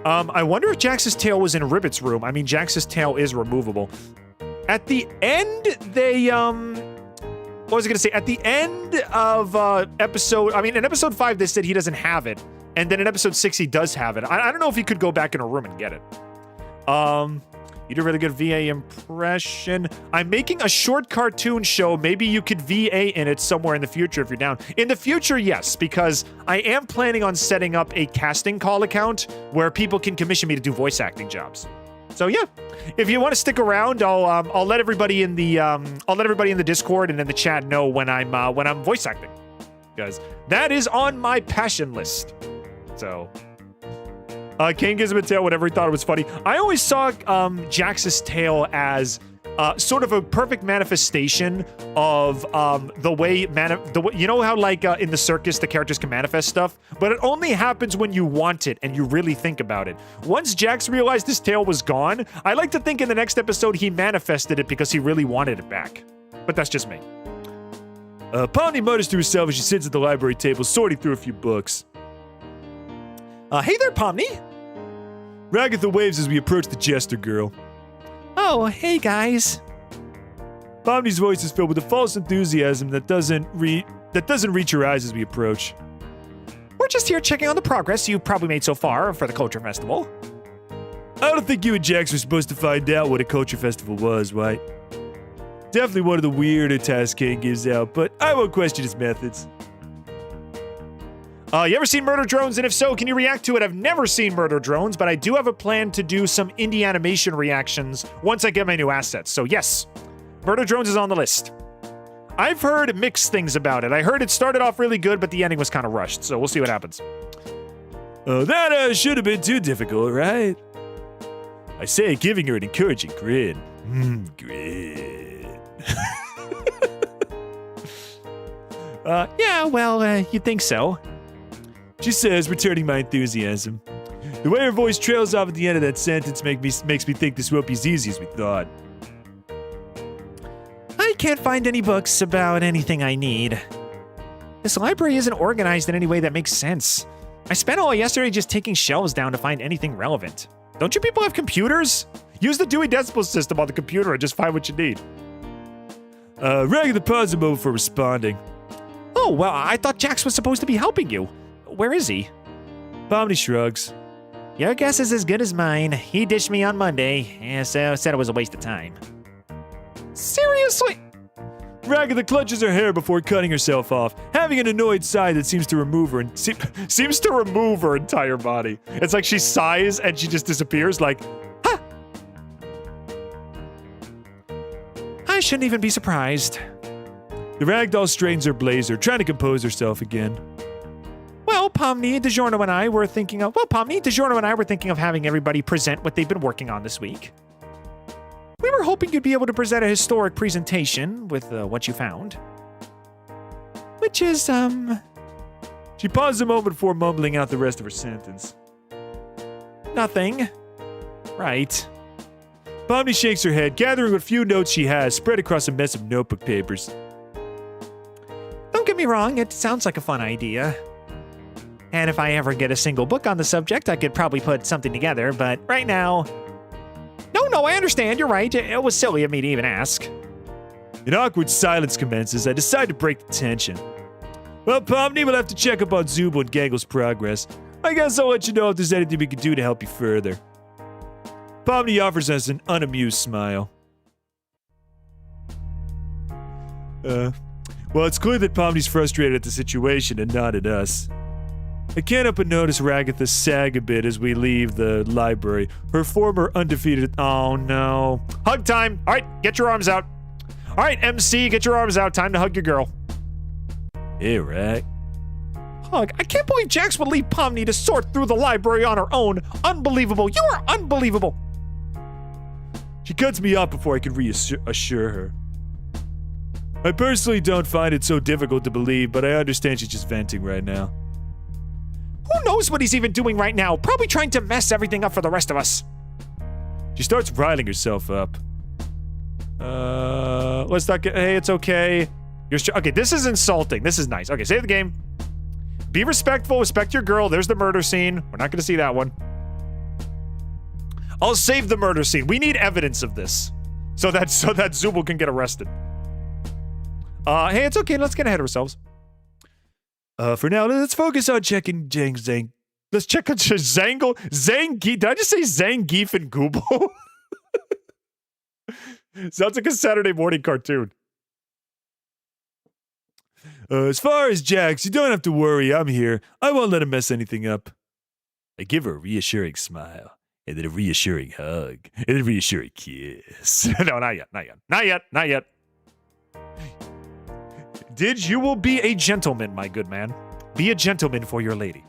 I wonder if Jax's tail was in Ribbit's room. I mean, Jax's tail is removable. At the end, they, what was I gonna say? At the end of, in episode 5, they said he doesn't have it. And then in episode 6, he does have it. I don't know if he could go back in a room and get it. You do a really good VA impression. I'm making a short cartoon show. Maybe you could VA in it somewhere in the future if you're down. In the future, yes, because I am planning on setting up a casting call account where people can commission me to do voice acting jobs. So yeah, if you want to stick around, I'll let everybody in the Discord and in the chat know when I'm voice acting, because that is on my passion list. So. Caine gives him a tail whenever he thought it was funny. I always saw Jax's tail as sort of a perfect manifestation of the way you know how like in the circus the characters can manifest stuff, but it only happens when you want it and you really think about it. Once Jax realized his tail was gone, I like to think in the next episode he manifested it because he really wanted it back. But that's just me. Pomni mutters to herself as she sits at the library table sorting through a few books. Hey there, Pomni. Ragatha waves as we approach the jester girl. Oh, hey guys. Pomni's voice is filled with a false enthusiasm that doesn't reach your eyes as we approach. We're just here checking on the progress you've probably made so far for the Culture Festival. I don't think you and Jax were supposed to find out what a culture festival was, White. Definitely one of the weirder tasks Caine gives out, but I won't question his methods. You ever seen Murder Drones? And if so, can you react to it? I've never seen Murder Drones, but I do have a plan to do some indie animation reactions once I get my new assets. So yes, Murder Drones is on the list. I've heard mixed things about it. I heard it started off really good, but the ending was kind of rushed. So we'll see what happens. Oh, that should have been too difficult, right? I say, giving her an encouraging grin. Grin. Yeah, well, you'd think so. She says, returning my enthusiasm. The way her voice trails off at the end of that sentence makes me think this won't be as easy as we thought. I can't find any books about anything I need. This library isn't organized in any way that makes sense. I spent all yesterday just taking shelves down to find anything relevant. Don't you people have computers? Use the Dewey Decimal System on the computer and just find what you need. Ragatha paused a moment for responding. Oh, well, I thought Jax was supposed to be helping you. Where is he? Pomni shrugs. Your guess is as good as mine. He ditched me on Monday, and so said it was a waste of time. Seriously? Ragatha clutches her hair before cutting herself off, having an annoyed sigh that seems to remove her Seems to remove her entire body. It's like she sighs and she just disappears like, huh. I shouldn't even be surprised. The ragdoll straightens her blazer, trying to compose herself again. Well, Pomni, DiGiorno, and I were thinking of having everybody present what they've been working on this week. We were hoping you'd be able to present a historic presentation with what you found. Which is, She paused a moment before mumbling out the rest of her sentence. nothing. Right. Pomni shakes her head, gathering what few notes she has spread across a mess of notebook papers. Don't get me wrong, it sounds like a fun idea. And if I ever get a single book on the subject, I could probably put something together, but right now... No, I understand, you're right. It was silly of me to even ask. An awkward silence commences. I decide to break the tension. Well, Pomni, we'll have to check up on Zooble and Gangle's progress. I guess I'll let you know if there's anything we can do to help you further. Pomni offers us an unamused smile. Well, it's clear that Pomni's frustrated at the situation and not at us. I can't help but notice Ragatha sag a bit as we leave the library. Her former undefeated... Oh, no. Hug time! All right, get your arms out. All right, MC, get your arms out. Time to hug your girl. Hey, Rag. Hug. I can't believe Jax would leave Pomni to sort through the library on her own. Unbelievable. You are unbelievable. She cuts me off before I can reassure her. I personally don't find it so difficult to believe, but I understand she's just venting right now. Who knows what he's even doing right now? Probably trying to mess everything up for the rest of us. She starts riling herself up. Let's not get... Hey, it's okay. Okay, this is insulting. This is nice. Okay, save the game. Be respectful. Respect your girl. There's the murder scene. We're not going to see that one. I'll save the murder scene. We need evidence of this. So that Zooble can get arrested. Hey, it's okay. Let's get ahead of ourselves. For now, let's focus on checking Zang. Let's check on Zangle. Zangief. Did I just say Zangief and Google? Sounds like a Saturday morning cartoon. As far as Jax, you don't have to worry. I'm here. I won't let him mess anything up. I give her a reassuring smile, and then a reassuring hug, and then a reassuring kiss. No, not yet. Didge, you will be a gentleman, my good man. Be a gentleman for your lady.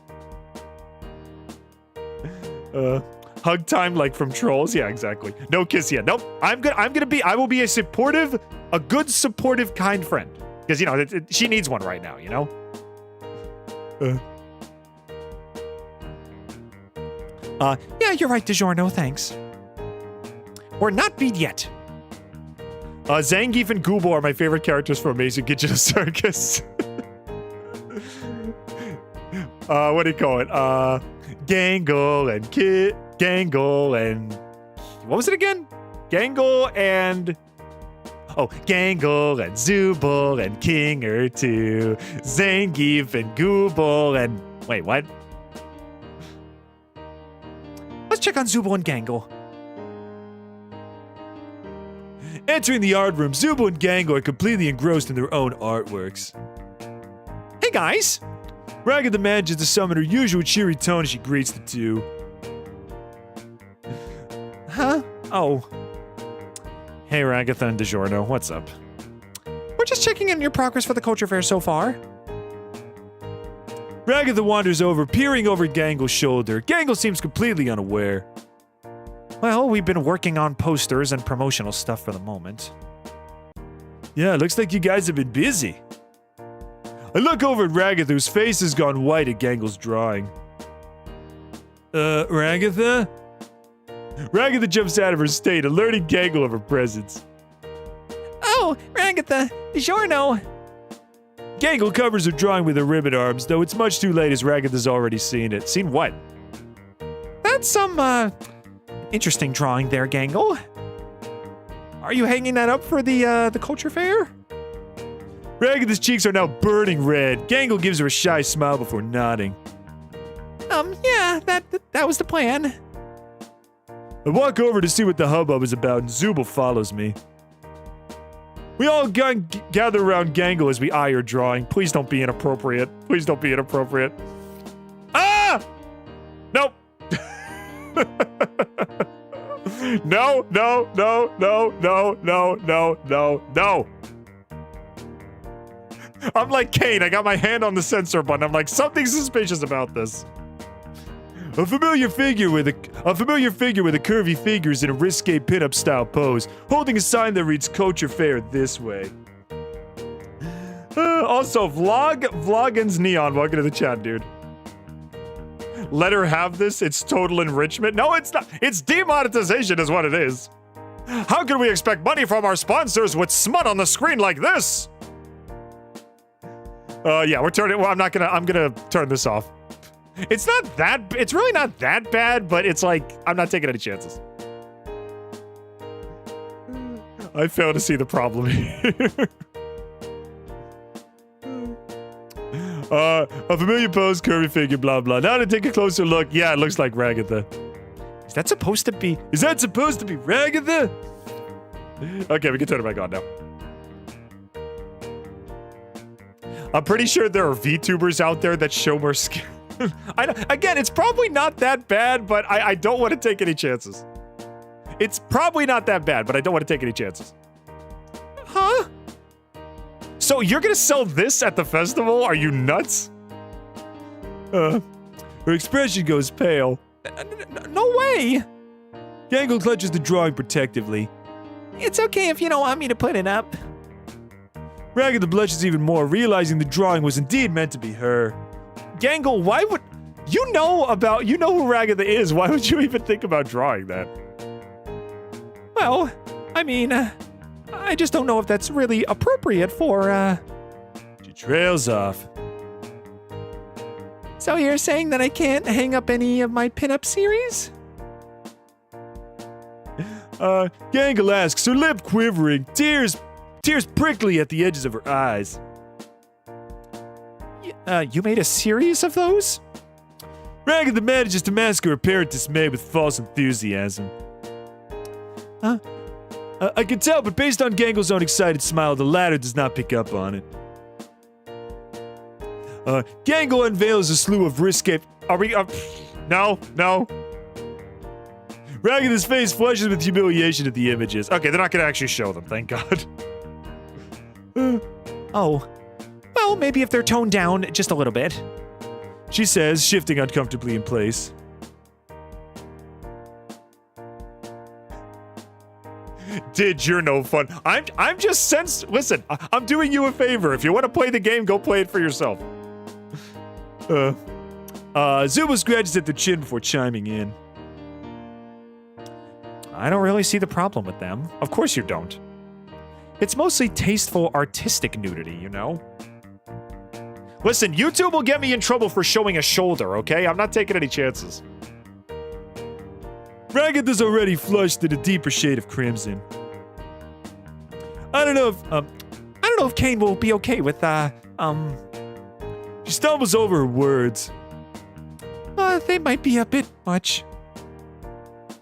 Hug time like from Trolls? Yeah, exactly. No kiss yet. Nope. I will be a good supportive, kind friend. Because, you know, she needs one right now, you know? Yeah, you're right, DiGiorno, thanks. We're not beat yet. Zangief and Google are my favorite characters from Amazing Digital Circus. What do you call it? Gangle and Kit. Gangle and... What was it again? Gangle and... Oh, Gangle and Zooble and King or two. Zangief and Gooble and... Wait, what? Let's check on Zooble and Gangle. Entering the art room, Zooble and Gangle are completely engrossed in their own artworks. Hey, guys. Ragatha manages to summon her usual cheery tone as she greets the two. Huh? Oh. Hey, Ragatha and DiGiorno, what's up? We're just checking in on your progress for the culture fair so far. Ragatha wanders over, peering over Gangle's shoulder. Gangle seems completely unaware. Well, we've been working on posters and promotional stuff for the moment. Yeah, looks like you guys have been busy. I look over at Ragatha, whose face has gone white at Gangle's drawing. Ragatha? Ragatha jumps out of her state, alerting Gangle of her presence. Oh, Ragatha, DiGiorno. Gangle covers her drawing with her ribbon arms, though it's much too late as Ragatha's already seen it. Seen what? That's some, interesting drawing there, Gangle. Are you hanging that up for the culture fair? Ragatha's cheeks are now burning red. Gangle gives her a shy smile before nodding. Yeah, that was the plan. I walk over to see what the hubbub is about, and Zooble follows me. We all gather around Gangle as we eye her drawing. Please don't be inappropriate. Please don't be inappropriate. Ah! Nope. No, no, no, no, no, no, no, no, no. I'm like Caine. I got my hand on the censor button. I'm like, something suspicious about this. A familiar figure with a curvy figures in a risque pinup style pose, holding a sign that reads "Culture Fair this way." Also, Vloggins Neon, welcome to the chat, dude. Let her have this. It's total enrichment. No, it's not. It's demonetization, is what it is. How can we expect money from our sponsors with smut on the screen like this? Yeah, we're turning. Well, I'm gonna turn this off. It's not that. It's really not that bad, but it's like I'm not taking any chances. I fail to see the problem here. A familiar pose, curvy figure, blah blah. Now to take a closer look, yeah, it looks like Ragatha. Is that supposed to be Ragatha? Okay, we can turn it back on now. I'm pretty sure there are VTubers out there that show more skin. Again, it's probably not that bad, but I don't want to take any chances. It's probably not that bad, but I don't want to take any chances. Huh? So you're gonna sell this at the festival? Are you nuts? Her expression goes pale. No way! Gangle clutches the drawing protectively. It's okay if you don't want me to put it up. Ragatha blushes even more, realizing the drawing was indeed meant to be her. Gangle, why would... You know who Ragatha is. Why would you even think about drawing that? Well, I mean, I just don't know if that's really appropriate for, She trails off. So you're saying that I can't hang up any of my pinup series? Gangle asks, her lip quivering, tears prickly at the edges of her eyes. You made a series of those? Ragatha manages to mask her apparent dismay with false enthusiasm. I can tell, but based on Gangle's own excited smile, the latter does not pick up on it. Gangle unveils a slew of risque... Are we... No. Ragatha's face flushes with humiliation at the images. Okay, they're not gonna actually show them, thank God. Oh. Well, maybe if they're toned down just a little bit. She says, shifting uncomfortably in place. Didge, you're no fun. I'm just listen, I'm doing you a favor. If you want to play the game, go play it for yourself. Zooble scratches at the chin before chiming in. I don't really see the problem with them. Of course you don't. It's mostly tasteful, artistic nudity, you know? Listen, YouTube will get me in trouble for showing a shoulder, okay? I'm not taking any chances. Ragatha's already flushed in a deeper shade of crimson. I don't know if Caine will be okay with, She stumbles over her words. they might be a bit much.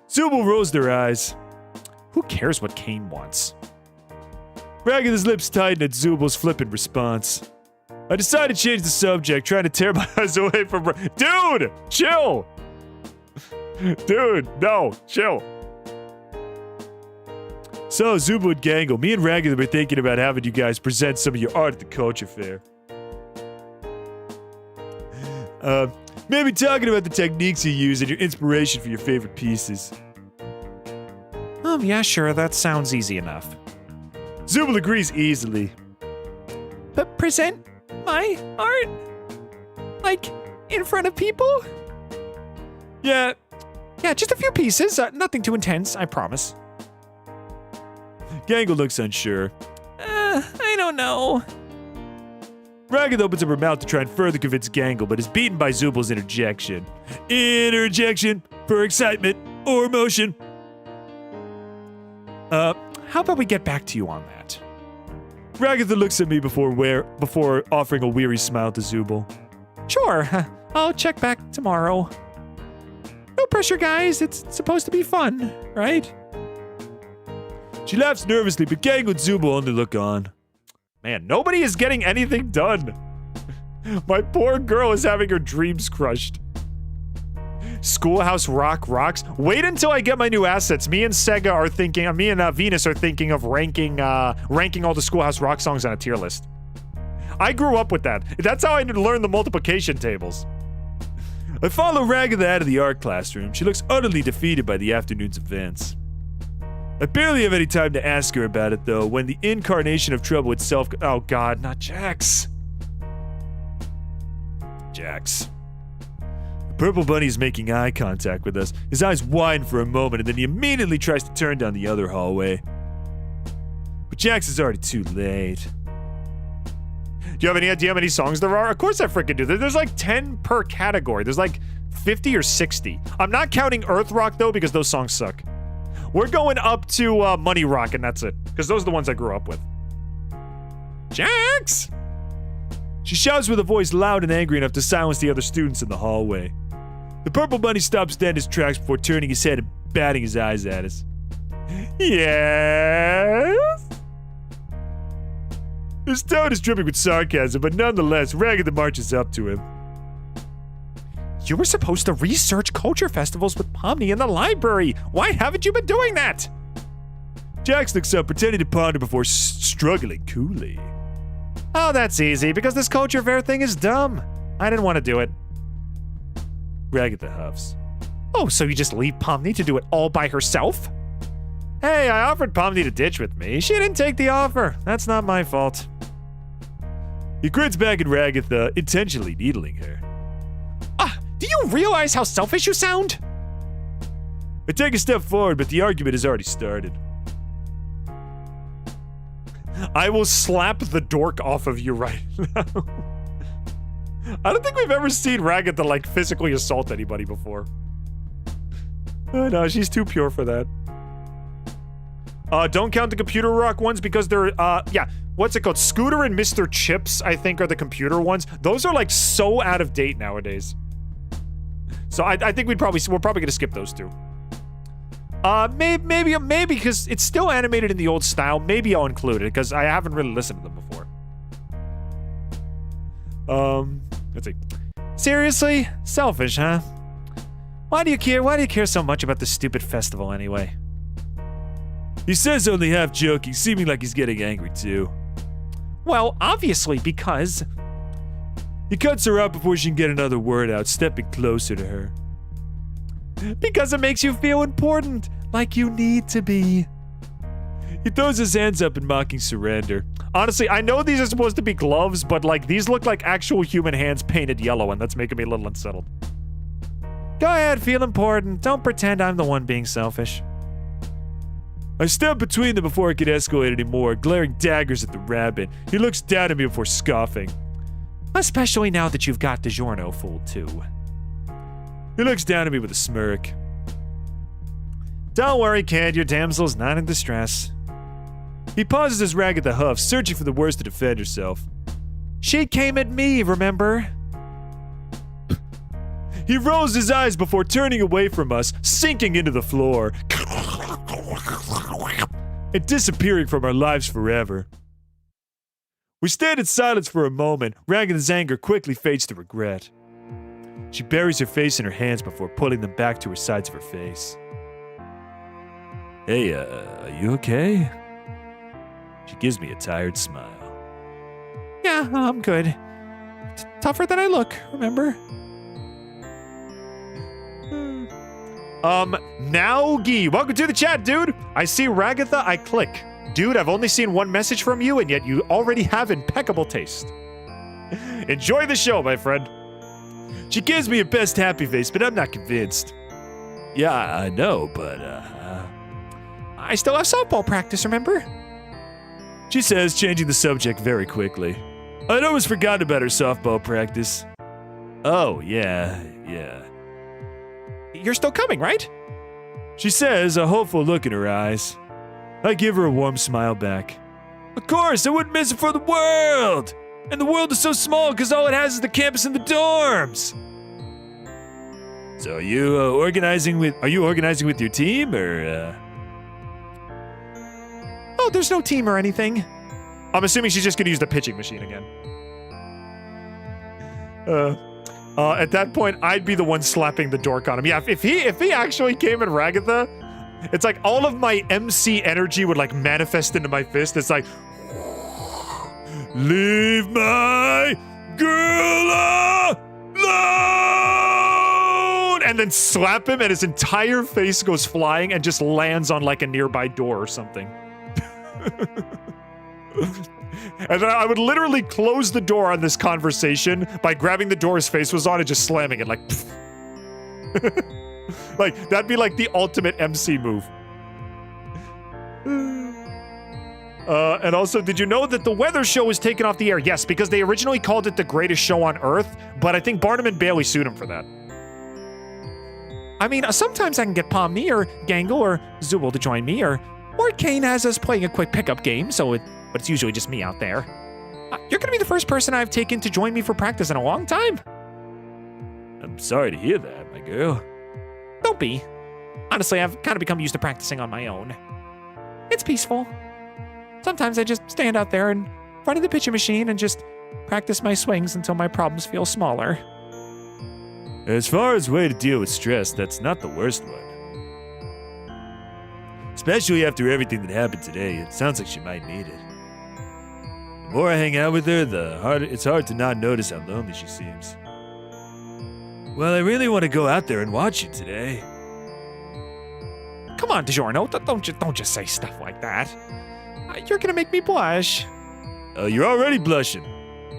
Zooble rolls their eyes. Who cares what Caine wants? Ragatha's lips tighten at Zooble's flippant response. I decide to change the subject, trying to tear my eyes away from Dude! Chill! Dude, no, chill. So, Zooble and Gangle, me and Ragatha were thinking about having you guys present some of your art at the culture fair. Maybe talking about the techniques you use and your inspiration for your favorite pieces. Yeah, sure, that sounds easy enough. Zooble agrees easily. But present my art? Like, in front of people? Yeah, Yeah, just a few pieces, nothing too intense, I promise. Gangle looks unsure. I don't know. Ragatha opens up her mouth to try and further convince Gangle, but is beaten by Zooble's interjection. Interjection for excitement or emotion. How about we get back to you on that? Ragatha looks at me before offering a weary smile to Zooble. Sure, I'll check back tomorrow. No pressure, guys. It's supposed to be fun, right? She laughs nervously, but Gangle and Zooble only look on. Man, nobody is getting anything done. My poor girl is having her dreams crushed. Schoolhouse Rock rocks. Wait until I get my new assets. Me and Venus are thinking of ranking all the Schoolhouse Rock songs on a tier list. I grew up with that. That's how I learned the multiplication tables. I follow Ragatha out of the art classroom. She looks utterly defeated by the afternoon's events. I barely have any time to ask her about it, though, when the incarnation of trouble itself— oh god, not Jax. Jax. The purple bunny is making eye contact with us. His eyes widen for a moment, and then he immediately tries to turn down the other hallway. But Jax is already too late. Do you have any idea how many songs there are? Of course I freaking do. There's like 10 per category. There's like 50 or 60. I'm not counting Earth Rock, though, because those songs suck. We're going up to Money Rock, and that's it. Because those are the ones I grew up with. Jax! She shouts with a voice loud and angry enough to silence the other students in the hallway. The purple bunny stops dead in his tracks before turning his head and batting his eyes at us. Yes? His tone is dripping with sarcasm, but nonetheless, Ragatha marches up to him. You were supposed to research culture festivals with Pomni in the library. Why haven't you been doing that? Jax looks up, pretending to ponder before struggling coolly. Oh, that's easy, because this culture fair thing is dumb. I didn't want to do it. Ragatha huffs. Oh, so you just leave Pomni to do it all by herself? Hey, I offered Pomni to ditch with me. She didn't take the offer. That's not my fault. He grins back at Ragatha, intentionally needling her. Do you realize how selfish you sound? I take a step forward, but the argument has already started. I will slap the dork off of you right now. I don't think we've ever seen Ragatha, like, physically assault anybody before. Oh, no, she's too pure for that. Don't count the computer rock ones because they're, yeah. What's it called? Scooter and Mr. Chips, I think, are the computer ones. Those are, like, so out of date nowadays. So I think we're probably gonna skip those two. Maybe because it's still animated in the old style. Maybe I'll include it because I haven't really listened to them before. Let's see. Seriously? Selfish, huh? Why do you care? Why do you care so much about this stupid festival anyway? He says only half joking, seeming like he's getting angry too. Well, obviously because... He cuts her out before she can get another word out, stepping closer to her. Because it makes you feel important, like you need to be. He throws his hands up in mocking surrender. Honestly, I know these are supposed to be gloves, but like these look like actual human hands painted yellow, and that's making me a little unsettled. Go ahead, feel important. Don't pretend I'm the one being selfish. I step between them before it can escalate anymore, glaring daggers at the rabbit. He looks down at me before scoffing. Especially now that you've got DiGiorno fooled too. He looks down at me with a smirk. Don't worry, kid, your damsel's not in distress. He pauses as Ragatha huffs, searching for the words to defend herself. She came at me, remember? He rolls his eyes before turning away from us, sinking into the floor, and disappearing from our lives forever. We stand in silence for a moment. Ragatha's anger quickly fades to regret. She buries her face in her hands before pulling them back to her sides of her face. Hey, are you okay? She gives me a tired smile. Yeah, I'm good. Tougher than I look, remember? Naugi, welcome to the chat, dude. I see Ragatha, I click. Dude, I've only seen one message from you, and yet you already have impeccable taste. Enjoy the show, my friend. She gives me a best happy face, but I'm not convinced. Yeah, I know, but, I still have softball practice, remember? she says, changing the subject very quickly. I'd almost forgotten about her softball practice. Oh, yeah. You're still coming, right? She says, a hopeful look in her eyes. I give her a warm smile back. Of course, I wouldn't miss it for the world! And the world is so small because all it has is the campus and the dorms! So are you organizing with your team, or, Oh, there's no team or anything. I'm assuming she's just gonna use the pitching machine again. At that point, I'd be the one slapping the dork on him. Yeah, if he actually came at Ragatha, it's like all of my MC energy would like manifest into my fist. It's like, leave my girl alone! and then slap him, and his entire face goes flying and just lands on like a nearby door or something. And then I would literally close the door on this conversation by grabbing the door his face was on and just slamming it like like that'd be like the ultimate MC move. And also, did you know that the weather show was taken off the air? Yes, because they originally called it the greatest show on earth, but I think Barnum and Bailey sued him for that. I mean, sometimes I can get Pomni or Gangle or Zooble to join me, or Caine has us playing a quick pickup game, but it's usually just me out there. You're gonna be the first person I've taken to join me for practice in a long time. I'm sorry to hear that, my girl. Don't be. Honestly, I've kind of become used to practicing on my own. It's peaceful. Sometimes I just stand out there in front of the pitching machine and just practice my swings until my problems feel smaller. As far as way to deal with stress, that's not the worst one. Especially after everything that happened today, it sounds like she might need it. The more I hang out with her, the harder it's hard to not notice how lonely she seems. Well, I really want to go out there and watch you today. Come on, DiGiorno, don't just say stuff like that. You're gonna make me blush. Oh, you're already blushing.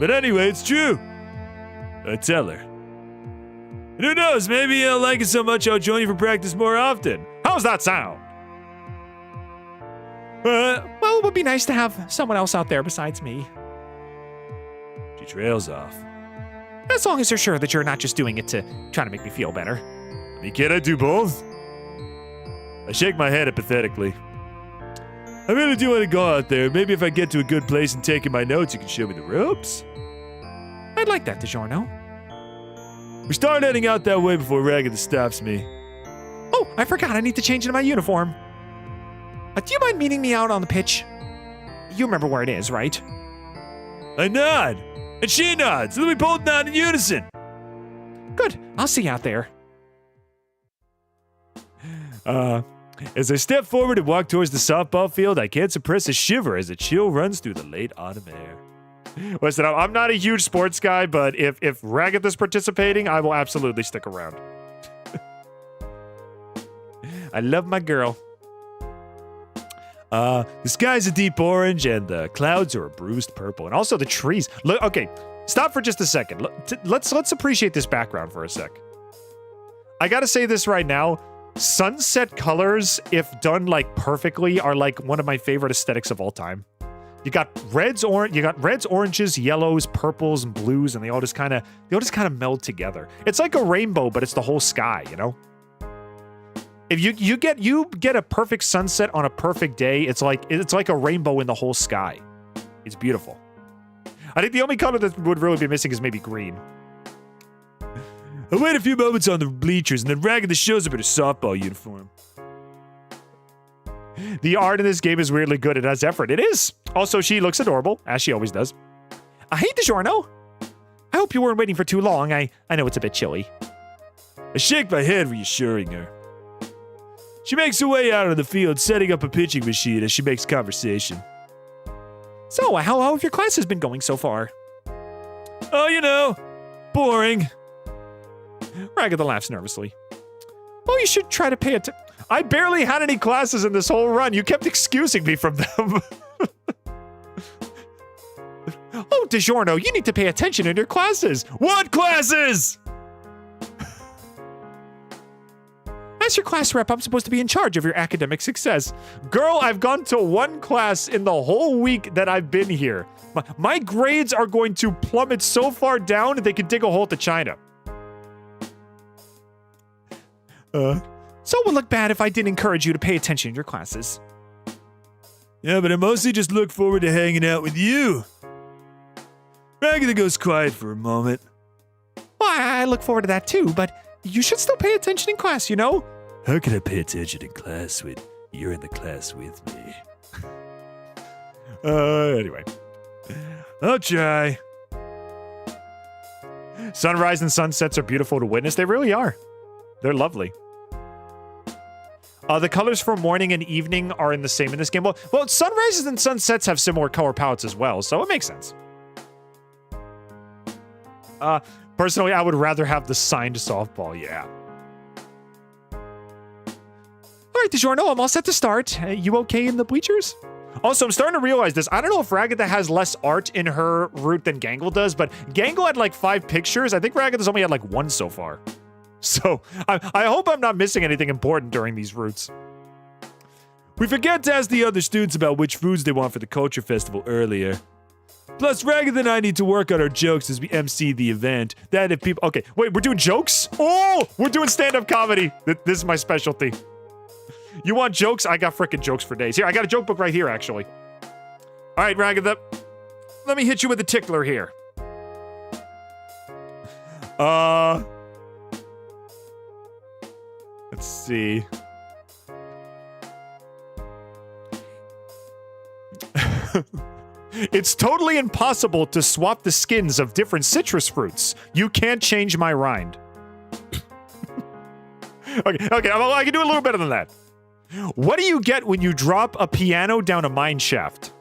But anyway, it's true. Tell her. And who knows, maybe I'll like it so much I'll join you for practice more often. How's that sound? Well, it would be nice to have someone else out there besides me. She trails off. As long as you're sure that you're not just doing it to try to make me feel better. I mean, can't I do both? I shake my head apathetically. I really do want to go out there. Maybe if I get to a good place and taking my notes, you can show me the ropes. I'd like that, DiGiorno. We start heading out that way before Ragatha stops me. Oh, I forgot. I need to change into my uniform. Do you mind meeting me out on the pitch? You remember where it is, right? I nod, and she nods, and then we both nod in unison. Good. I'll see you out there. As I step forward and walk towards the softball field, I can't suppress a shiver as a chill runs through the late autumn air. Listen, I'm not a huge sports guy, but if Ragatha's participating, I will absolutely stick around. I love my girl. The sky's a deep orange and the clouds are a bruised purple. And also the trees. Look, okay, stop for just a second. Let's appreciate this background for a sec. I gotta say this right now. Sunset colors, if done like perfectly, are like one of my favorite aesthetics of all time. You got reds, oranges, yellows, purples, and blues, and they all just kind of meld together. It's like a rainbow, but it's the whole sky, you know? If you get a perfect sunset on a perfect day, it's like a rainbow in the whole sky. It's beautiful. I think the only color that would really be missing is maybe green. I wait a few moments on the bleachers, and then Ragatha shows up in her softball uniform. The art in this game is weirdly good. It has effort. It is. Also, she looks adorable, as she always does. Hey, DiGiorno. I hope you weren't waiting for too long. I know it's a bit chilly. I shake my head, reassuring her. She makes her way out on the field, setting up a pitching machine as she makes conversation. So, how have your classes been going so far? Oh, you know, boring. Ragatha laughs nervously. Well, you should try to pay attention. I barely had any classes in this whole run. You kept excusing me from them. Oh, DiGiorno, you need to pay attention in your classes. What classes? As your class rep, I'm supposed to be in charge of your academic success. Girl, I've gone to one class in the whole week that I've been here. My grades are going to plummet so far down that they could dig a hole to China. So it would look bad if I didn't encourage you to pay attention in your classes. Yeah, but I mostly just look forward to hanging out with you. Ragatha goes quiet for a moment. Well, I look forward to that too, but you should still pay attention in class, you know? How can I pay attention in class when you're in the class with me? Anyway. I'll try. Sunrise and sunsets are beautiful to witness. They really are. They're lovely. The colors for morning and evening are in the same in this game. Well, sunrises and sunsets have similar color palettes as well, so it makes sense. Personally, I would rather have the signed softball, yeah. All right, DiGiorno, I'm all set to start. You okay in the bleachers? Also, I'm starting to realize this. I don't know if Ragatha has less art in her route than Gangle does, but Gangle had like 5 pictures. I think Ragatha's only had like 1 so far. So, I hope I'm not missing anything important during these routes. We forgot to ask the other students about which foods they want for the Culture Festival earlier. Plus, Ragatha and I need to work on our jokes as we MC the event. That if people... Okay, wait, we're doing jokes? Oh, we're doing stand-up comedy. This is my specialty. You want jokes? I got frickin' jokes for days. Here, I got a joke book right here, actually. All right, Ragatha. Let me hit you with a tickler here. Let's see. It's totally impossible to swap the skins of different citrus fruits. You can't change my rind. Okay, I can do a little better than that. What do you get when you drop a piano down a mine shaft?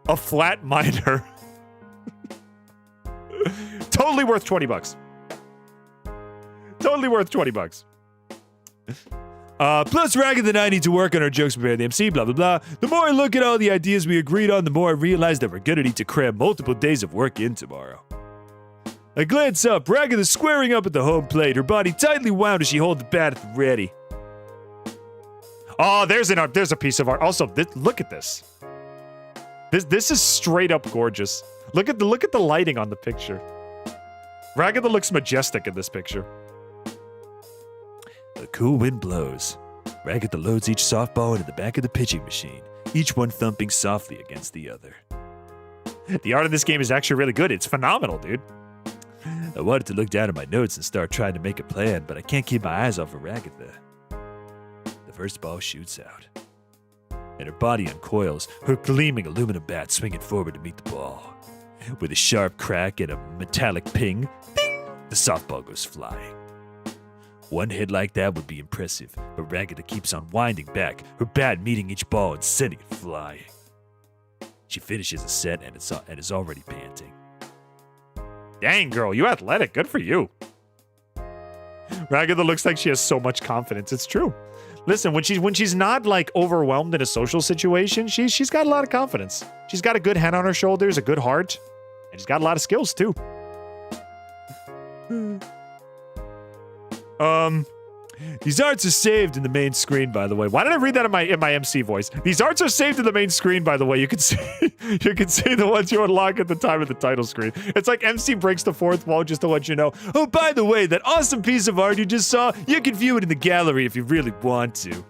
A flat miner. Totally worth 20 bucks. Totally worth 20 bucks. Plus, Ragatha and I need to work on our jokes, prepare the MC, blah, blah, blah. The more I look at all the ideas we agreed on, the more I realize that we're gonna need to cram multiple days of work in tomorrow. I glance up, Ragatha squaring up at the home plate, her body tightly wound as she holds the bat at the ready. Oh, there's a piece of art. Also, look at this. This is straight up gorgeous. Look at the lighting on the picture. Ragatha looks majestic in this picture. A cool wind blows. Ragatha loads each softball into the back of the pitching machine, each one thumping softly against the other. The art of this game is actually really good. It's phenomenal, dude. I wanted to look down at my notes and start trying to make a plan, but I can't keep my eyes off of Ragatha. The first ball shoots out, and her body uncoils, her gleaming aluminum bat swinging forward to meet the ball. With a sharp crack and a metallic ping, ding, the softball goes flying. One hit like that would be impressive, but Ragatha keeps on winding back, her bat meeting each ball and sending it flying. She finishes a set and is already panting. Dang, girl, you athletic. Good for you. Ragatha looks like she has so much confidence. It's true. Listen, when she's not like overwhelmed in a social situation, she's got a lot of confidence. She's got a good head on her shoulders, a good heart, and she's got a lot of skills too. These arts are saved in the main screen, by the way. Why did I read that in my MC voice? These arts are saved in the main screen, by the way. You can see You can see the ones you unlock at the time of the title screen. It's like MC breaks the fourth wall just to let you know. Oh, by the way, that awesome piece of art you just saw, you can view it in the gallery if you really want to.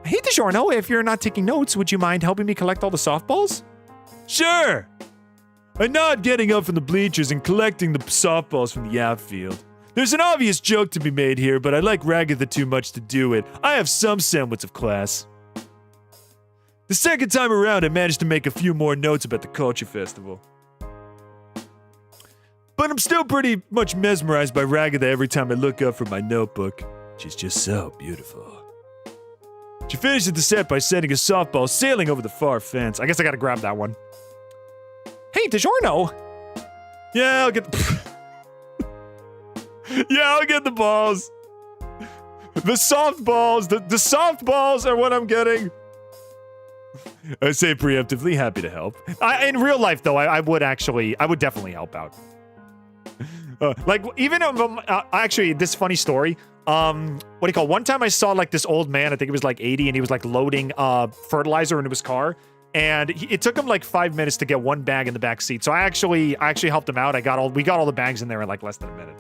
Hey, DiGiorno, if you're not taking notes, would you mind helping me collect all the softballs? Sure! I nod getting up from the bleachers and collecting the softballs from the outfield. There's an obvious joke to be made here, but I like Ragatha too much to do it. I have some semblance of class. The second time around, I managed to make a few more notes about the Culture Festival. But I'm still pretty much mesmerized by Ragatha every time I look up from my notebook. She's just so beautiful. She finishes the set by sending a softball sailing over the far fence. I guess I gotta grab that one. Hey, DiGiorno. Yeah, I'll get the... Yeah, I'll get the balls. The softballs, the softballs are what I'm getting. I say preemptively, happy to help. In real life, though, I would definitely help out. Like, even, actually, this funny story, one time I saw, like, this old man, I think he was, like, 80, and he was, like, loading, fertilizer into his car, and it took him, like, 5 minutes to get one bag in the back seat, so I actually helped him out. We got all the bags in there in, like, less than a minute.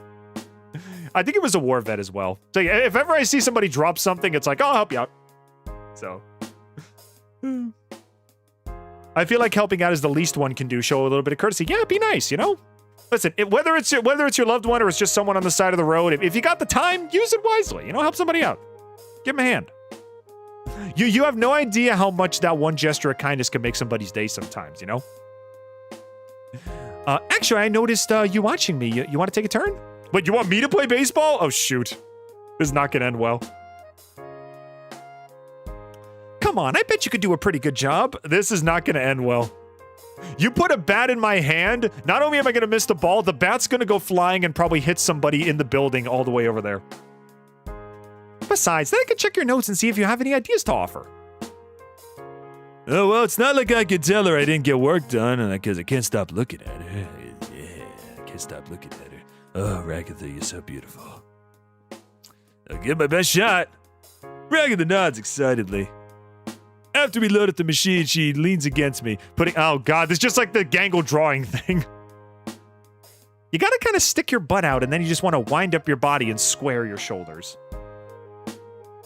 I think it was a war vet as well. So, yeah, if ever I see somebody drop something, it's like, oh, I'll help you out. So... I feel like helping out is the least one can do. Show a little bit of courtesy. Yeah, be nice, you know? Listen, whether it's your loved one or it's just someone on the side of the road, if you got the time, use it wisely. You know, help somebody out. Give them a hand. You have no idea how much that one gesture of kindness can make somebody's day sometimes, you know? Actually, I noticed you watching me. You want to take a turn? Wait, you want me to play baseball? Oh, shoot. This is not going to end well. Come on, I bet you could do a pretty good job. This is not going to end well. You put a bat in my hand, not only am I going to miss the ball, the bat's going to go flying and probably hit somebody in the building all the way over there. Besides, then I can check your notes and see if you have any ideas to offer. Oh, well, it's not like I could tell her I didn't get work done, because I can't stop looking at her. Yeah, I can't stop looking at her. Oh, Ragatha, you're so beautiful. I'll give my best shot. Ragatha nods excitedly. After we load up the machine, she leans against me, oh god, it's just like the gangle drawing thing. You gotta kind of stick your butt out, and then you just want to wind up your body and square your shoulders.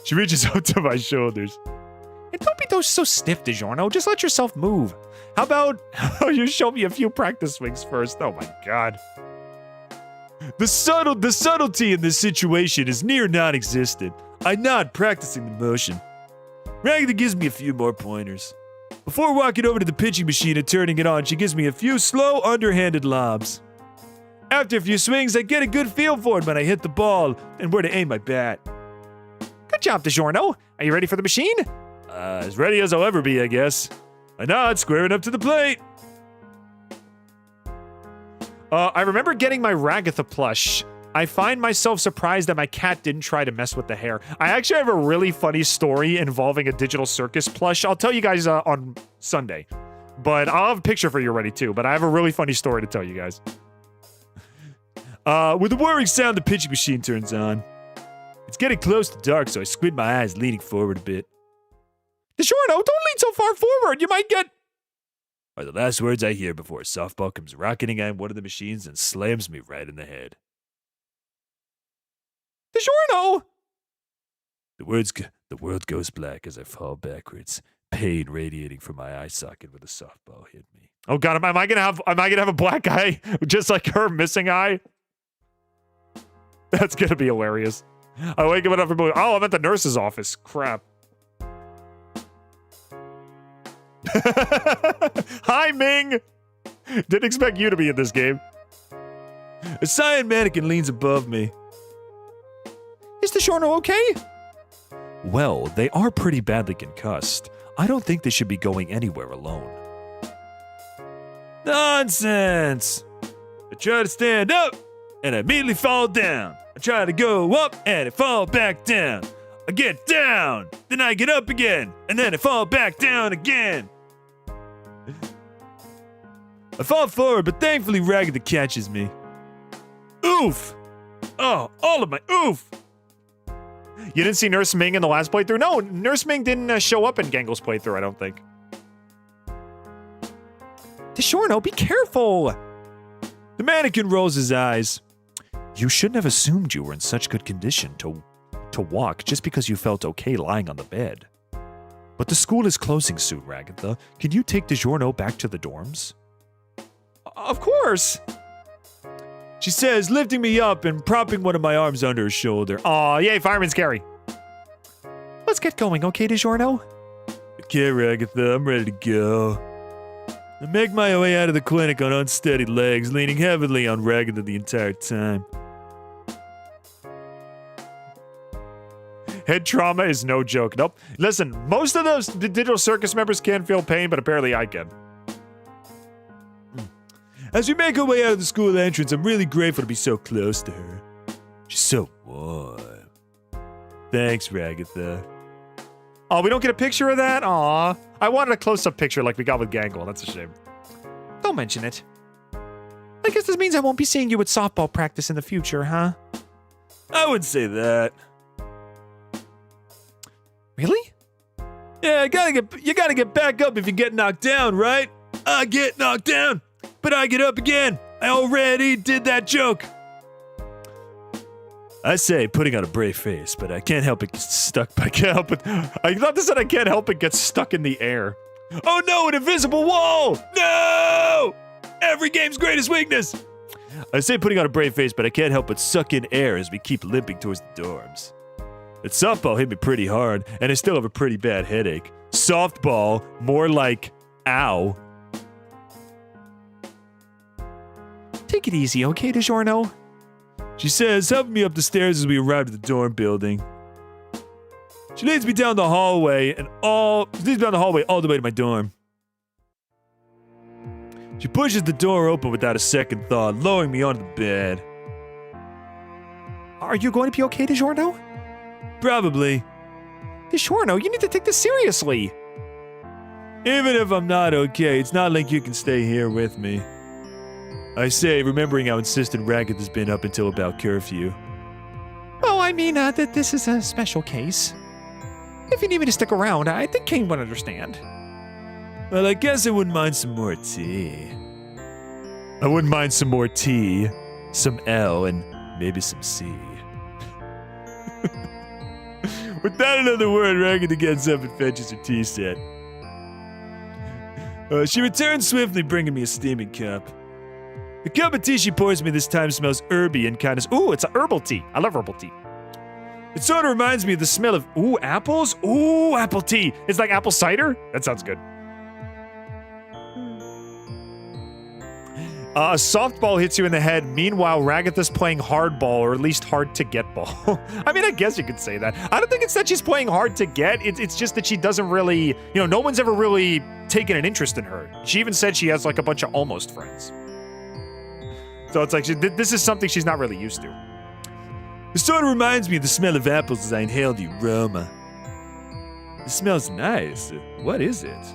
She reaches out to my shoulders. And don't be so stiff, DiGiorno. Just let yourself move. How about you show me a few practice swings first? Oh my god. The subtlety in this situation is near non-existent. I nod, practicing the motion. Ragatha gives me a few more pointers. Before walking over to the pitching machine and turning it on, she gives me a few slow, underhanded lobs. After a few swings, I get a good feel for it when I hit the ball and where to aim my bat. Good job, DiGiorno. Are you ready for the machine? As ready as I'll ever be, I guess. I nod, squaring up to the plate. I remember getting my Ragatha plush. I find myself surprised that my cat didn't try to mess with the hair. I actually have a really funny story involving a digital circus plush. I'll tell you guys on Sunday. But I'll have a picture for you ready too. But I have a really funny story to tell you guys. With a whirring sound, the pitching machine turns on. It's getting close to dark, so I squint my eyes, leaning forward a bit. DiGiorno, don't lean so far forward. You might get... Are the last words I hear before a softball comes rocketing on one of the machines and slams me right in the head. DiGiorno! The world goes black as I fall backwards, pain radiating from my eye socket where the softball hit me. Oh god, am I gonna have a black eye just like her missing eye? That's gonna be hilarious. I wake up for oh, I'm at the nurse's office. Crap. Hi, Ming. Didn't expect you to be in this game. A cyan mannequin leans above me. Is DiGiorno okay? Well, they are pretty badly concussed. I don't think they should be going anywhere alone. Nonsense! I try to stand up, and I immediately fall down. I try to go up, and I fall back down. I get down, then I get up again, and then I fall back down again. I fall forward, but thankfully Ragatha catches me. Oof! Oh, all of my oof! You didn't see Nurse Ming in the last playthrough? No, Nurse Ming didn't show up in Gangle's playthrough, I don't think. DiGiorno, be careful! The mannequin rolls his eyes. You shouldn't have assumed you were in such good condition to walk just because you felt okay lying on the bed. But the school is closing soon, Ragatha. Can you take DiGiorno back to the dorms? Of course! She says, lifting me up and propping one of my arms under her shoulder. Aw, yay, fireman's carry. Let's get going, okay, DiGiorno? Okay, Ragatha, I'm ready to go. I make my way out of the clinic on unsteady legs, leaning heavily on Ragatha the entire time. Head trauma is no joke. Nope. Listen, most of the Digital Circus members can't feel pain, but apparently I can. As we make our way out of the school entrance, I'm really grateful to be so close to her. She's so warm. Thanks, Ragatha. Oh, we don't get a picture of that? Aw. I wanted a close-up picture like we got with Gangle. That's a shame. Don't mention it. I guess this means I won't be seeing you at softball practice in the future, huh? I wouldn't say that. Really? Yeah, you gotta get back up if you get knocked down, right? I get knocked down, but I get up again. I already did that joke. I say putting on a brave face, but I can't help it get stuck. I can't help it. I thought this said I can't help it get stuck in the air. Oh no, an invisible wall! No! Every game's greatest weakness. I say putting on a brave face, but I can't help but suck in air as we keep limping towards the dorms. That softball hit me pretty hard, and I still have a pretty bad headache. Softball, more like ow. Take it easy, okay, DiGiorno? She says, helping me up the stairs as we arrive at the dorm building. She leads me down the hallway all the way to my dorm. She pushes the door open without a second thought, lowering me onto the bed. Are you going to be okay, DiGiorno? Probably. DiGiorno, you need to take this seriously. Even if I'm not okay, it's not like you can stay here with me. I say, remembering how insistent Ragatha has been up until about curfew. Well, I mean, that this is a special case. If you need me to stick around, I think Caine would understand. Well, I guess I wouldn't mind some more tea. I wouldn't mind some more tea. Some L and maybe some C. Without another word, Ragatha gets up and fetches her tea set. She returns swiftly, bringing me a steaming cup. The cup of tea she pours me this time smells herby and kind of... Ooh, it's a herbal tea. I love herbal tea. It sort of reminds me of the smell of... Ooh, apples? Ooh, apple tea. It's like apple cider? That sounds good. A softball hits you in the head. Meanwhile, Ragatha's playing hardball, or at least hard to get ball. I mean, I guess you could say that. I don't think it's that she's playing hard to get. It's just that she doesn't really, you know, no one's ever really taken an interest in her. She even said she has like a bunch of almost friends. So it's like, this is something she's not really used to. It sort of reminds me of the smell of apples as I inhale the aroma. It smells nice. What is it?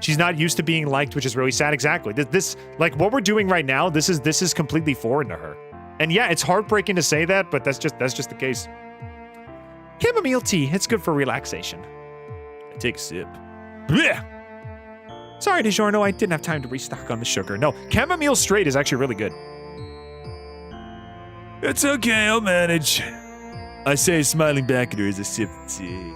She's not used to being liked, which is really sad. Exactly. This like what we're doing right now, this is completely foreign to her. And yeah, it's heartbreaking to say that, but that's just the case. Chamomile tea, it's good for relaxation. I take a sip. Blech! Sorry, DiGiorno, I didn't have time to restock on the sugar. No, chamomile straight is actually really good. It's okay, I'll manage. I say, smiling back at her as I sip the tea.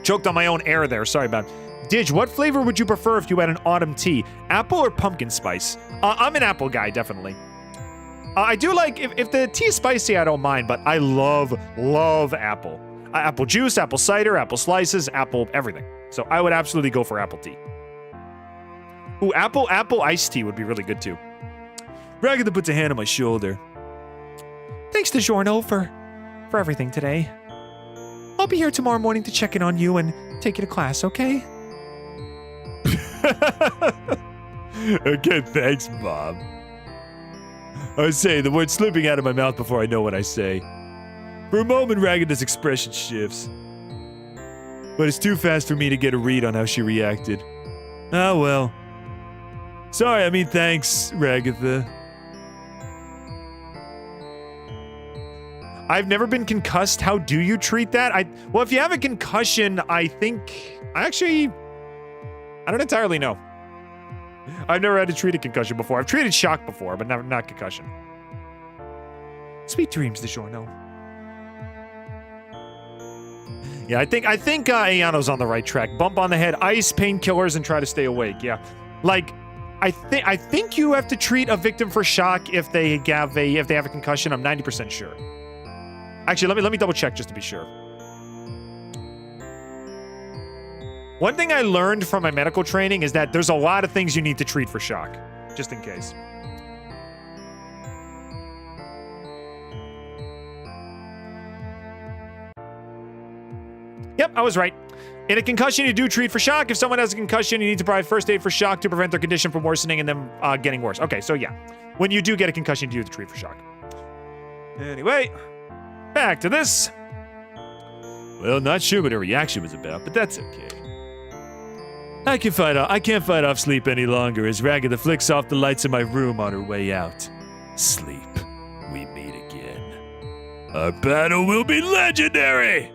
Choked on my own air there. Sorry about it. Didge, what flavor would you prefer if you had an autumn tea? Apple or pumpkin spice? I'm an apple guy, definitely. I do like, if the tea is spicy, I don't mind, but I love apple. Apple juice, apple cider, apple slices, apple everything. So I would absolutely go for apple tea. Ooh, apple iced tea would be really good too. Ragatha puts a hand on my shoulder. Thanks, DiGiorno, for everything today. I'll be here tomorrow morning to check in on you and take you to class, okay? Okay, thanks, Mom. I say, the word slipping out of my mouth before I know what I say. For a moment, Ragatha's expression shifts. But it's too fast for me to get a read on how she reacted. Ah, well. Sorry, I mean thanks, Ragatha. I've never been concussed. How do you treat that? Well, if you have a concussion, I don't entirely know. I've never had to treat a concussion before. I've treated shock before, but not concussion. Sweet dreams, DiGiorno. Yeah, I think Ayano's on the right track. Bump on the head, ice, painkillers, and try to stay awake. Yeah, like I think you have to treat a victim for shock if they have a concussion. I'm 90% sure. Actually, let me double check just to be sure. One thing I learned from my medical training is that there's a lot of things you need to treat for shock, just in case. Yep, I was right. In a concussion, you do treat for shock. If someone has a concussion, you need to provide first aid for shock to prevent their condition from worsening and them getting worse. Okay, so yeah. When you do get a concussion, you do have to treat for shock. Anyway, back to this. Well, not sure what her reaction was about, but that's okay. I can't fight off sleep any longer as Ragatha flicks off the lights in my room on her way out. Sleep, we meet again. Our battle will be legendary!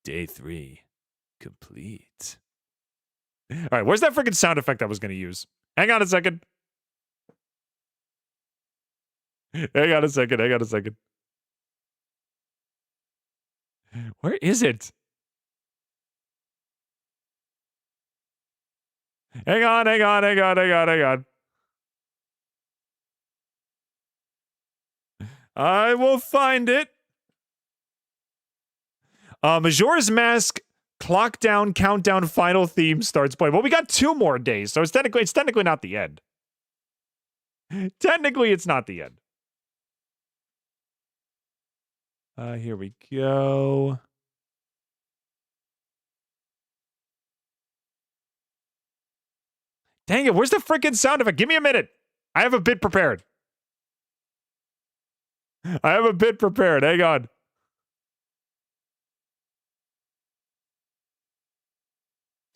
Day 3, complete. All right, where's that freaking sound effect I was going to use? Hang on a second. Hang on a second. Where is it? Hang on. I will find it. Majora's Mask clock down countdown final theme starts playing. Well, we got 2 more days, so it's technically not the end. Technically, it's not the end. Here we go. Dang it, where's the freaking sound effect? Give me a minute. I have a bit prepared. Hang on.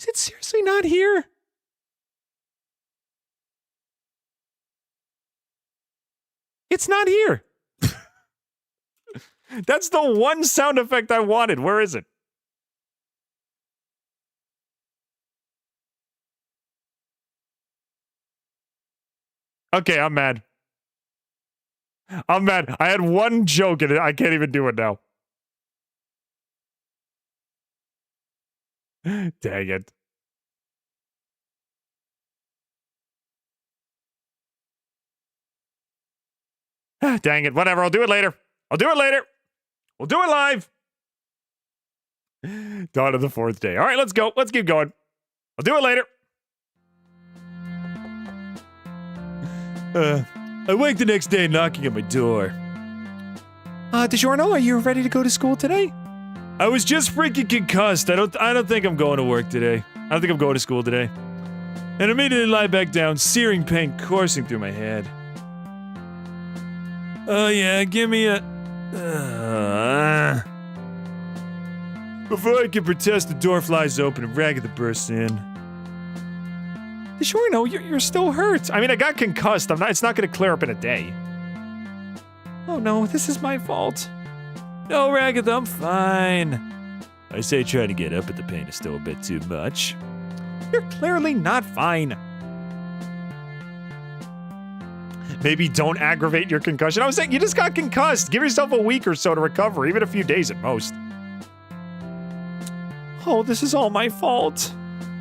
Is it seriously not here? It's not here. That's the one sound effect I wanted. Where is it? Okay, I'm mad. I had one joke and I can't even do it now. Dang it. Dang it. Whatever. I'll do it later. We'll do it live. Dawn of the 4th day. All right, let's go. Let's keep going. I'll do it later. I wake the next day knocking at my door. DiGiorno, are you ready to go to school today? I was just freaking concussed. I don't think I'm going to work today. I don't think I'm going to school today. And immediately lie back down, searing pain coursing through my head. Oh yeah, give me a... Before I can protest, the door flies open and Ragatha bursts in. DiGiorno, you're still hurt. I mean, I got concussed. It's not going to clear up in a day. Oh no, this is my fault. No, Ragatha, I'm fine. I say trying to get up, but the pain is still a bit too much. You're clearly not fine. Maybe don't aggravate your concussion. I was saying, you just got concussed. Give yourself a week or so to recover, even a few days at most. Oh, this is all my fault.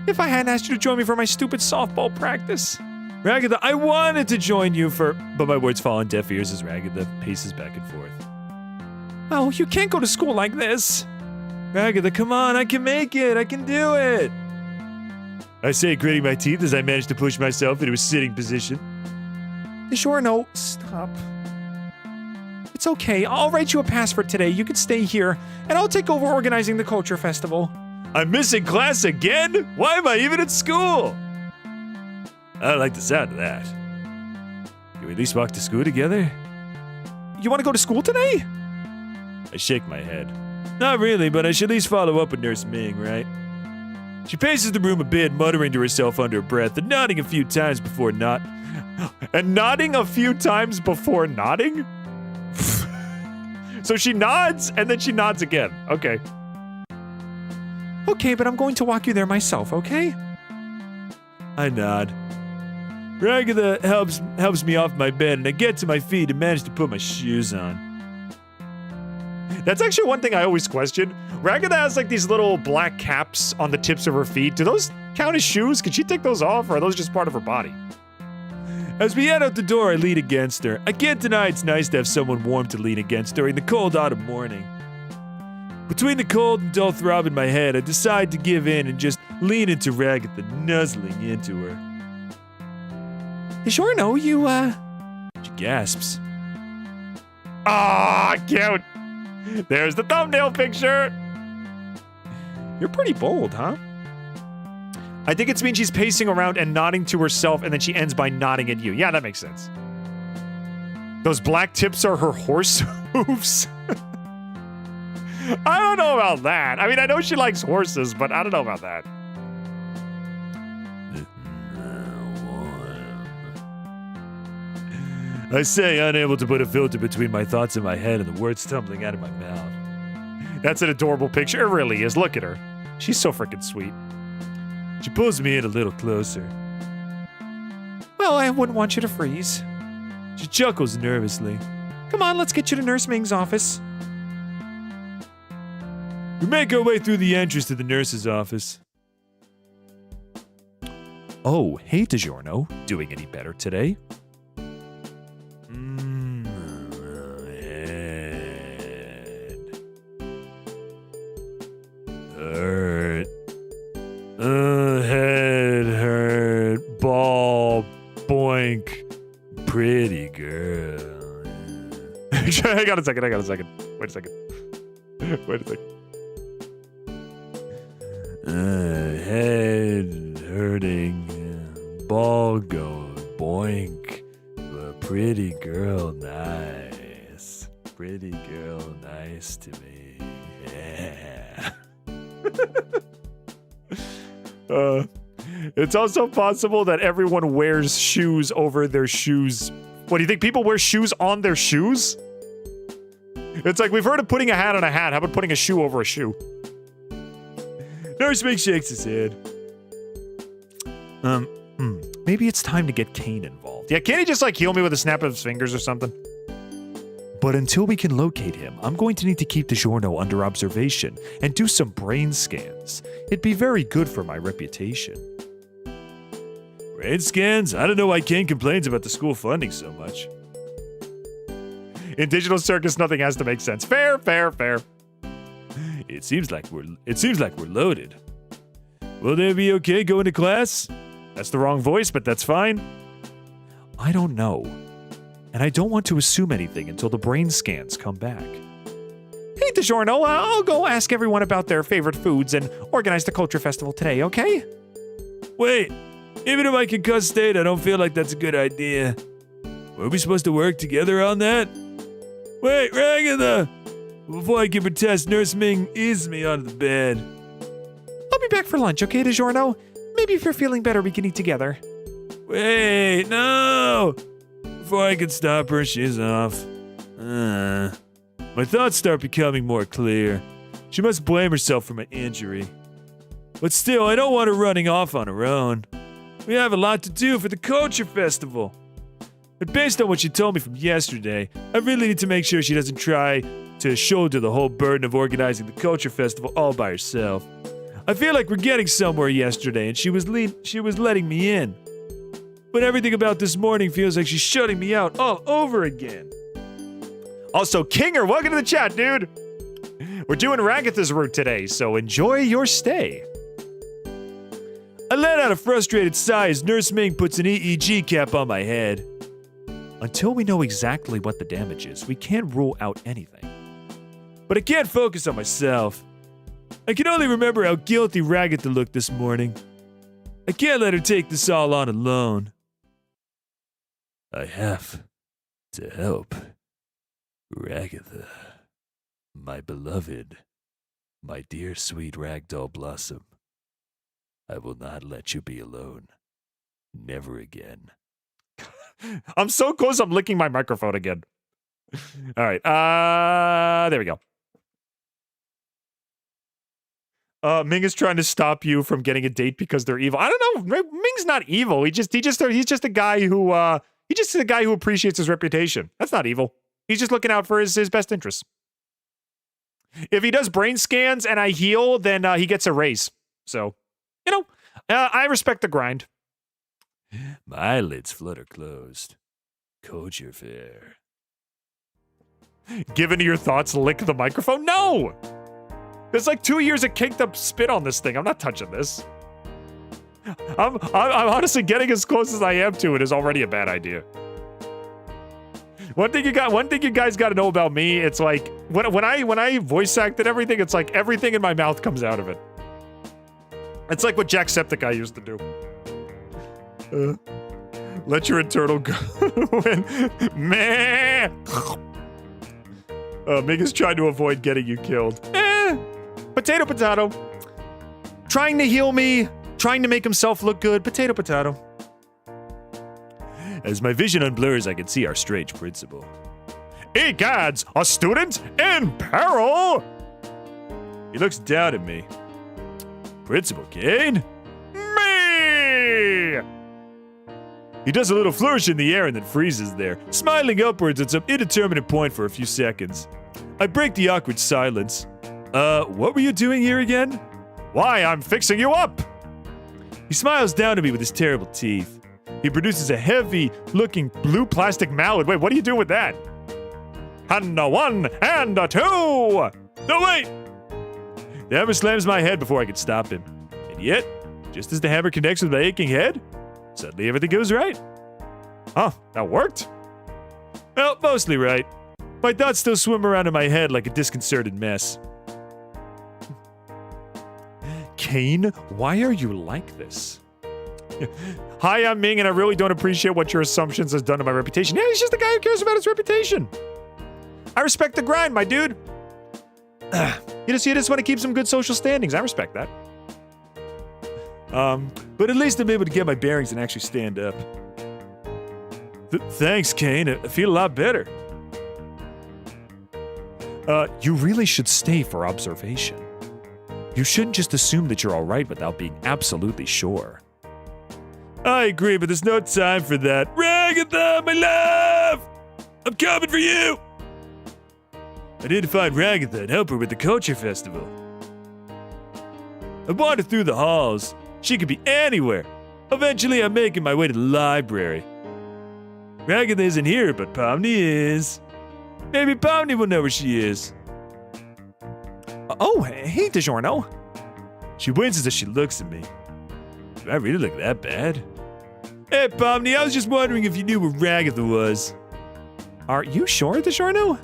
If I hadn't asked you to join me for my stupid softball practice. Ragatha, I wanted to join you but my words fall on deaf ears as Ragatha paces back and forth. Oh, you can't go to school like this. Ragatha, come on, I can make it. I can do it. I say, gritting my teeth as I manage to push myself into a sitting position. DiGiorno, stop. It's okay. I'll write you a pass for today. You can stay here, and I'll take over organizing the culture festival. I'm missing class again? Why am I even at school? I don't like the sound of that. Can we at least walk to school together? You want to go to school today? I shake my head. Not really, but I should at least follow up with Nurse Ming, right? She paces the room a bit, muttering to herself under her breath and nodding a few times before not. And nodding a few times before nodding? So she nods, and then she nods again. Okay. Okay, but I'm going to walk you there myself, okay? I nod. Ragatha helps me off my bed, and I get to my feet and manage to put my shoes on. That's actually one thing I always question. Ragatha has like these little black caps on the tips of her feet. Do those count as shoes? Can she take those off, or are those just part of her body? As we head out the door, I lean against her. I can't deny it's nice to have someone warm to lean against during the cold autumn morning. Between the cold and dull throb in my head, I decide to give in and just lean into Ragatha, nuzzling into her. DiGiorno, you, She gasps. Ah, cute. There's the thumbnail picture. you're pretty bold, huh? I think it's means she's pacing around and nodding to herself, and then she ends by nodding at you. Yeah, that makes sense. Those black tips are her horse hooves. I don't know about that. I mean, I know she likes horses, but I don't know about that. I say, unable to put a filter between my thoughts in my head and the words tumbling out of my mouth. That's an adorable picture. It really is. Look at her. She's so freaking sweet. She pulls me in a little closer. Well, I wouldn't want you to freeze. She chuckles nervously. Come on, let's get you to Nurse Ming's office. We make our way through the entrance to the nurse's office. Oh, hey, DiGiorno. Doing any better today? Head. Head hurt. Ball. Boink. Pretty girl. Hang on a second. Wait a second. Head hurting. Ball going. Boink. Pretty girl nice. Pretty girl nice to me. Yeah. It's also possible that everyone wears shoes over their shoes. What, do you think people wear shoes on their shoes? It's like, we've heard of putting a hat on a hat. How about putting a shoe over a shoe? Nurse Ming shakes his head. Maybe it's time to get Caine involved. Yeah, can't he just like heal me with a snap of his fingers or something? But until we can locate him, I'm going to need to keep DiGiorno under observation and do some brain scans. It'd be very good for my reputation. Brain scans? I don't know why Caine complains about the school funding so much. In Digital Circus, nothing has to make sense. Fair. It seems like we're loaded. Will they be okay going to class? That's the wrong voice, but that's fine. I don't know. And I don't want to assume anything until the brain scans come back. Hey, DiGiorno, I'll go ask everyone about their favorite foods and organize the culture festival today, okay? Wait, even in my concussed state, I don't feel like that's a good idea. Were we supposed to work together on that? Wait, Ragatha! Before I can protest, Nurse Ming eases me onto the bed. I'll be back for lunch, okay, DiGiorno? Maybe if you're feeling better, we can eat together. Wait, no! Before I can stop her, she's off. My thoughts start becoming more clear. She must blame herself for my injury. But still, I don't want her running off on her own. We have a lot to do for the Culture Festival. But based on what she told me from yesterday, I really need to make sure she doesn't try to shoulder the whole burden of organizing the Culture Festival all by herself. I feel like we're getting somewhere yesterday, and she was letting me in. But everything about this morning feels like she's shutting me out all over again. Also, Kinger, welcome to the chat, dude. We're doing Ragatha's route today, so enjoy your stay. I let out a frustrated sigh as Nurse Ming puts an EEG cap on my head. Until we know exactly what the damage is, we can't rule out anything. But I can't focus on myself. I can only remember how guilty Ragatha looked this morning. I can't let her take this all on alone. I have to help Ragatha, my beloved, my dear sweet ragdoll blossom. I will not let you be alone. Never again. I'm so close, I'm licking my microphone again. All right, there we go. Ming is trying to stop you from getting a date because they're evil. I don't know. Ming's not evil. He's just a guy who appreciates his reputation. That's not evil. He's just looking out for his best interests. If he does brain scans and I heal, then he gets a raise. So, I respect the grind. My eyelids flutter closed. Culture fair. Give into your thoughts, lick the microphone? No! There's like 2 years of caked up spit on this thing. I'm not touching this. I'm honestly getting as close as I am to it is already a bad idea. One thing you guys got to know about me, it's like when I voice acted everything, it's like everything in my mouth comes out of it. It's like what Jacksepticeye used to do. Let your internal go. Meh. Mig is trying to avoid getting you killed. Potato, potato. Trying to heal me, trying to make himself look good. Potato, potato. As my vision unblurs, I can see our strange principal. Egads, a student in peril! He looks down at me. Principal Caine? Me! He does a little flourish in the air and then freezes there, smiling upwards at some indeterminate point for a few seconds. I break the awkward silence. What were you doing here again? Why, I'm fixing you up! He smiles down at me with his terrible teeth. He produces a heavy-looking blue plastic mallet. Wait, what are you doing with that? And a 1 and a 2! No, wait! The hammer slams my head before I can stop him. And yet, just as the hammer connects with my aching head, suddenly everything goes right. Huh, that worked? Well, mostly right. My thoughts still swim around in my head like a disconcerted mess. Caine, why are you like this? Hi, I'm Ming, and I really don't appreciate what your assumptions has done to my reputation. Yeah, he's just a guy who cares about his reputation. I respect the grind, my dude. You just want to keep some good social standings. I respect that. But at least I'm able to get my bearings and actually stand up. Thanks, Caine. I feel a lot better. You really should stay for observation. You shouldn't just assume that you're all right without being absolutely sure. I agree, but there's no time for that. Ragatha, my love! I'm coming for you! I need to find Ragatha and help her with the culture festival. I wander through the halls. She could be anywhere. Eventually, I'm making my way to the library. Ragatha isn't here, but Pomni is. Maybe Pomni will know where she is. Oh, hey, DiGiorno. She winces as she looks at me. Do I really look that bad? Hey, Pomni, I was just wondering if you knew where Ragatha was. Are you sure, DiGiorno?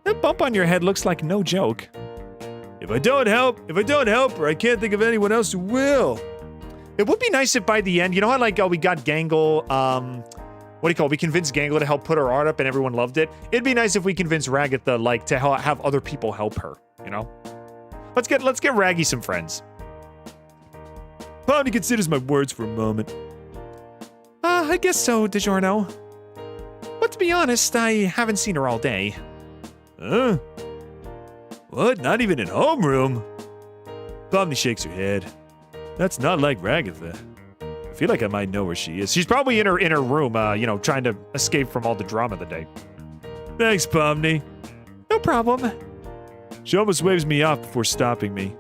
That bump on your head looks like no joke. If I don't help her, I can't think of anyone else who will. It would be nice if by the end, you know how like we got Gangle, we convinced Gangle to help put her art up and everyone loved it. It'd be nice if we convinced Ragatha like to have other people help her, you know? Let's get Raggy some friends. Pomni considers my words for a moment. I guess so, DiGiorno. But to be honest, I haven't seen her all day. Huh? What? Not even in homeroom? Pomni shakes her head. That's not like Ragatha. I feel like I might know where she is. She's probably in her room, trying to escape from all the drama of the day. Thanks, Pomni. No problem. She almost waves me off before stopping me.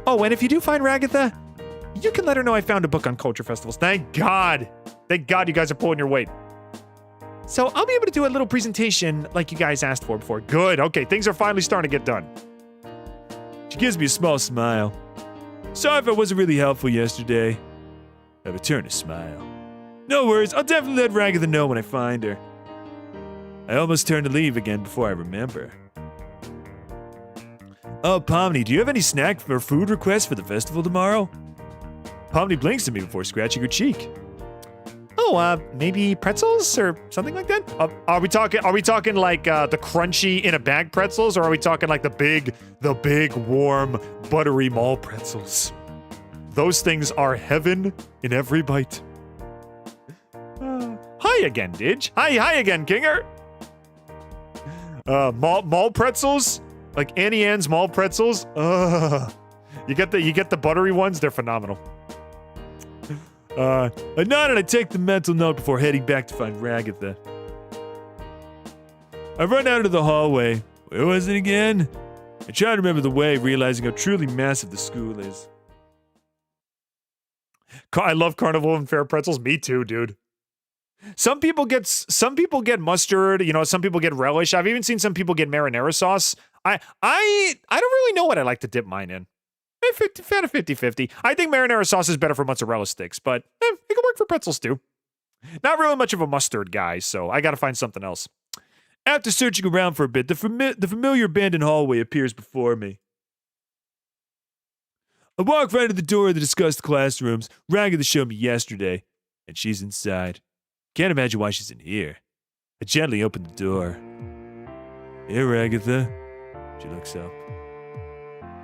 Oh, and if you do find Ragatha, you can let her know I found a book on culture festivals. Thank God. Thank God you guys are pulling your weight. So I'll be able to do a little presentation like you guys asked for before. Good. Okay, things are finally starting to get done. She gives me a small smile. Sorry if I wasn't really helpful yesterday. I return a smile. No worries, I'll definitely let Ragatha know when I find her. I almost turn to leave again before I remember. Oh, Pomni, do you have any snack or food requests for the festival tomorrow? Pomni blinks at me before scratching her cheek. Oh, maybe pretzels or something like that? Are we talking like the crunchy in a bag pretzels, or are we talking like the big warm buttery mall pretzels? Those things are heaven in every bite. Hi again, Didge. Hi again, Kinger. Mall pretzels, like Annie Ann's mall pretzels. You get the buttery ones. They're phenomenal. I nod and I take the mental note before heading back to find Ragatha. I run out of the hallway. Where was it again? I try to remember the way, realizing how truly massive the school is. I love carnival and fair pretzels. Me too, dude. Some people get mustard, you know, some people get relish. I've even seen some people get marinara sauce. I don't really know what I like to dip mine in. 50-50. I think marinara sauce is better for mozzarella sticks, but it can work for pretzels too. Not really much of a mustard guy, so I gotta find something else. After searching around for a bit, the familiar abandoned hallway appears before me. I walk right to the door of the discussed classrooms Ragatha showed me yesterday, and she's inside. Can't imagine why she's in here. I gently open the door. Here, Ragatha. She looks up.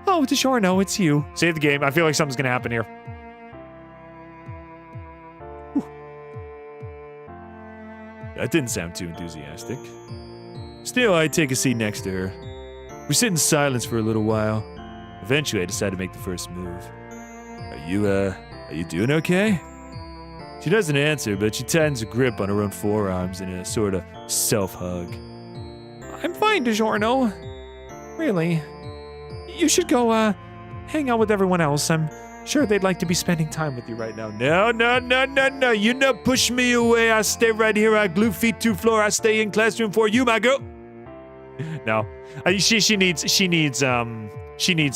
Oh, DiGiorno, it's you. Save the game. I feel like something's gonna happen here. Whew. That didn't sound too enthusiastic. Still, I take a seat next to her. We sit in silence for a little while. Eventually, I decide to make the first move. Are you doing okay? She doesn't answer, but she tightens her grip on her own forearms in a sort of self-hug. I'm fine, DiGiorno. Really. You should go, hang out with everyone else. I'm sure they'd like to be spending time with you right now. No. You not push me away. I stay right here. I glue feet to floor. I stay in classroom for you, my girl. No. She needs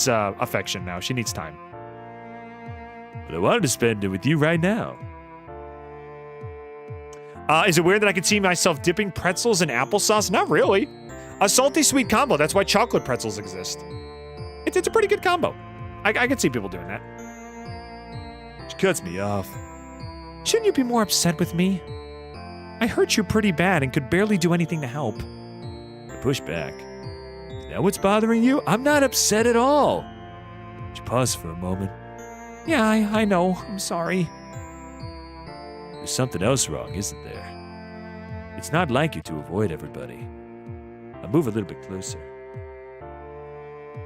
affection now. She needs time. But I wanted to spend it with you right now. Is it weird that I could see myself dipping pretzels in applesauce? Not really. A salty sweet combo. That's why chocolate pretzels exist. It's a pretty good combo. I could see people doing that. She cuts me off. Shouldn't you be more upset with me? I hurt you pretty bad and could barely do anything to help. I push back. Is that what's bothering you? I'm not upset at all. She paused for a moment. Yeah, I know. I'm sorry. There's something else wrong, isn't there? It's not like you to avoid everybody. I move a little bit closer.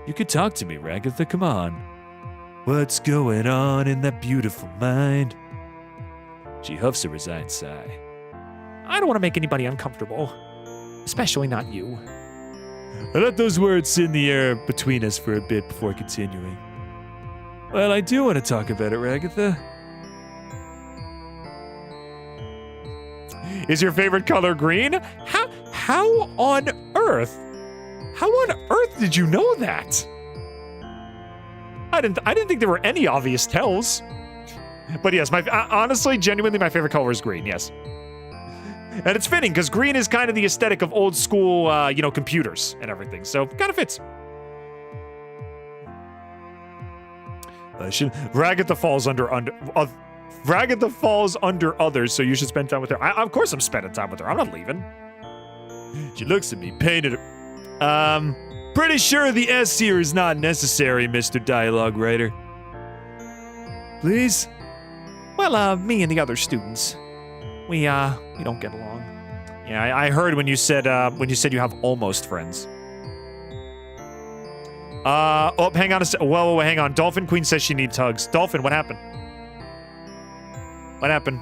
You could talk to me, Ragatha, come on. What's going on in that beautiful mind? She huffs a resigned sigh. I don't want to make anybody uncomfortable. Especially not you. I let those words sit in the air between us for a bit before continuing. Well, I do want to talk about it, Ragatha. Is your favorite color green? How on earth? How on earth did you know that? I didn't think there were any obvious tells. But yes, honestly, genuinely, my favorite color is green. Yes, and it's fitting because green is kind of the aesthetic of old school, computers and everything. So kind of fits. Ragatha falls Ragatha falls under others, so you should spend time with her. Of course, I'm spending time with her. I'm not leaving. She looks at me, painted. Pretty sure the S here is not necessary, Mr. Dialogue Writer. Please? Well, me and the other students, we don't get along. Yeah, I heard when you said you have almost friends. Hang on a sec. Whoa, hang on. Dolphin Queen says she needs hugs. Dolphin, what happened? What happened?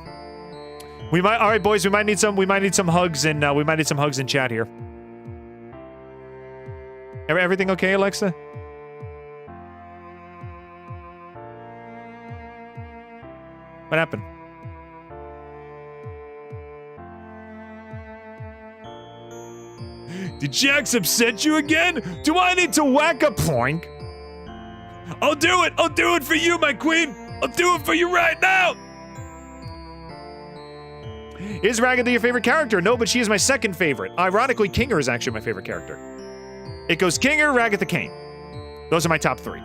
All right, boys, we might need some hugs in chat here. Everything okay, Alexa? What happened? Did Jax upset you again? Do I need to whack a poink? I'll do it for you, my queen. I'll do it for you right now. Is Ragatha your favorite character? No, but she is my second favorite. Ironically, Kinger is actually my favorite character. It goes Kinger, Ragatha, Caine. Those are my top three.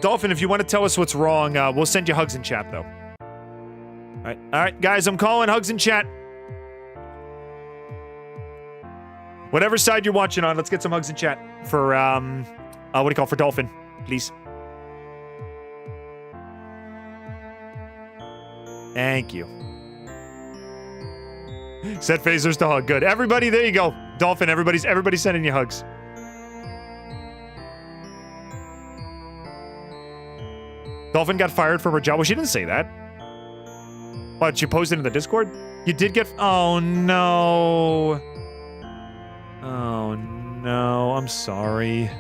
Dolphin, if you want to tell us what's wrong, we'll send you hugs in chat, though. All right, guys, I'm calling hugs in chat. Whatever side you're watching on, let's get some hugs in chat for, what do you call it, for Dolphin, please. Thank you. Set phasers to hug. Good. Everybody, there you go. Dolphin, everybody's sending you hugs. Dolphin got fired from her job. Well, she didn't say that. What, she posted in the Discord? You did get... Oh, no. Oh, no. I'm sorry.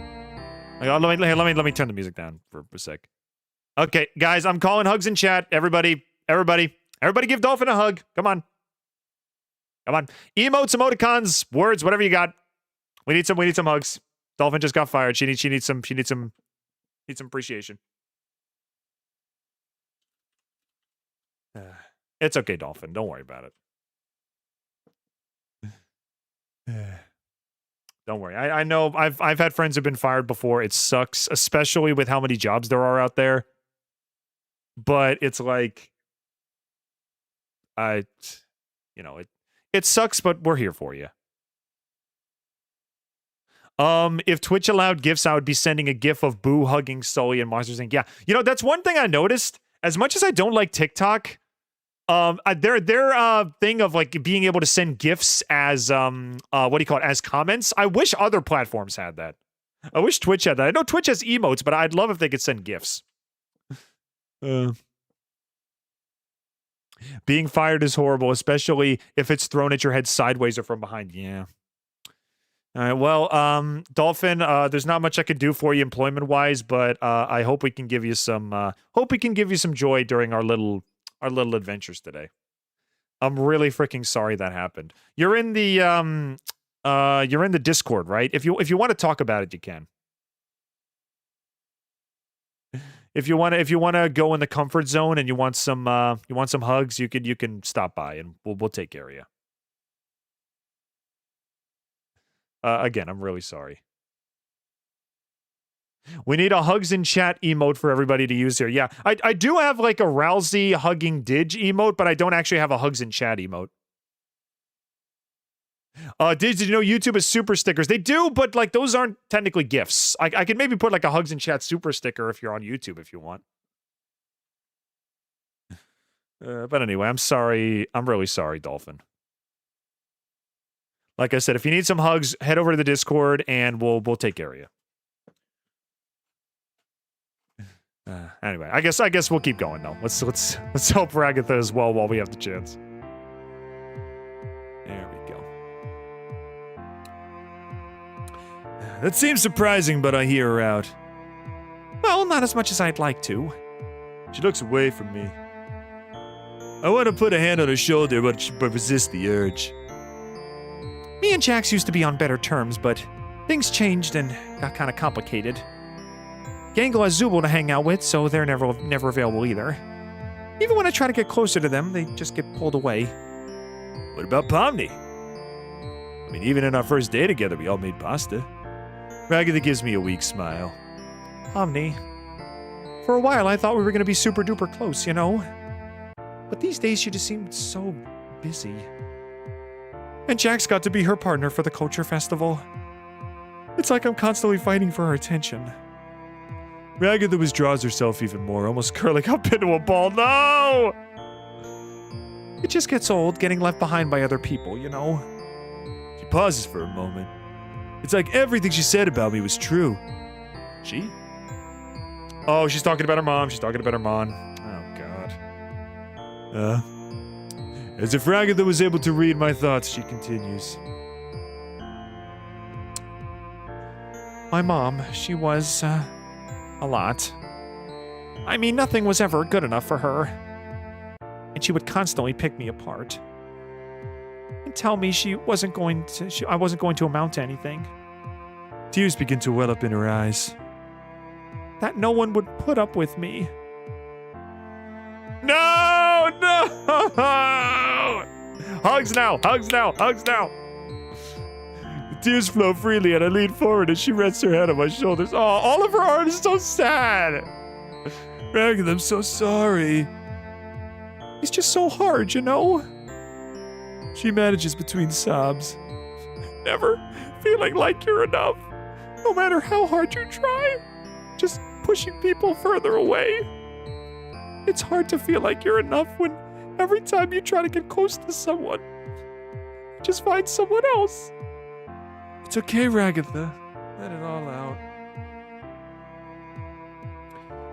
Let me turn the music down for a sec. Okay, guys, I'm calling hugs in chat. Everybody give Dolphin a hug. Come on. Come on. Emotes, emoticons, words, whatever you got. We need some hugs. Dolphin just got fired. She needs some appreciation. It's okay, Dolphin. Don't worry about it. Don't worry. I know I've had friends who've been fired before. It sucks, especially with how many jobs there are out there. But it's like it sucks, but we're here for you. If Twitch allowed GIFs, I would be sending a GIF of Boo hugging Sully and Monsters Inc. Yeah, that's one thing I noticed. As much as I don't like TikTok, their thing of like being able to send GIFs as as comments. I wish other platforms had that. I wish Twitch had that. I know Twitch has emotes, but I'd love if they could send GIFs. Being fired is horrible, especially if it's thrown at your head sideways or from behind. Yeah. All right. Well, Dolphin, there's not much I could do for you employment-wise, but I hope we can give you some. Hope we can give you some joy during our little adventures today. I'm really freaking sorry that happened. You're in the Discord, right? If you want to talk about it, you can. If you want to go in the comfort zone and you want some hugs, you can stop by and we'll take care of you. Again, I'm really sorry. We need a hugs in chat emote for everybody to use here. Yeah, I do have like a Rousey hugging Didge emote, but I don't actually have a hugs in chat emote. Did you know YouTube has super stickers? They do, but like those aren't technically GIFs. I could maybe put like a hugs in chat super sticker if you're on YouTube if you want. But anyway, I'm sorry. I'm really sorry, Dolphin. Like I said, if you need some hugs, head over to the Discord and we'll take care of you. Anyway, I guess we'll keep going though. Let's help Ragatha as well while we have the chance. There we go. That seems surprising, but I hear her out. Well, not as much as I'd like to. She looks away from me. I want to put a hand on her shoulder, but resist the urge. Me and Jax used to be on better terms, but things changed and got kind of complicated. Gangle has Zooble to hang out with, so they're never available either. Even when I try to get closer to them, they just get pulled away. What about Pomni? I mean, even in our first day together, we all made pasta. Ragatha gives me a weak smile. Pomni, for a while I thought we were going to be super duper close, you know? But these days she just seemed so busy. And Jax got to be her partner for the culture festival. It's like I'm constantly fighting for her attention. Ragatha withdraws herself even more, almost curling up into a ball. No! It just gets old getting left behind by other people, you know? She pauses for a moment. It's like everything she said about me was true. She? Oh, she's talking about her mom. She's talking about her mom. Oh, God. As if Ragatha was able to read my thoughts, she continues. My mom, she was, a lot. I mean, nothing was ever good enough for her. And she would constantly pick me apart. And tell me I wasn't going to amount to anything. Tears begin to well up in her eyes. That no one would put up with me. No! Hugs now! Hugs now! Hugs now! The tears flow freely and I lean forward as she rests her head on my shoulders. Oh, all of her heart is so sad. Ragatha, I'm so sorry. It's just so hard, you know? She manages between sobs. Never feeling like you're enough. No matter how hard you try, just pushing people further away. It's hard to feel like you're enough when every time you try to get close to someone, you just find someone else. It's okay, Ragatha. Let it all out.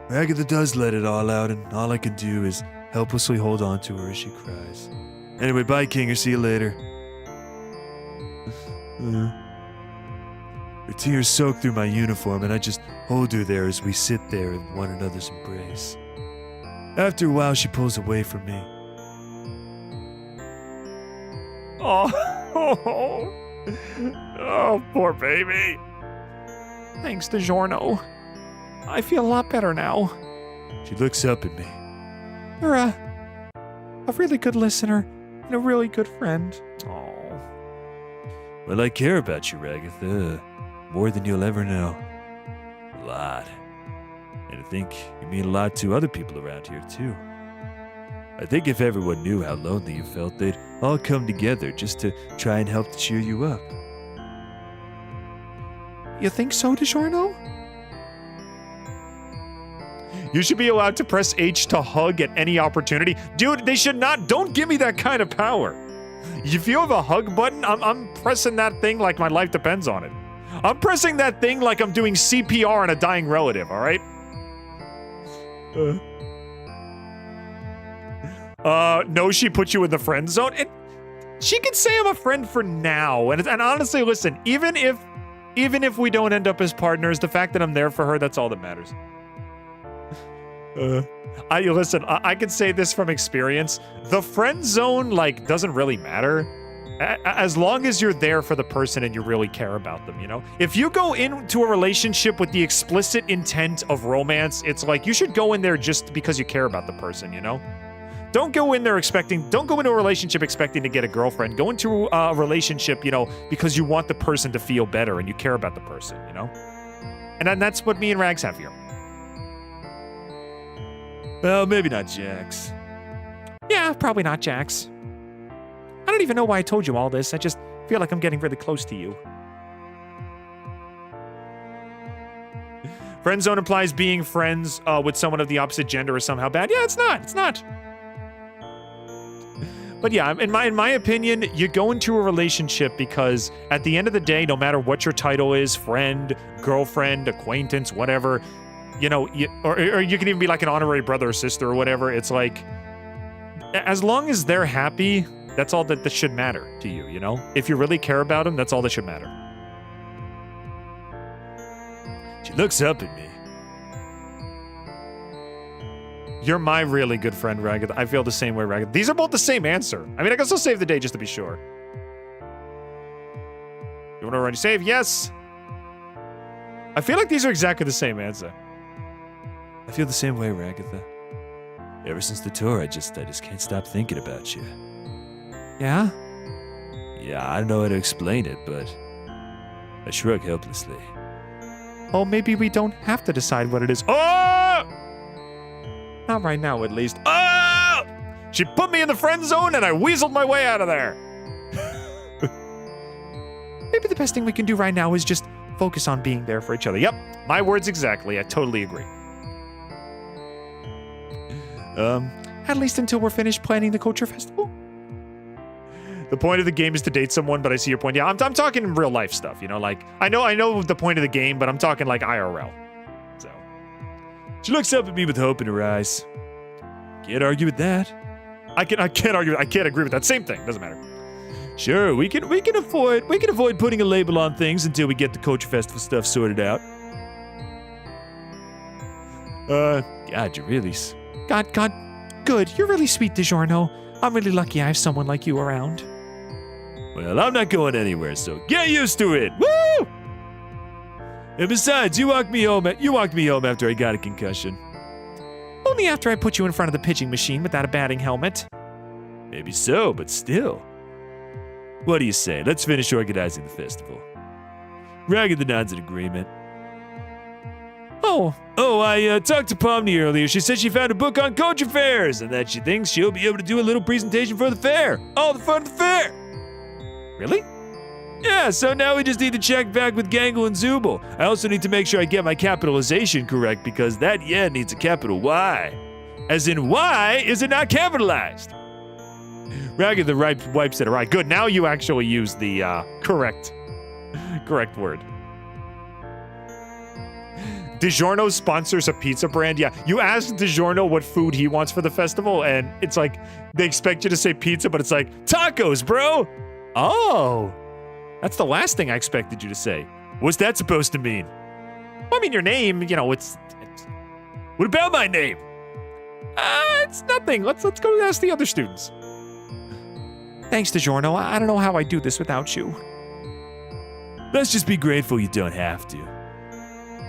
Ragatha does let it all out, and all I can do is helplessly hold on to her as she cries. Anyway, bye, Kinger. See you later. Her tears soak through my uniform, and I just hold her there as we sit there in one another's embrace. After a while, she pulls away from me. Oh, poor baby. Thanks, DiGiorno. I feel a lot better now. She looks up at me. You're a really good listener and a really good friend. Oh. Well, I care about you, Ragatha. More than you'll ever know. A lot. And I think you mean a lot to other people around here, too. I think if everyone knew how lonely you felt, they'd all come together just to try and help to cheer you up. You think so, DiGiorno? You should be allowed to press H to hug at any opportunity. Dude, they should not. Don't give me that kind of power. If you have a hug button, I'm pressing that thing like my life depends on it. I'm pressing that thing like I'm doing CPR on a dying relative, all right? No, she put you in the friend zone. And she can say I'm a friend for now. And honestly, listen, even if we don't end up as partners, the fact that I'm there for her, that's all that matters. I can say this from experience. The friend zone, like, doesn't really matter. As long as you're there for the person and you really care about them, you know? If you go into a relationship with the explicit intent of romance, it's like you should go in there just because you care about the person, you know? Don't go into a relationship expecting to get a girlfriend. Go into a relationship, you know, because you want the person to feel better and you care about the person, you know? And then that's what me and Rags have here. Well, maybe not Jax. Yeah, probably not Jax. I don't even know why I told you all this. I just feel like I'm getting really close to you. Friend zone implies being friends with someone of the opposite gender is somehow bad. Yeah, it's not. It's not. But yeah, in my opinion, you go into a relationship because at the end of the day, no matter what your title is, friend, girlfriend, acquaintance, whatever, you know, or you can even be like an honorary brother or sister or whatever. It's like, as long as they're happy, that's all that should matter to you, you know? If you really care about them, that's all that should matter. She looks up at me. You're my really good friend, Ragatha. I feel the same way, Ragatha. These are both the same answer. I mean, I guess I'll save the day just to be sure. You want to already save? Yes. I feel like these are exactly the same answer. I feel the same way, Ragatha. Ever since the tour, I just can't stop thinking about you. Yeah? Yeah, I don't know how to explain it, but I shrug helplessly. Oh, maybe we don't have to decide what it is. Oh! Not right now, at least. Oh! She put me in the friend zone and I weaseled my way out of there. Maybe the best thing we can do right now is just focus on being there for each other. Yep, my words exactly. I totally agree. At least until we're finished planning the Culture Festival? The point of the game is to date someone, but I see your point. Yeah, I'm talking real life stuff, you know, like, I know the point of the game, but I'm talking like IRL. So. She looks up at me with hope in her eyes. Can't argue with that. I can't argue. I can't agree with that. Same thing. Doesn't matter. Sure, we can avoid putting a label on things until we get the Culture Festival stuff sorted out. God, you really... God, good. You're really sweet, DiGiorno. I'm really lucky I have someone like you around. Well, I'm not going anywhere, so get used to it. Woo! And besides, you walked me home after I got a concussion. Only after I put you in front of the pitching machine without a batting helmet. Maybe so, but still. What do you say? Let's finish organizing the festival. Ragatha nods in agreement. Oh, I talked to Pomni earlier. She said she found a book on culture fairs and that she thinks she'll be able to do a little presentation for the fair. All the fun of the fair. Really? Yeah, so now we just need to check back with Gangle and Zooble. I also need to make sure I get my capitalization correct because that yeah needs a capital Y. As in, why is it not capitalized? Ragatha wipes it. All right, good. Now you actually use the correct word. DiGiorno sponsors a pizza brand. Yeah, you ask DiGiorno what food he wants for the festival, and it's like they expect you to say pizza, but it's like tacos, bro. Oh, that's the last thing I expected you to say. What's that supposed to mean? Well, I mean, your name, you know, it's What about my name? it's nothing. Let's go ask the other students. Thanks, DiGiorno. I don't know how I do this without you. Let's just be grateful you don't have to.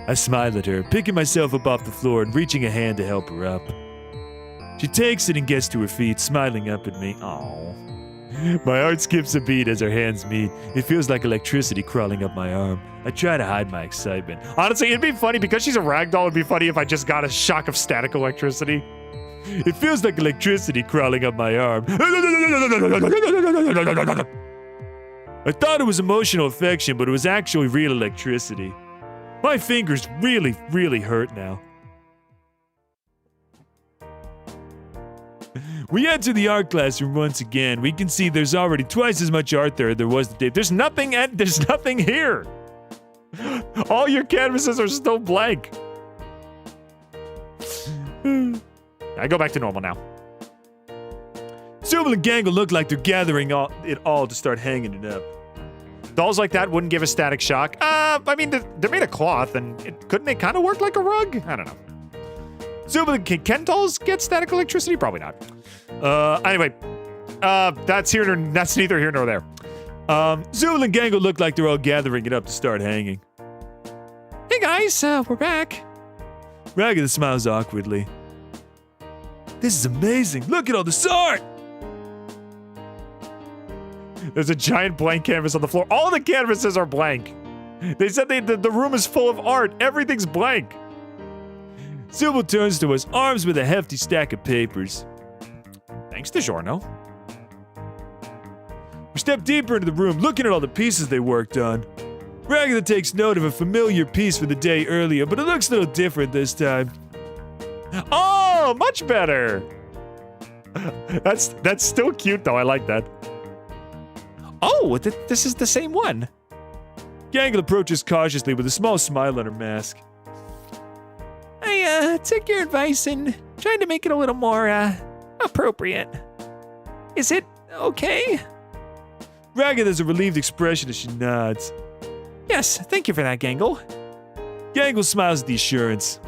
I smile at her, picking myself up off the floor and reaching a hand to help her up. She takes it and gets to her feet, smiling up at me. Oh. My heart skips a beat as our hands meet. It feels like electricity crawling up my arm. I try to hide my excitement. Honestly, it'd be funny because she's a ragdoll. It'd be funny if I just got a shock of static electricity. It feels like electricity crawling up my arm. I thought it was emotional affection, but it was actually real electricity. My fingers really, really hurt now. We enter the art classroom once again. We can see there's already twice as much art there was the day. There's nothing here. All your canvases are still blank. I go back to normal now. Zooble and Gangle look like they're gathering it all to start hanging it up. Dolls like that wouldn't give a static shock. I mean, they're made of cloth, and couldn't they kind of work like a rug? I don't know. Zooble, can dolls get static electricity? Probably not. Anyway, that's neither here nor there. Zooble and Gangle look like they're all gathering it up to start hanging. Hey guys, we're back. Ragatha smiles awkwardly. This is amazing. Look at all this art. There's a giant blank canvas on the floor. All the canvases are blank. They said the room is full of art. Everything's blank. Zooble turns to us, arms with a hefty stack of papers. Thanks, DiGiorno. We step deeper into the room, looking at all the pieces they worked on. Ragatha takes note of a familiar piece from the day earlier, but it looks a little different this time. Oh, much better. That's still cute, though. I like that. Oh, this is the same one. Gangle approaches cautiously with a small smile on her mask. I took your advice and tried to make it a little more appropriate. Is it okay? Ragatha has a relieved expression as she nods. Yes, thank you for that, Gangle. Gangle smiles at the assurance.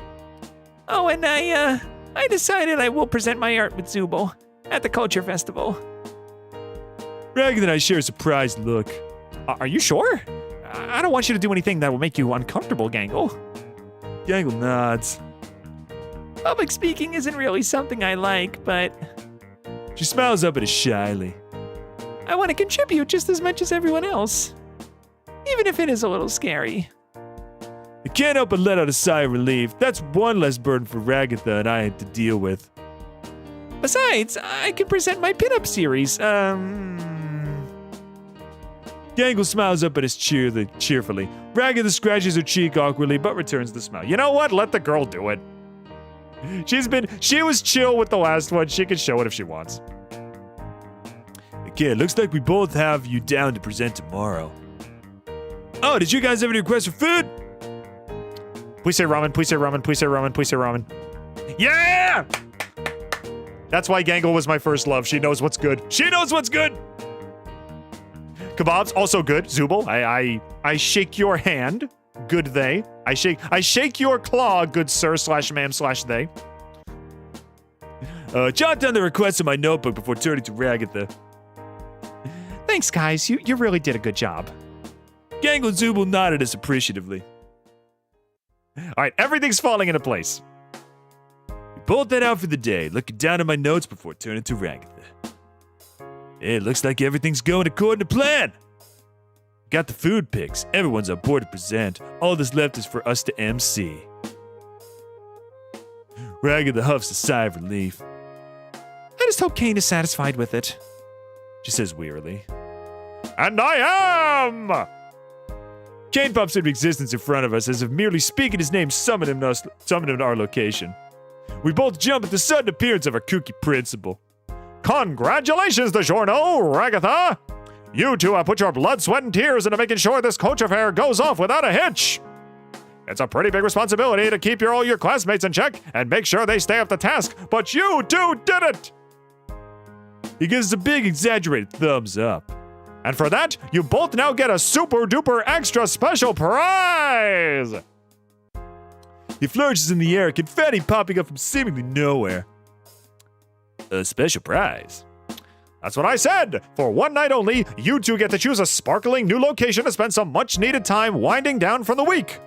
Oh, and I decided I will present my art with Zooble at the Culture Festival. Ragatha and I share a surprised look. Are you sure? I don't want you to do anything that will make you uncomfortable, Gangle. Gangle nods. Public speaking isn't really something I like, but She smiles up at us shyly. I want to contribute just as much as everyone else, even if it is a little scary. I can't help but let out a sigh of relief. That's one less burden for Ragatha and I had to deal with. Besides, I can present my pinup series. Gangle smiles up at us cheerfully. Ragatha scratches her cheek awkwardly, but returns the smile. You know what? Let the girl do it. She was chill with the last one. She can show it if she wants. Okay, looks like we both have you down to present tomorrow. Oh, did you guys have any requests for food? Please say ramen, please say ramen, please say ramen, please say ramen. Yeah! That's why Gangle was my first love. She knows what's good. She knows what's good! Kebabs, also good. Zooble, I shake your hand. Good they. I shake your claw, good sir / ma'am / they. Jot down the requests in my notebook before turning to Ragatha. Thanks, guys. You really did a good job. Gangle and Zooble nodded us appreciatively. All right, everything's falling into place. We pulled that out for the day, looking down at my notes before turning to Ragatha. It looks like everything's going according to plan. Got the food picks. Everyone's on board to present. All that's left is for us to MC. Ragatha huffs a sigh of relief. I just hope Caine is satisfied with it. She says wearily. And I am! Caine pops into existence in front of us as if merely speaking his name summoned him to our location. We both jump at the sudden appearance of our kooky principal. Congratulations, DiGiorno, Ragatha! You two have put your blood, sweat, and tears into making sure this coach affair goes off without a hitch. It's a pretty big responsibility to keep all your classmates in check and make sure they stay up to task, but you two did it! He gives us a big exaggerated thumbs up. And for that, you both now get a super duper extra special prize! He flourishes in the air, confetti popping up from seemingly nowhere. A special prize. That's what I said! For one night only, you two get to choose a sparkling new location to spend some much needed time winding down from the week.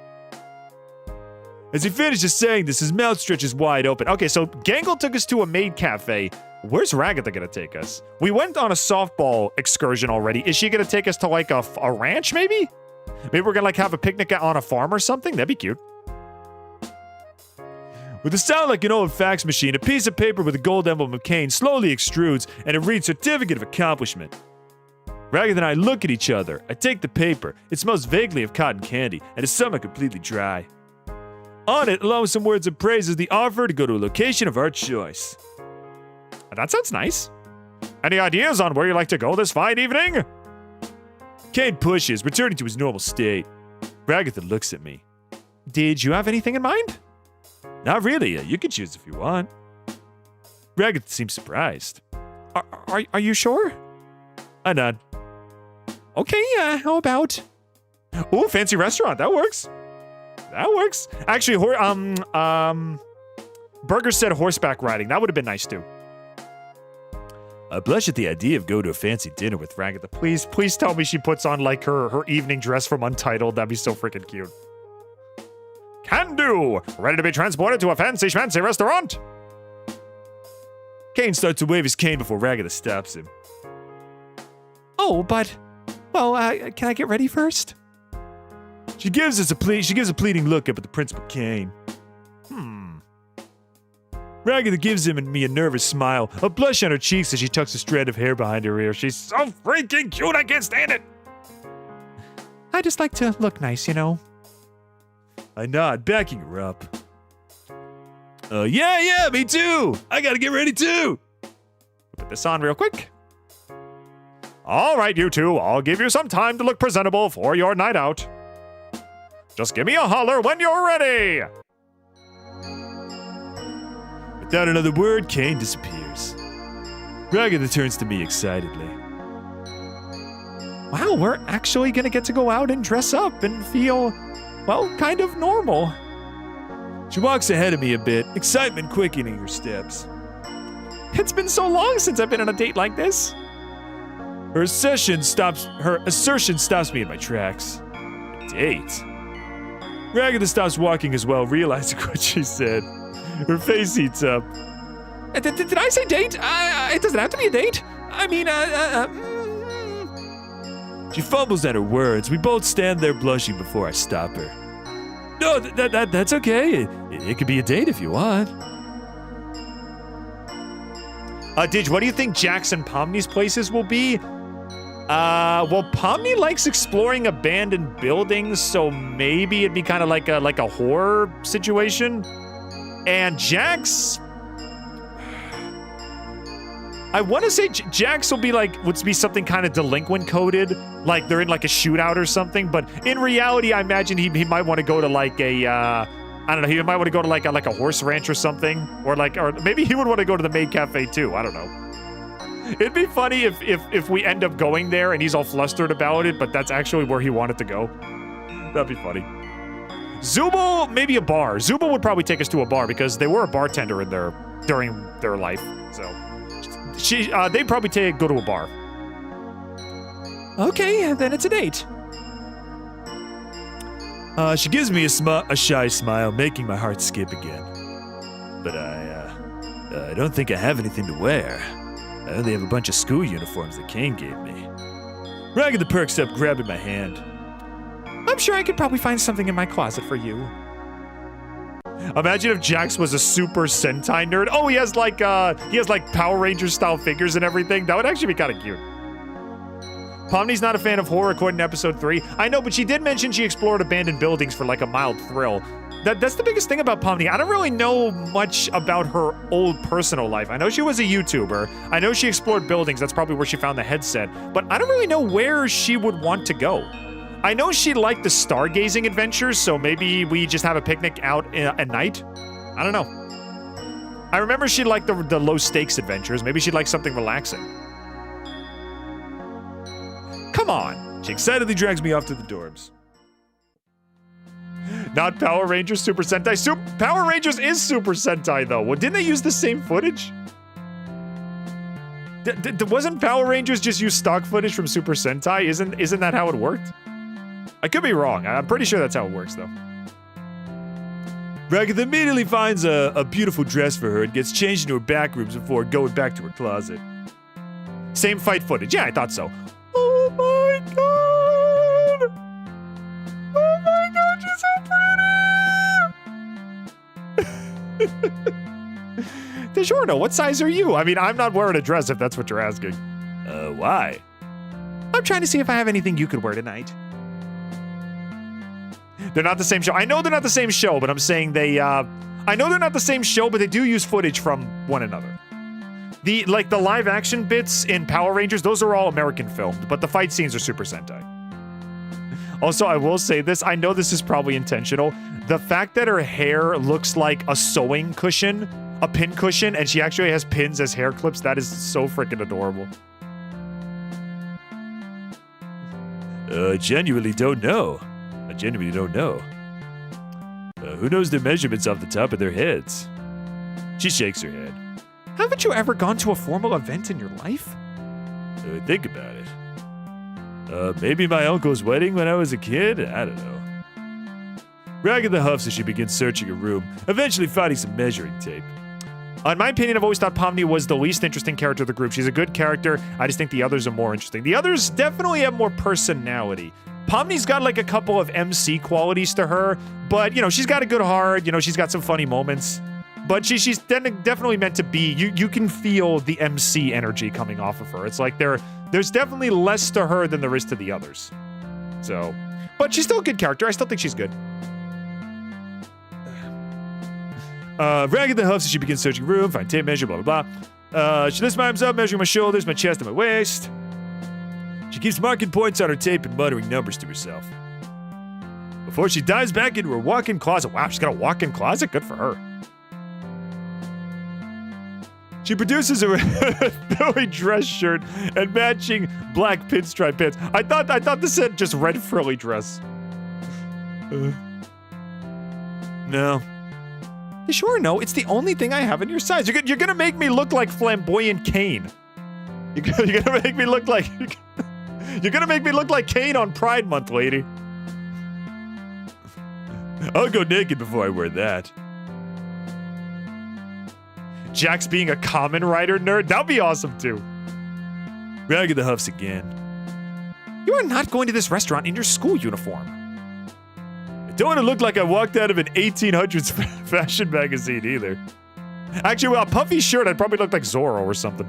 As he finishes saying this, his mouth stretches wide open. Okay, so Gangle took us to a maid cafe. Where's Ragatha gonna take us? We went on a softball excursion already. Is she gonna take us to like a ranch, maybe? Maybe we're gonna like have a picnic on a farm or something? That'd be cute. With a sound like an old fax machine, a piece of paper with a gold emblem of Caine slowly extrudes, and it reads Certificate of Accomplishment. Ragatha and I look at each other. I take the paper. It smells vaguely of cotton candy, and is somewhat completely dry. On it, along with some words of praise, is the offer to go to a location of our choice. That sounds nice. Any ideas on where you'd like to go this fine evening? Caine pushes, returning to his normal state. Ragatha looks at me. Did you have anything in mind? Not really. You can choose if you want. Ragatha seems surprised. Are you sure? I nod. Okay, how about... Ooh, fancy restaurant. That works. That works. Actually, Burger said horseback riding. That would have been nice, too. I blush at the idea of going to a fancy dinner with Ragatha. Please tell me she puts on, like, her evening dress from Untitled. That'd be so freaking cute. Can do! Ready to be transported to a fancy schmancy restaurant? Caine starts to wave his cane before Ragatha stops him. Oh, but... Well, can I get ready first? She gives a pleading look up at the Principal Caine. Ragatha gives him and me a nervous smile, a blush on her cheeks as she tucks a strand of hair behind her ear. She's so freaking cute, I can't stand it! I just like to look nice, you know. I nod, backing her up. Yeah, me too! I gotta get ready too! Put this on real quick. All right, you two, I'll give you some time to look presentable for your night out. Just give me a holler when you're ready! Without another word, Caine disappears. Ragatha turns to me excitedly. Wow, we're actually gonna get to go out and dress up and feel, well, kind of normal. She walks ahead of me a bit, excitement quickening her steps. It's been so long since I've been on a date like this. Her assertion stops me in my tracks. A date? Ragatha stops walking as well, realizing what she said. Her face heats up. Did I say date? It doesn't have to be a date. I mean, She fumbles at her words. We both stand there blushing before I stop her. No, that's okay. It could be a date if you want. Didge, what do you think Jax and Pomni's places will be? Well, Pomni likes exploring abandoned buildings, so maybe it'd be kind of like a horror situation. And Jax, I want to say Jax would be something kind of delinquent coded, like they're in like a shootout or something. But in reality, I imagine he might want to go to like a, I don't know, he might want to go to like a horse ranch or something, or maybe he would want to go to the maid cafe too. I don't know. It'd be funny if we end up going there and he's all flustered about it, but that's actually where he wanted to go. That'd be funny. Zooble, maybe a bar. Zooble would probably take us to a bar because they were a bartender during their life. So they'd probably go to a bar. Okay, then it's a date. She gives me a shy smile, making my heart skip again. But I don't think I have anything to wear. I only have a bunch of school uniforms that Caine gave me. Ragatha perks up, grabbing my hand. I'm sure I could probably find something in my closet for you. Imagine if Jax was a Super Sentai nerd. Oh, he has like Power Ranger style figures and everything. That would actually be kind of cute. Pomni's not a fan of horror according to episode 3. I know, but she did mention she explored abandoned buildings for like a mild thrill. That's the biggest thing about Pomni. I don't really know much about her old personal life. I know she was a YouTuber. I know she explored buildings. That's probably where she found the headset. But I don't really know where she would want to go. I know she liked the stargazing adventures, so maybe we just have a picnic out at night. I don't know. I remember she liked the low stakes adventures. Maybe she'd like something relaxing. Come on. She excitedly drags me off to the dorms. Not Power Rangers Super Sentai. Power Rangers is Super Sentai, though. Well, didn't they use the same footage? Wasn't Power Rangers just use stock footage from Super Sentai? Isn't that how it worked? I could be wrong. I'm pretty sure that's how it works, though. Ragatha immediately finds a beautiful dress for her and gets changed into her back rooms before going back to her closet. Same fight footage. Yeah, I thought so. Oh my god! Oh my god, she's so pretty! DiGiorno, what size are you? I mean, I'm not wearing a dress if that's what you're asking. Why? I'm trying to see if I have anything you could wear tonight. They're not the same show. I know they're not the same show, but I'm saying they, I know they're not the same show, but they do use footage from one another. The live action bits in Power Rangers, those are all American filmed, but the fight scenes are Super Sentai. Also, I will say this, I know this is probably intentional. The fact that her hair looks like a sewing cushion, a pin cushion, and she actually has pins as hair clips, that is so freaking adorable. I genuinely don't know. Who knows their measurements off the top of their heads? She shakes her head. Haven't you ever gone to a formal event in your life? Think about it. Maybe my uncle's wedding when I was a kid? I don't know. Ragatha huffs as she begins searching her room, eventually finding some measuring tape. In my opinion, I've always thought Pomni was the least interesting character of the group. She's a good character. I just think the others are more interesting. The others definitely have more personality. Pomni's got like a couple of MC qualities to her, but, you know, she's got a good heart. You know, she's got some funny moments. But she's definitely meant to be, you can feel the MC energy coming off of her. It's like there's definitely less to her than there is to the others. So, but she's still a good character. I still think she's good. Ragatha huffs as she begins searching room, find tape measure, blah, blah, blah. She lifts my arms up, measuring my shoulders, my chest, and my waist. She keeps marking points on her tape and muttering numbers to herself. Before she dives back into her walk-in closet. Wow, she's got a walk-in closet? Good for her. She produces a frilly dress shirt and matching black pinstripe pants. I thought this said just red frilly dress. No. Sure, no. It's the only thing I have in your size. You're gonna make me look like flamboyant Caine. You're gonna make me look like you're gonna make me look like Caine on Pride Month, lady. I'll go naked before I wear that. Jax being a Kamen Rider nerd, that'd be awesome too. Ragatha huffs again. You are not going to this restaurant in your school uniform. I don't want to look like I walked out of an 1800s fashion magazine either. Actually, with a puffy shirt, I'd probably look like Zorro or something.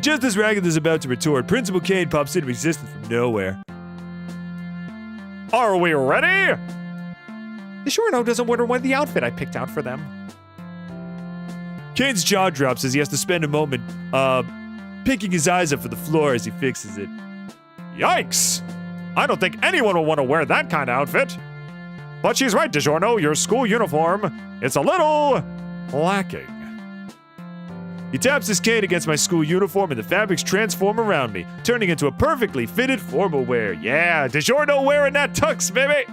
Just as Ragatha's about to retort, Principal Caine pops into existence from nowhere. Are we ready? DiGiorno doesn't wear the outfit I picked out for them. Caine's jaw drops as he has to spend a moment, picking his eyes up for the floor as he fixes it. Yikes! I don't think anyone will want to wear that kind of outfit. But she's right, DiGiorno, your school uniform, it's a little lacking. He taps his cane against my school uniform and the fabrics transform around me, turning into a perfectly fitted formal wear. Yeah, DiGiorno wearing that tux, baby!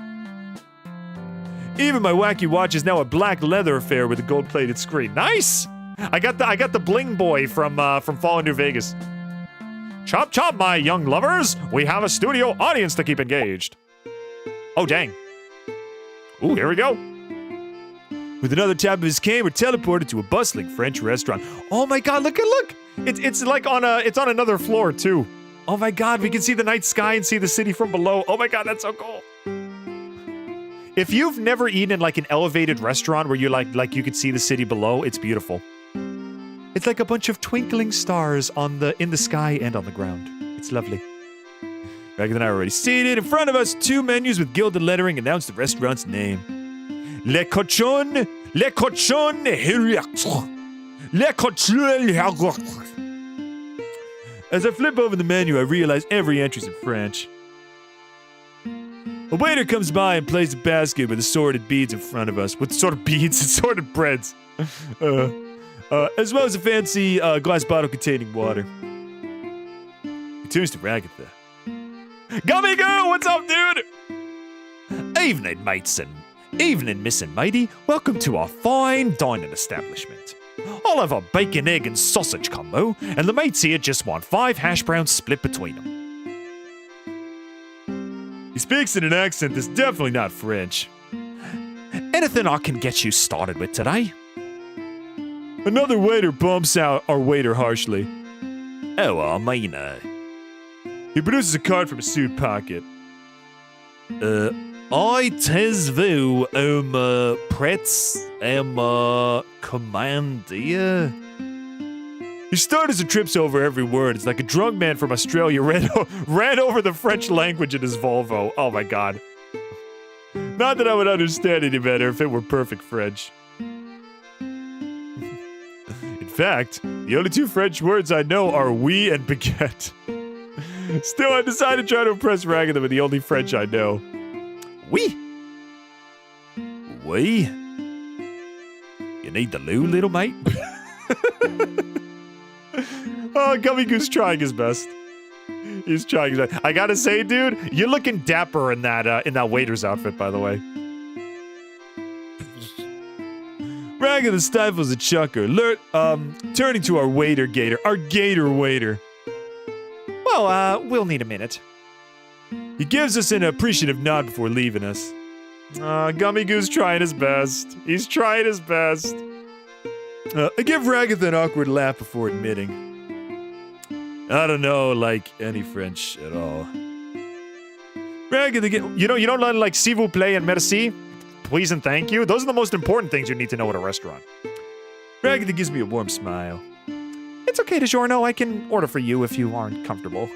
Even my wacky watch is now a black leather affair with a gold-plated screen. Nice! I got the bling boy from Fallen New Vegas. Chop chop, my young lovers! We have a studio audience to keep engaged. Oh, dang. Ooh, here we go. With another tap of his cane, we're teleported to a bustling French restaurant. Oh my god, look! It's like it's on another floor too. Oh my god, we can see the night sky and see the city from below. Oh my god, that's so cool. If you've never eaten in like an elevated restaurant where you like you could see the city below, it's beautiful. It's like a bunch of twinkling stars in the sky and on the ground. It's lovely. Ragatha and I are already seated. In front of us, 2 menus with gilded lettering announce the restaurant's name. Le Cochon, Le Cochon, Le Cochon. As I flip over the menu, I realize every entry's in French. A waiter comes by and places a basket with assorted beads in front of us. With assorted beads? Assorted breads. As well as a fancy glass bottle containing water. He turns to Ragatha. Gummy Goo, what's up, dude? Evening, mates and evening, Miss and Matey. Welcome to our fine dining establishment. I'll have a bacon, egg, and sausage combo, and the mates here just want 5 hash browns split between them. He speaks in an accent that's definitely not French. Anything I can get you started with today? Another waiter bumps out our waiter harshly. Oh, I mean, He produces a card from his suit pocket. I tes vu pretz commandia. He stutters and trips over every word. It's like a drunk man from Australia ran over the French language in his Volvo. Oh my god. Not that I would understand any better if it were perfect French. In fact, the only 2 French words I know are oui and baguette. Still, I decided to try to impress Ragatha with the only French I know. Oui. Oui? You need the loo, little mate? Oh, Gummy Goose trying his best. He's trying his best. I gotta say, dude, you're looking dapper in that waiter's outfit, by the way. Ragatha stifles a chuckle, turning to our gator waiter. Well, we'll need a minute. He gives us an appreciative nod before leaving us. Gummy Goose trying his best. He's trying his best. I give Ragatha an awkward laugh before admitting. I don't know, like, any French at all. Ragatha, You don't learn like s'il vous plaît and merci? Please and thank you? Those are the most important things you need to know at a restaurant. Ragatha gives me a warm smile. It's okay, DiGiorno. I can order for you if you aren't comfortable.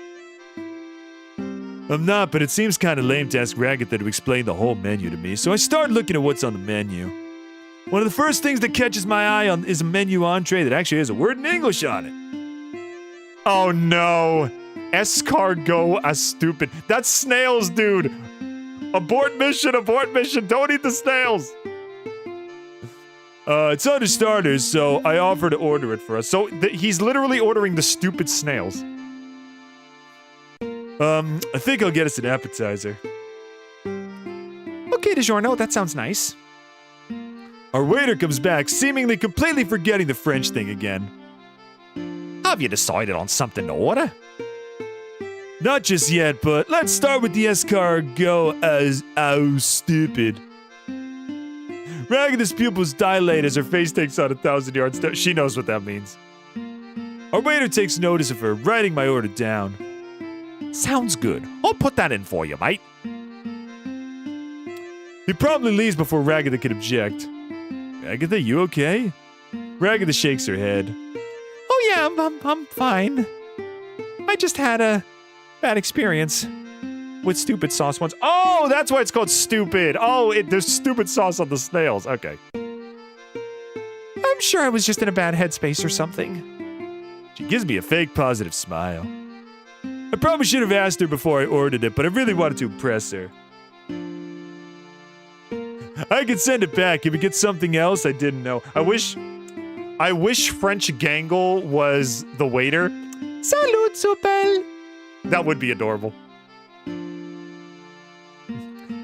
I'm not, but it seems kind of lame to ask Ragatha to explain the whole menu to me, so I start looking at what's on the menu. One of the first things that catches my eye is a menu entree that actually has a word in English on it. Oh no. Escargot as stupid. That's snails, dude. Abort mission, don't eat the snails. It's under starters, so I offer to order it for us. So he's literally ordering the stupid snails. I think I'll get us an appetizer. Okay, DiGiorno, that sounds nice. Our waiter comes back, seemingly completely forgetting the French thing again. Have you decided on something to order? Not just yet, but let's start with the escargot as stupid. Ragatha's pupils dilate as her face takes on 1,000-yard stare. She knows what that means. Our waiter takes notice of her, writing my order down. Sounds good. I'll put that in for you, mate. He promptly leaves before Ragatha can object. Ragatha, you okay? Ragatha shakes her head. Oh yeah, I'm fine. I just had a bad experience with stupid sauce once. Oh, that's why it's called stupid. Oh, there's stupid sauce on the snails. Okay. I'm sure I was just in a bad headspace or something. She gives me a fake positive smile. I probably should have asked her before I ordered it, but I really wanted to impress her. I could send it back if it gets something else I didn't know. I wish French Gangle was the waiter. Salut, zooble. That would be adorable.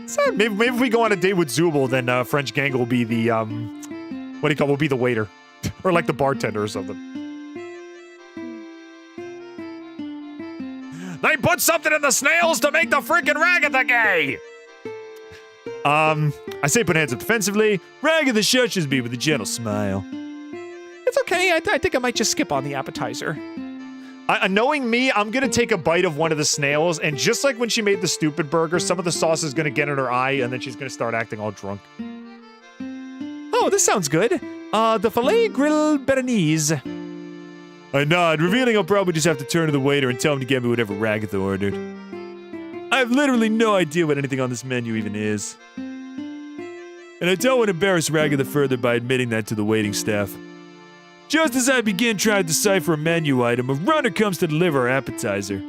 So maybe if we go on a date with Zooble, then French Gangle will be the will be the waiter, or like the bartender or something. They put something in the snails to make the freaking Ragatha gay. I say put hands up defensively. Ragatha shushes me with a gentle smile. It's okay. I think I might just skip on the appetizer. Knowing me, I'm gonna take a bite of one of the snails, and just like when she made the stupid burger, some of the sauce is gonna get in her eye, and then she's gonna start acting all drunk. Oh, this sounds good. The filet grilled béarnaise. I nod, revealing I'll probably just have to turn to the waiter and tell him to get me whatever Ragatha ordered. I have literally no idea what anything on this menu even is. And I don't want to embarrass Ragatha further by admitting that to the waiting staff. Just as I begin trying to decipher a menu item, a runner comes to deliver our appetizer.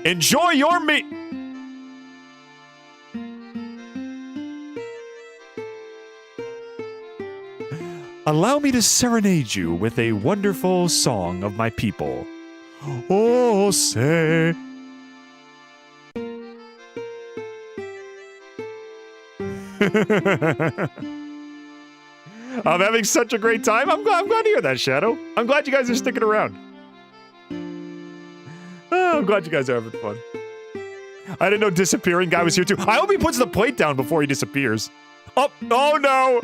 Enjoy your meat. Allow me to serenade you with a wonderful song of my people. Oh, say. I'm having such a great time. I'm glad to hear that, Shadow. I'm glad you guys are sticking around. Oh, I'm glad you guys are having fun. I didn't know disappearing guy was here too. I hope he puts the plate down before he disappears. Oh no!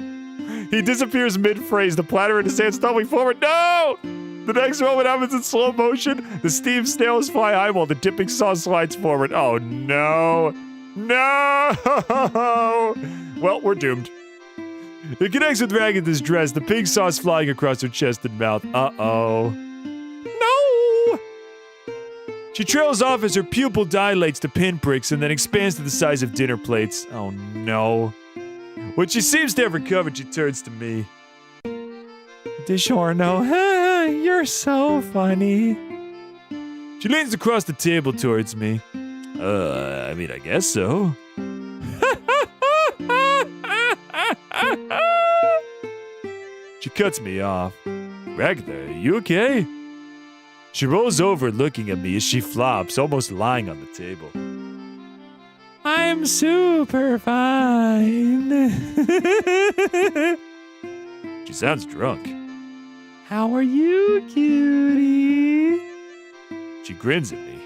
He disappears mid-phrase. The platter in his hand stumbling forward. No! The next moment happens in slow motion. The steamed snails fly high while the dipping sauce slides forward. Oh no! No! Well, we're doomed. It connects with Ragatha's dress, the pink sauce flying across her chest and mouth. Uh-oh. No! She trails off as her pupil dilates to pinpricks and then expands to the size of dinner plates. Oh no. When she seems to have recovered, she turns to me. DiGiorno, you're so funny. She leans across the table towards me. I mean, I guess so. She cuts me off. Ragatha, are you okay? She rolls over looking at me as she flops, almost lying on the table. I'm super fine. She sounds drunk. How are you, cutie? She grins at me.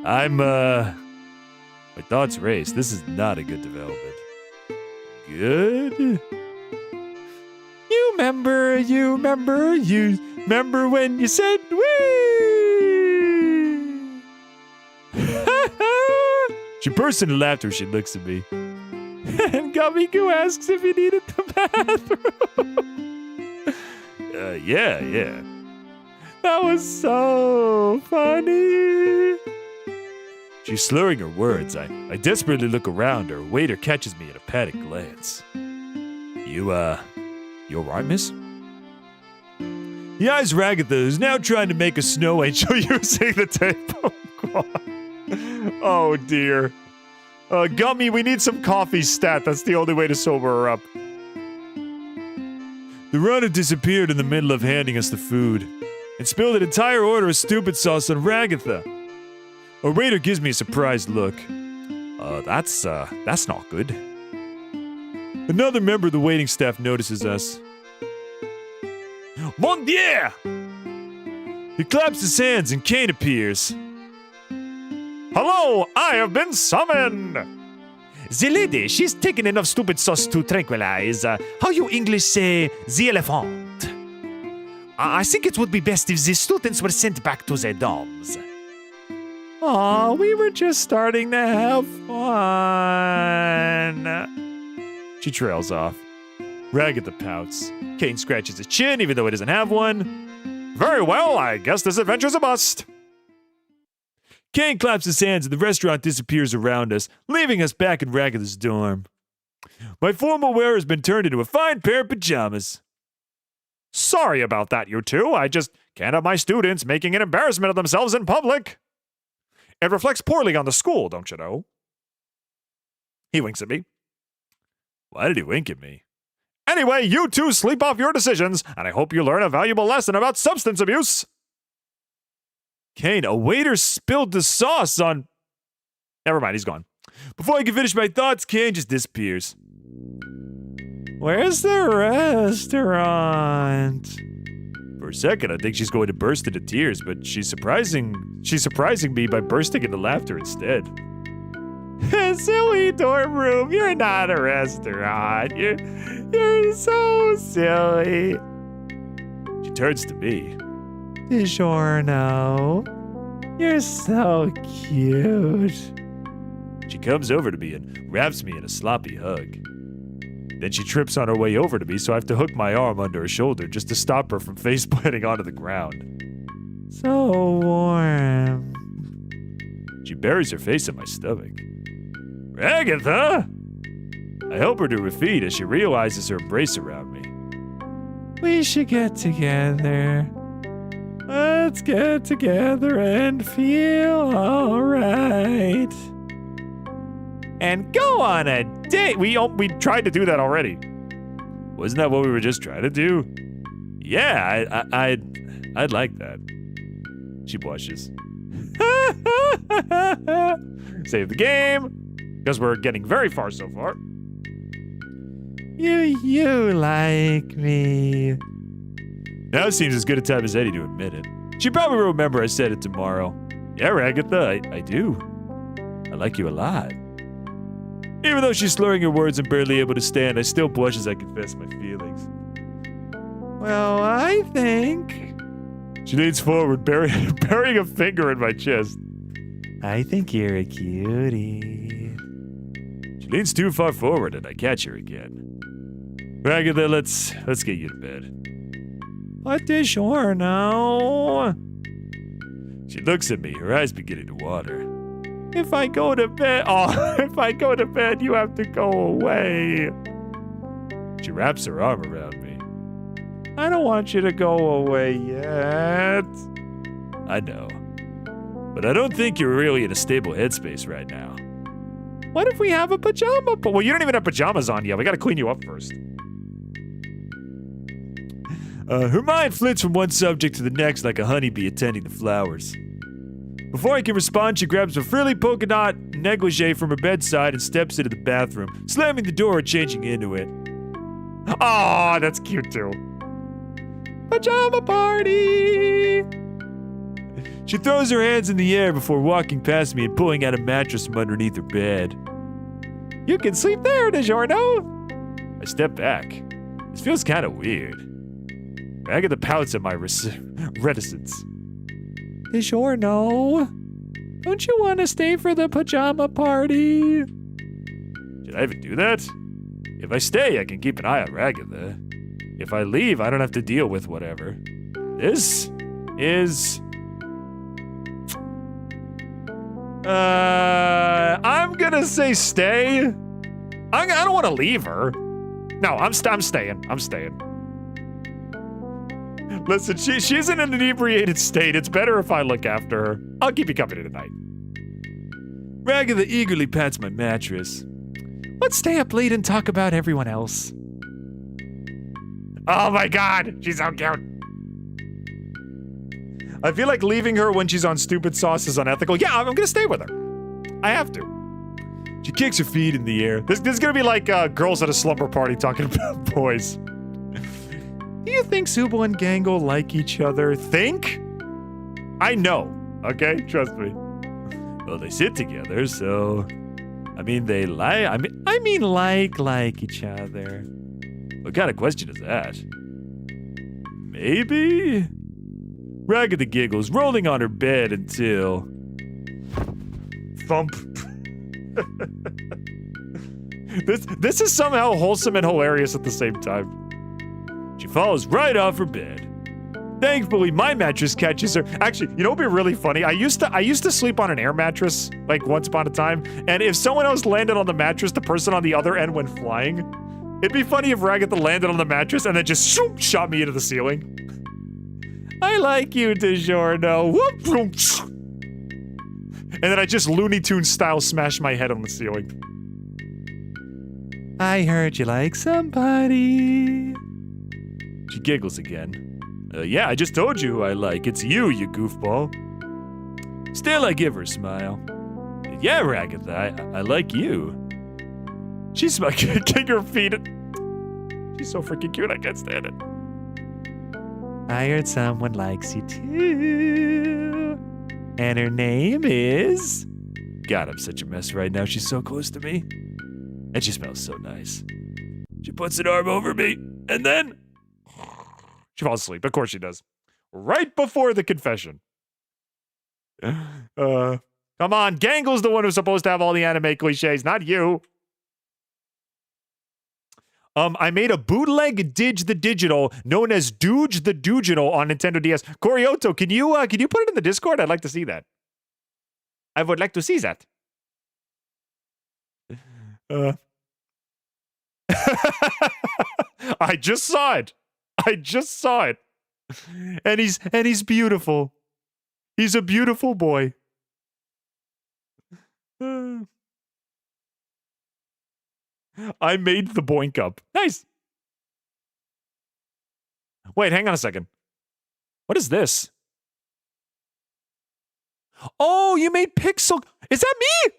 My thoughts race. This is not a good development. Good? You remember when you said wee? She bursts into laughter as she looks at me. And Gummy Goo asks if you needed the bathroom. Yeah. That was so funny. She's slurring her words. I desperately look around her. A waiter catches me in a panicked glance. You alright, miss? He eyes Ragatha, who's now trying to make a snow angel using the table. Oh dear. Gummy, we need some coffee stat. That's the only way to sober her up. The runner disappeared in the middle of handing us the food and spilled an entire order of stupid sauce on Ragatha. Our waiter gives me a surprised look. That's not good. Another member of the waiting staff notices us. Mon Dieu! He claps his hands and Caine appears. Hello, I have been summoned. The lady, she's taken enough stupid sauce to tranquilize. How you English say the elephant? I think it would be best if the students were sent back to their dorms. Aw, we were just starting to have fun. She trails off. Ragatha pouts. Caine scratches his chin even though he doesn't have one. Very well, I guess this adventure's a bust. Caine claps his hands and the restaurant disappears around us, leaving us back in Ragatha's dorm. My formal wear has been turned into a fine pair of pajamas. Sorry about that, you two. I just can't have my students making an embarrassment of themselves in public. It reflects poorly on the school, don't you know? He winks at me. Why did he wink at me? Anyway, you two sleep off your decisions, and I hope you learn a valuable lesson about substance abuse. Caine, a waiter spilled the sauce on... Never mind, he's gone. Before I can finish my thoughts, Caine just disappears. Where's the restaurant? For a second, I think she's going to burst into tears, but she's surprising me by bursting into laughter instead. Silly dorm room, you're not a restaurant. You're so silly. She turns to me. DiGiorno, you're so cute. She comes over to me and wraps me in a sloppy hug. Then she trips on her way over to me, so I have to hook my arm under her shoulder just to stop her from face planting onto the ground. So warm. She buries her face in my stomach. Ragatha! I help her to her feet as she realizes her embrace around me. We should get together. Let's get together and feel alright. And go on a date. We tried to do that already. Wasn't that what we were just trying to do? Yeah, I'd like that. She blushes. Save the game, because we're getting very far so far. You like me. Now seems as good a time as any to admit it. She probably will remember I said it tomorrow. Yeah, Ragatha, I do. I like you a lot. Even though she's slurring her words and barely able to stand, I still blush as I confess my feelings. Well, I think... She leans forward, burying a finger in my chest. I think you're a cutie. She leans too far forward and I catch her again. Ragatha, let's get you to bed. What DiGiorno? She looks at me, her eyes beginning to water. If I go to bed, you have to go away. She wraps her arm around me. I don't want you to go away yet. I know. But I don't think you're really in a stable headspace right now. What if we have a pajama? Well, you don't even have pajamas on yet. We gotta clean you up first. Her mind flits from one subject to the next like a honeybee attending the flowers. Before I can respond, she grabs a frilly polka dot negligee from her bedside and steps into the bathroom, slamming the door and changing into it. Oh, that's cute too. Pajama party! She throws her hands in the air before walking past me and pulling out a mattress from underneath her bed. You can sleep there, DiGiorno. I step back. This feels kind of weird. Ragatha pouts at my reticence. DiGiorno, don't you want to stay for the pajama party? Should I even do that? If I stay, I can keep an eye on Ragatha. If I leave, I don't have to deal with whatever. This is... I'm gonna say stay. I don't want to leave her. No, I'm staying. I'm staying. Listen, she's in an inebriated state. It's better if I look after her. I'll keep you company tonight. Ragatha eagerly pats my mattress. Let's stay up late and talk about everyone else. Oh my god, she's so cute. I feel like leaving her when she's on stupid sauce is unethical. Yeah, I'm gonna stay with her. I have to. She kicks her feet in the air. This is gonna be like girls at a slumber party talking about boys. Do you think Zooble and Gangle like each other? Think? I know. Okay, trust me. Well, they sit together, so... I mean, they lie. I mean like each other. What kind of question is that? Maybe? Ragatha giggles, rolling on her bed until... Thump. This is somehow wholesome and hilarious at the same time. She falls right off her bed. Thankfully, my mattress catches her. Actually, you know what would be really funny? I used to sleep on an air mattress, like once upon a time, and if someone else landed on the mattress, the person on the other end went flying. It'd be funny if Ragatha landed on the mattress and then just shoop, shot me into the ceiling. I like you, DiGiorno. Whoop, whoop. And then I just Looney Tunes style smash my head on the ceiling. I heard you like somebody. She giggles again. Yeah, I just told you who I like. It's you, you goofball. Still, I give her a smile. Yeah, Ragatha, I like you. She's kicking her feet. She's so freaking cute, I can't stand it. I heard someone likes you too. And her name is... God, I'm such a mess right now. She's so close to me. And she smells so nice. She puts an arm over me, and then... She falls asleep. Of course she does. Right before the confession. Come on, Gangle's the one who's supposed to have all the anime cliches, not you. I made a bootleg Didge the Digital known as Dooge the Digital on Nintendo DS. Corioto, can you put it in the Discord? I'd like to see that. I would like to see that. I just saw it. I just saw it. And he's beautiful. He's a beautiful boy. I made the Boink Up. Nice. Wait, hang on a second. What is this? Oh, you made Pixel. Is that me?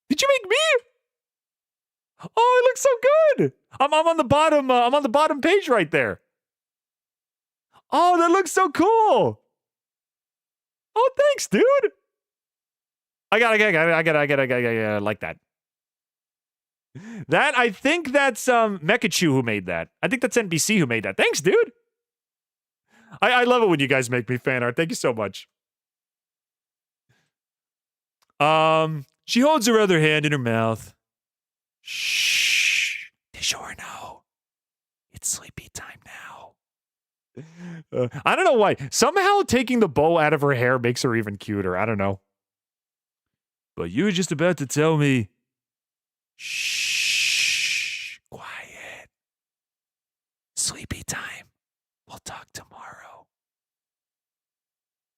Did you make me? Oh, it looks so good. I'm on the bottom. I'm on the bottom page right there. Oh, that looks so cool. Oh, thanks, dude. I gotta like that. That, I think that's Mekachu who made that. I think that's NBC who made that. Thanks, dude. I love it when you guys make me fan art. Thank you so much. She holds her other hand in her mouth. Shh. DiGiorno. It's sleepy time now. I don't know why. Somehow taking the bow out of her hair makes her even cuter. I don't know. But you were just about to tell me. Shh. Quiet. Sleepy time. We'll talk tomorrow.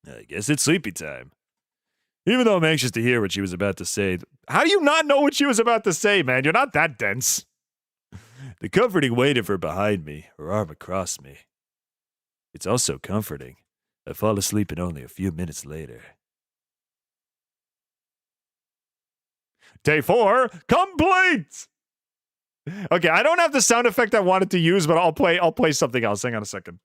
I guess it's sleepy time. Even though I'm anxious to hear what she was about to say. How do you not know what she was about to say, man? You're not that dense. The comforting weight of her behind me, her arm across me. It's also comforting. I fall asleep in only a few minutes later. Day 4 complete. Okay, I don't have the sound effect I wanted to use, but I'll play something else. Hang on a second.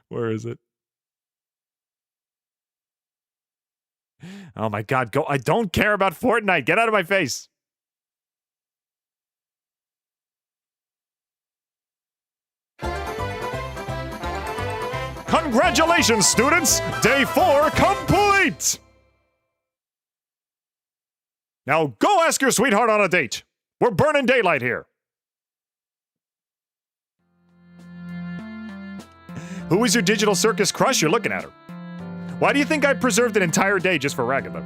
Where is it? Oh my god, go. I don't care about Fortnite. Get out of my face. Congratulations, students! Day 4 complete! Now go ask your sweetheart on a date. We're burning daylight here. Who is your digital circus crush? You're looking at her. Why do you think I preserved an entire day just for Ragatha?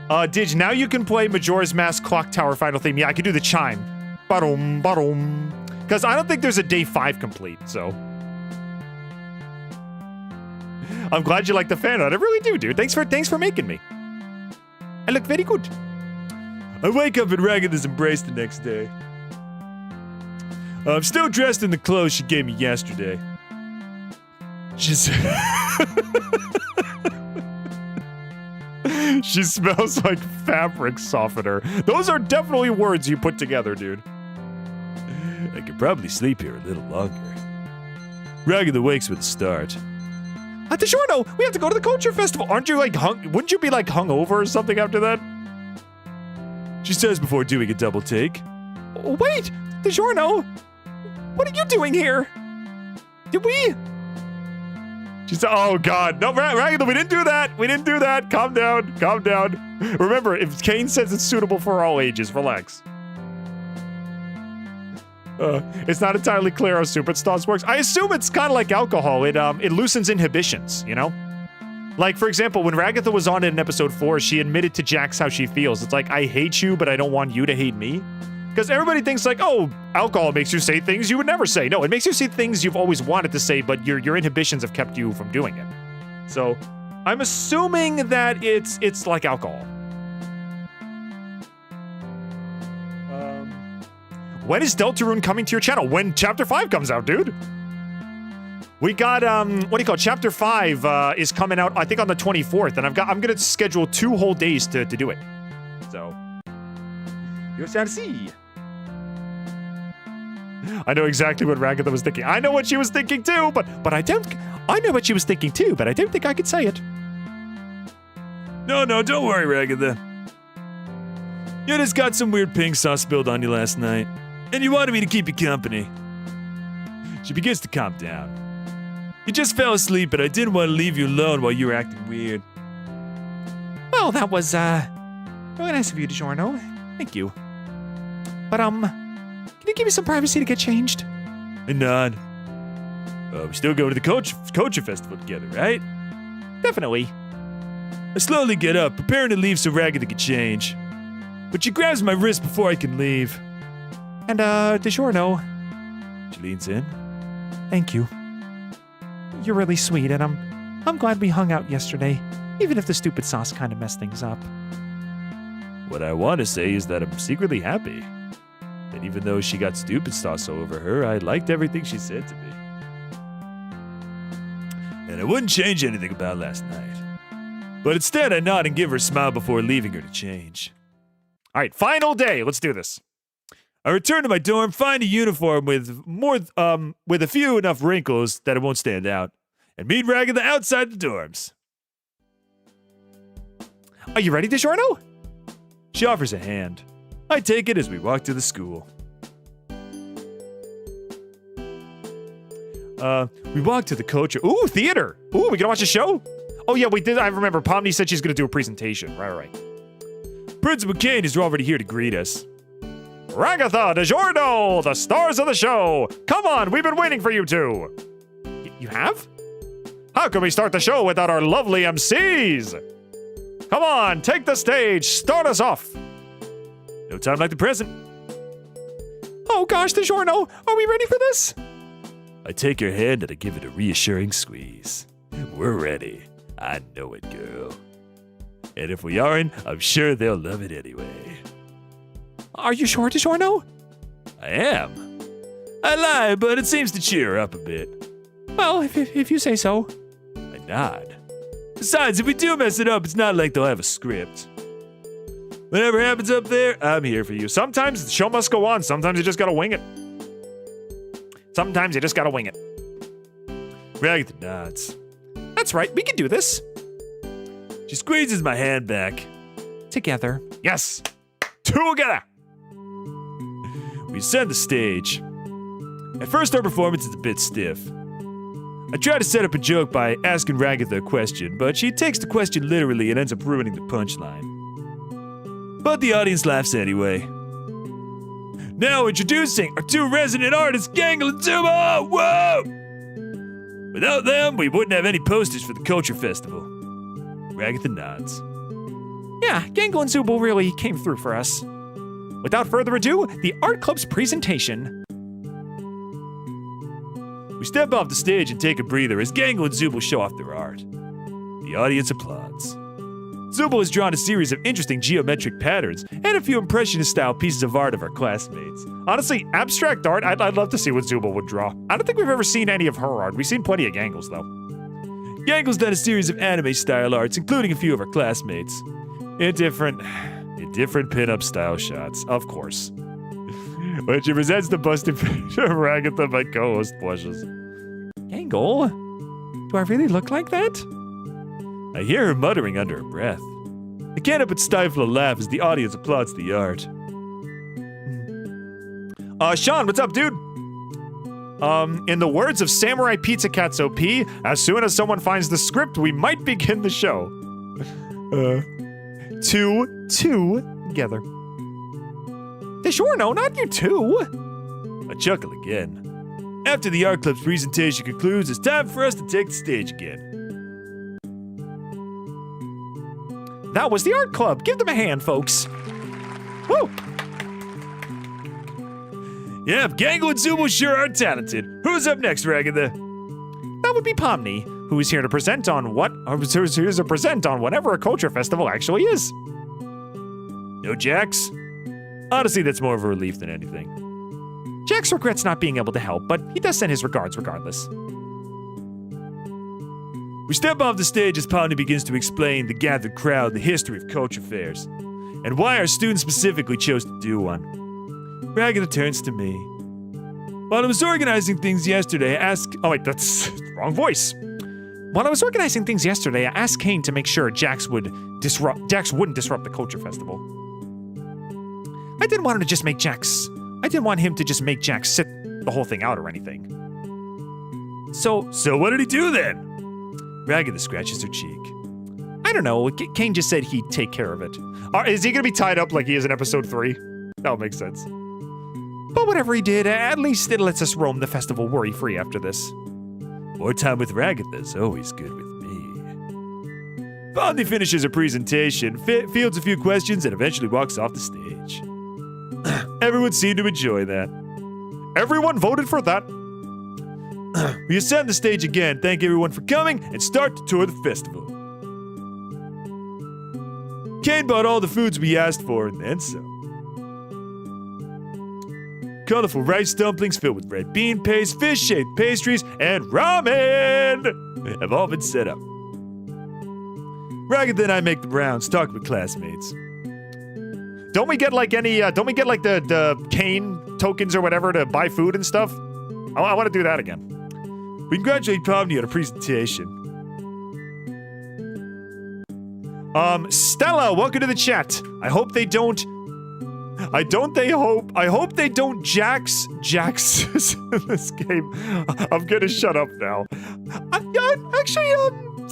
Didge, now you can play Majora's Mask Clock Tower final theme. Yeah, I can do the chime. Ba-dum, ba-dum. Because I don't think there's a day 5 complete, so. I'm glad you like the fan art. I really do, dude. Thanks for making me. I look very good. I wake up in Ragatha's embrace the next day. I'm still dressed in the clothes she gave me yesterday. She's... She smells like fabric softener. Those are definitely words you put together, dude. I could probably sleep here a little longer. Ragatha wakes with a start. At the Shorno, we have to go to the culture festival. Aren't you like wouldn't you be like hungover or something after that? She says before doing a double take. Wait, DiGiorno, what are you doing here? Did we? She said, oh god, no, Ragatha, we didn't do that. We didn't do that. Calm down, calm down. Remember, if Caine says it's suitable for all ages, relax. It's not entirely clear how superstars works. I assume it's kind of like alcohol. It loosens inhibitions, you know? Like, for example, when Ragatha was on it in episode 4, she admitted to Jax how she feels. It's like, I hate you, but I don't want you to hate me. Because everybody thinks like, oh, alcohol makes you say things you would never say. No, it makes you say things you've always wanted to say, but your inhibitions have kept you from doing it. So, I'm assuming that it's like alcohol. When is Deltarune coming to your channel? When Chapter 5 comes out, dude. We got, what do you call it? Chapter 5 is coming out, I think, on the 24th, and I'm gonna schedule 2 whole days to do it. So, you shall see. I know exactly what Ragatha was thinking. I know what she was thinking too, but I know what she was thinking too, but I don't think I could say it. No, don't worry, Ragatha. You just got some weird pink sauce spilled on you last night, and you wanted me to keep you company. She begins to calm down. You just fell asleep, but I didn't want to leave you alone while you were acting weird. Well, that was, really nice of you, DiGiorno. Thank you. But, can you give me some privacy to get changed? And nod. We still go to the Culture Festival together, right? Definitely. I slowly get up, preparing to leave so Ragatha can change. But she grabs my wrist before I can leave. And, DiGiorno, She leans in. thank you. You're really sweet, and I'm glad we hung out yesterday, even if the stupid sauce kind of messed things up. What I want to say is that I'm secretly happy. And even though she got stupid sauce all over her, I liked everything she said to me. And I wouldn't change anything about last night. But instead, I nod and give her a smile before leaving her to change. All right, final day. Let's do this. I return to my dorm, find a uniform with a few enough wrinkles that it won't stand out, and meet Ragatha outside the dorms. Are you ready, DiGiorno? She offers a hand. I take it as we walk to the school. We walk to the culture. Ooh, theater. Ooh, we gonna watch a show? Oh, yeah, we did. I remember. Pomni said she's gonna do a presentation. Right. Principal Caine is already here to greet us. Ragatha, DiGiorno, the stars of the show. Come on, we've been waiting for you two. You have? How can we start the show without our lovely MCs? Come on, take the stage. Start us off. No time like the present. Oh gosh, DiGiorno, are we ready for this? I take her hand and I give it a reassuring squeeze. We're ready. I know it, girl. And if we aren't, I'm sure they'll love it anyway. Are you sure, DiGiorno? I am. I lie, but it seems to cheer her up a bit. Well, if you say so. I nod. Besides, if we do mess it up, it's not like they'll have a script. Whatever happens up there, I'm here for you. Sometimes the show must go on. Sometimes you just gotta wing it. Sometimes you just gotta wing it. Ragatha nods. That's right, we can do this. She squeezes my hand back. Together. Yes. Together. We ascend the stage. At first, our performance is a bit stiff. I try to set up a joke by asking Ragatha a question, but she takes the question literally and ends up ruining the punchline. But the audience laughs anyway. Now introducing our two resident artists, Gangle and Zooble! Whoa! Without them, we wouldn't have any posters for the Culture Festival. Ragatha nods. Yeah, Gangle and Zooble really came through for us. Without further ado, the art club's presentation. We step off the stage and take a breather as Gangle and Zooble show off their art. The audience applauds. Zooble has drawn a series of interesting geometric patterns and a few impressionist-style pieces of art of our classmates. Honestly, abstract art, I'd love to see what Zooble would draw. I don't think we've ever seen any of her art. We've seen plenty of Gangles, though. Gangle's done a series of anime-style arts, including a few of our classmates. In different pin-up style shots, of course. When she presents the busted picture of Ragatha, my co-host blushes. Gangle? Do I really look like that? I hear her muttering under her breath. I can't help but stifle a laugh as the audience applauds the art. Sean, what's up, dude? In the words of Samurai Pizza Cat's OP, as soon as someone finds the script, we might begin the show. Two together. DiGiorno, not you too. I chuckle again. After the art club's presentation concludes, it's time for us to take the stage again. That was the art club. Give them a hand, folks. Woo! Yeah, Gangle and Zooble sure are talented. Who's up next, Ragatha? That would be Pomni, who is here to present on whatever a culture festival actually is. No Jax? Honestly, that's more of a relief than anything. Jax regrets not being able to help, but he does send his regards regardless. We step off the stage as Pomni begins to explain the gathered crowd the history of culture fairs, and why our students specifically chose to do one. Ragatha turns to me. While I was organizing things yesterday, I asked... Oh wait, that's wrong voice. While I was organizing things yesterday, I asked Caine to make sure Jax wouldn't disrupt the culture festival. I didn't want him to just make Jax sit the whole thing out or anything. So what did he do then? Ragatha scratches her cheek. I don't know. Caine just said he'd take care of it. Is he gonna be tied up like he is in episode 3? That would make sense. But whatever he did, at least it lets us roam the festival worry-free after this. More time with Ragatha is always good with me. Pomni finishes her presentation, fields a few questions, and eventually walks off the stage. Everyone seemed to enjoy that. Everyone voted for that. We ascend the stage again, thank everyone for coming, and start to tour the festival. Caine bought all the foods we asked for, and then some. Colorful rice dumplings filled with red bean paste, fish-shaped pastries, and ramen have all been set up. Ragatha and I make the rounds, talking with classmates. Don't we get like the Caine tokens or whatever to buy food and stuff? I want to do that again. We congratulate Pomni on her presentation. Stella, welcome to the chat. I hope they don't Jax this game. I'm gonna shut up now.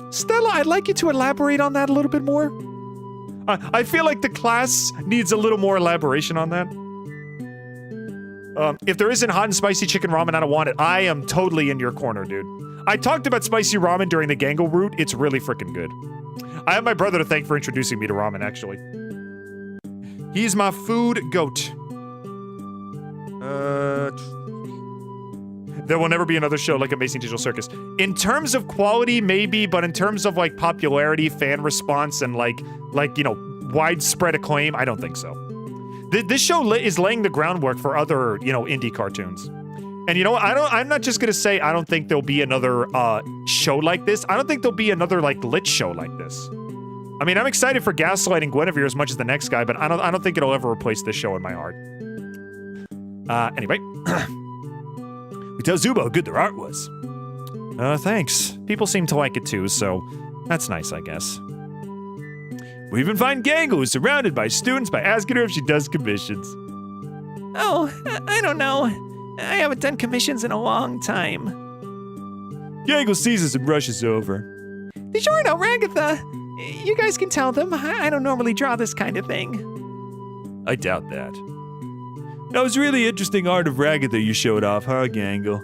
Stella, I'd like you to elaborate on that a little bit more. I feel like the class needs a little more elaboration on that. If there isn't hot and spicy chicken ramen, I don't want it. I am totally in your corner, dude. I talked about spicy ramen during the gangle route. It's really freaking good. I have my brother to thank for introducing me to ramen, actually. He's my food goat. There will never be another show like Amazing Digital Circus. In terms of quality, maybe, but in terms of like popularity, fan response, and like you know, widespread acclaim, I don't think so. This show is laying the groundwork for other, you know, indie cartoons. And you know what? I'm not just gonna say I don't think there'll be another show like this. I don't think there'll be another like Glitch show like this. I mean, I'm excited for Gaslighting Guinevere as much as the next guy, but I don't think it'll ever replace this show in my heart. Anyway. We tell Zooble how good their art was. Thanks. People seem to like it too, so that's nice, I guess. We even find Gangle, who's surrounded by students, by asking her if she does commissions. Oh, I don't know. I haven't done commissions in a long time. Gangle sees us and rushes over. DiGiorno, Ragatha, you guys can tell them. I don't normally draw this kind of thing. I doubt that. That was really interesting art of Ragatha you showed off, huh, Gangle?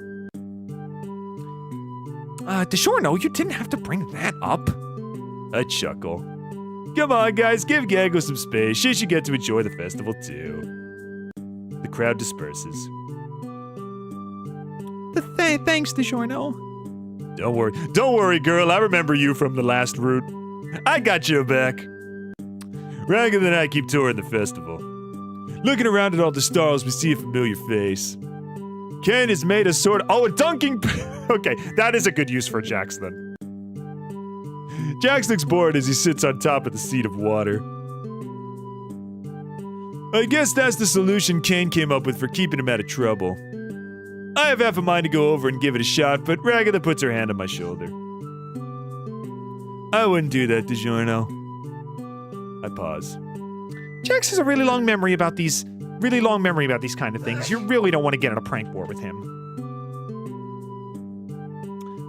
DiGiorno, you didn't have to bring that up. I chuckle. Come on, guys, give Gangle some space. She should get to enjoy the festival, too. The crowd disperses. Thanks, DiGiorno. Don't worry, girl. I remember you from the last route. I got your back. Ragatha and I keep touring the festival. Looking around at all the stalls, we see a familiar face. Caine has made a sort of... Oh, a dunking... Okay, that is a good use for Jax, then. Jax looks bored as he sits on top of the seat of water. I guess that's the solution Caine came up with for keeping him out of trouble. I have half a mind to go over and give it a shot, but Ragatha puts her hand on my shoulder. I wouldn't do that, DiGiorno. I pause. Jax has a really long memory about these kind of things. You really don't want to get in a prank war with him.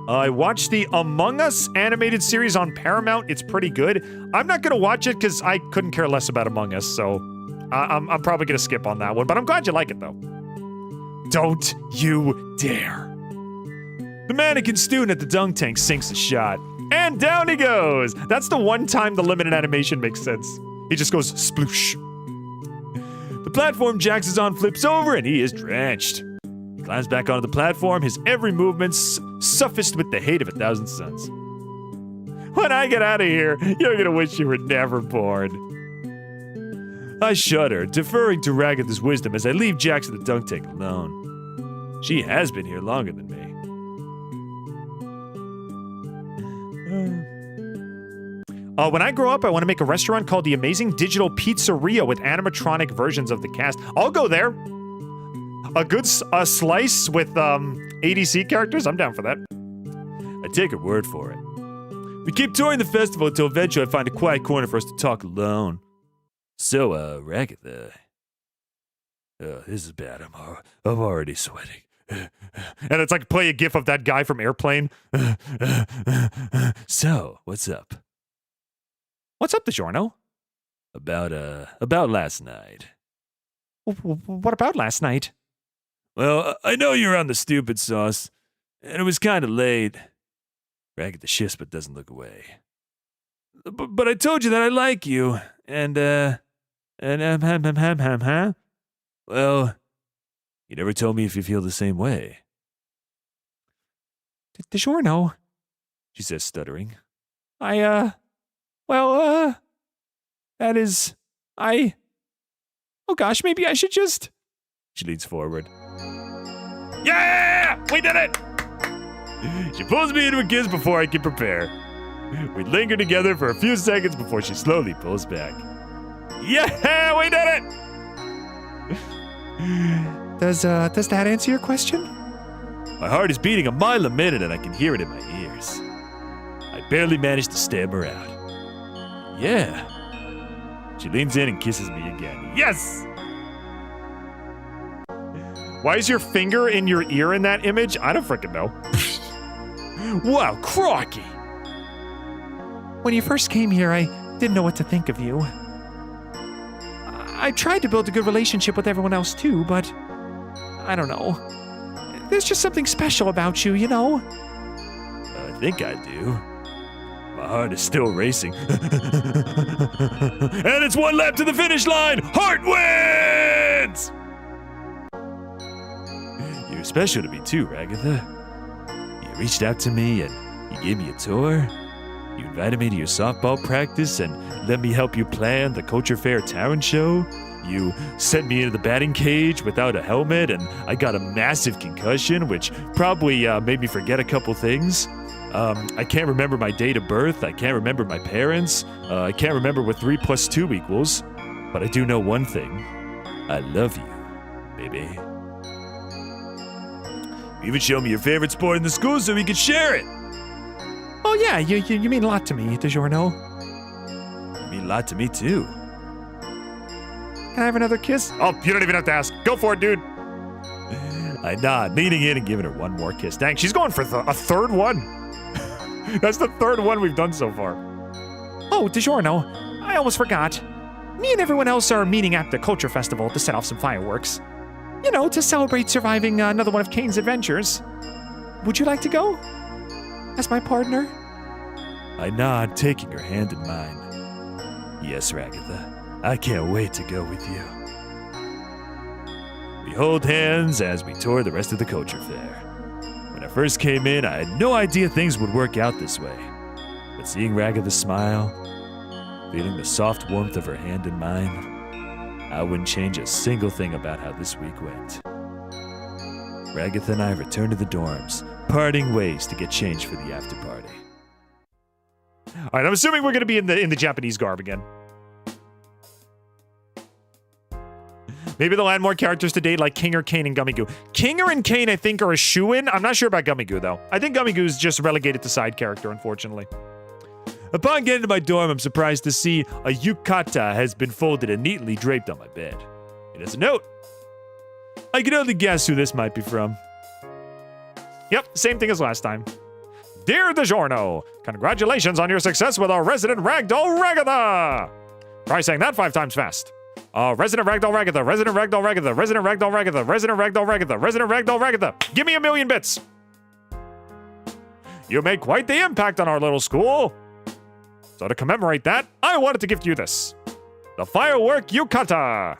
I watched the Among Us animated series on Paramount. It's pretty good. I'm not gonna watch it because I couldn't care less about Among Us, so I'm probably gonna skip on that one. But I'm glad you like it though. Don't you dare! The mannequin student at the dunk tank sinks a shot. And down he goes! That's the one time the limited animation makes sense. He just goes sploosh. The platform Jax is on flips over and he is drenched. He climbs back onto the platform, his every movement suffused with the hate of 1,000 suns. When I get out of here, you're gonna wish you were never born. I shudder, deferring to Ragatha's wisdom as I leave Jax at the dunk tank alone. She has been here longer than me. When I grow up, I want to make a restaurant called the Amazing Digital Pizzeria with animatronic versions of the cast. I'll go there. A good slice with ADC characters, I'm down for that. I take her word for it. We keep touring the festival until eventually I find a quiet corner for us to talk alone. So, Ragatha. This is bad. I'm already sweating. And it's like play a gif of that guy from Airplane. So, what's up? What's up, DiGiorno? About last night. What about last night? Well, I know you're on the stupid sauce, and it was kind of late. Ragged the shifts, but doesn't look away. But I told you that I like you, and well, you never told me if you feel the same way. DiGiorno, She says, stuttering. that is, oh gosh, maybe I should just... She leans forward. Yeah! We did it! She pulls me into a kiss before I can prepare. We linger together for a few seconds before she slowly pulls back. Yeah! We did it! Does that answer your question? My heart is beating a mile a minute and I can hear it in my ears. I barely manage to stammer out. Yeah. She leans in and kisses me again. Yes! Why is your finger in your ear in that image? I don't freaking know. Wow, crocky! When you first came here, I didn't know what to think of you. I tried to build a good relationship with everyone else too, but I don't know. There's just something special about you, you know? I think I do. My heart is still racing. And it's one lap to the finish line! Heart wins! You're special to me too, Ragatha. You reached out to me and you gave me a tour. You invited me to your softball practice and let me help you plan the Culture Fair talent show. You sent me into the batting cage without a helmet and I got a massive concussion, which probably made me forget a couple things. I can't remember my date of birth. I can't remember my parents. I can't remember what 3 + 2 equals. But I do know one thing. I love you, baby. You even showed me your favorite sport in the school so we could share it. Oh yeah, you mean a lot to me, DiGiorno. You mean a lot to me too. Can I have another kiss? Oh, you don't even have to ask. Go for it, dude. I nod, leaning in and giving her one more kiss. Dang, she's going for a third one. That's the third one we've done so far. Oh, DiGiorno, I almost forgot. Me and everyone else are meeting at the Culture Festival to set off some fireworks. You know, to celebrate surviving another one of Caine's adventures. Would you like to go? As my partner? I nod, taking her hand in mine. Yes, Ragatha. I can't wait to go with you. We hold hands as we tour the rest of the Culture Fair. When I first came in, I had no idea things would work out this way. But seeing Ragatha smile, feeling the soft warmth of her hand in mine, I wouldn't change a single thing about how this week went. Ragatha and I returned to the dorms, parting ways to get changed for the after party. All right, I'm assuming we're going to be in the Japanese garb again. Maybe they'll add more characters to date like Kinger, Caine, and Gummigoo. Kinger and Caine, I think, are a shoo-in. I'm not sure about Gummigoo, though. I think Gummigoo's just relegated to side character, unfortunately. Upon getting to my dorm, I'm surprised to see a yukata has been folded and neatly draped on my bed. It has a note. I can only guess who this might be from. Yep, same thing as last time. Dear DiGiorno, congratulations on your success with our resident ragdoll Ragatha! Try saying that 5 times fast. Resident ragdoll Ragatha, resident ragdoll Ragatha, resident ragdoll Ragatha, resident ragdoll Ragatha, resident ragdoll Ragatha. Give me 1,000,000 bits. You made quite the impact on our little school. So to commemorate that, I wanted to gift you this. The Firework Yukata.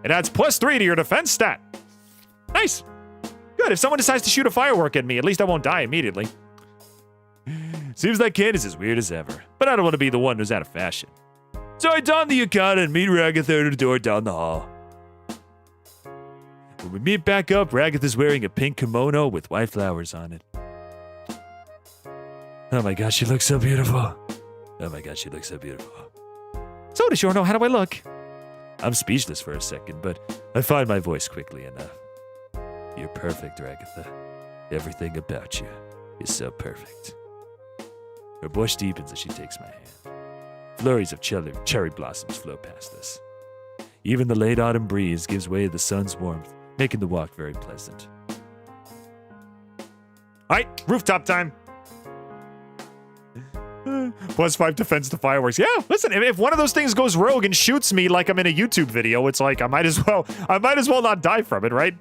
It adds +3 to your defense stat. Nice. Good, if someone decides to shoot a firework at me, at least I won't die immediately. Seems like Caine is as weird as ever, but I don't want to be the one who's out of fashion. So I don the yukata and meet Ragatha at the door down the hall. When we meet back up, Ragatha's wearing a pink kimono with white flowers on it. Oh my gosh, she looks so beautiful. Oh my gosh, she looks so beautiful. So, DiGiorno, how do I look? I'm speechless for a second, but I find my voice quickly enough. You're perfect, Ragatha. Everything about you is so perfect. Her blush deepens as she takes my hand. Flurries of cherry blossoms flow past us. Even the late autumn breeze gives way to the sun's warmth, making the walk very pleasant. All right, rooftop time. +5 defense to fireworks. Yeah, listen, if one of those things goes rogue and shoots me like I'm in a YouTube video, it's like I might as well not die from it, right?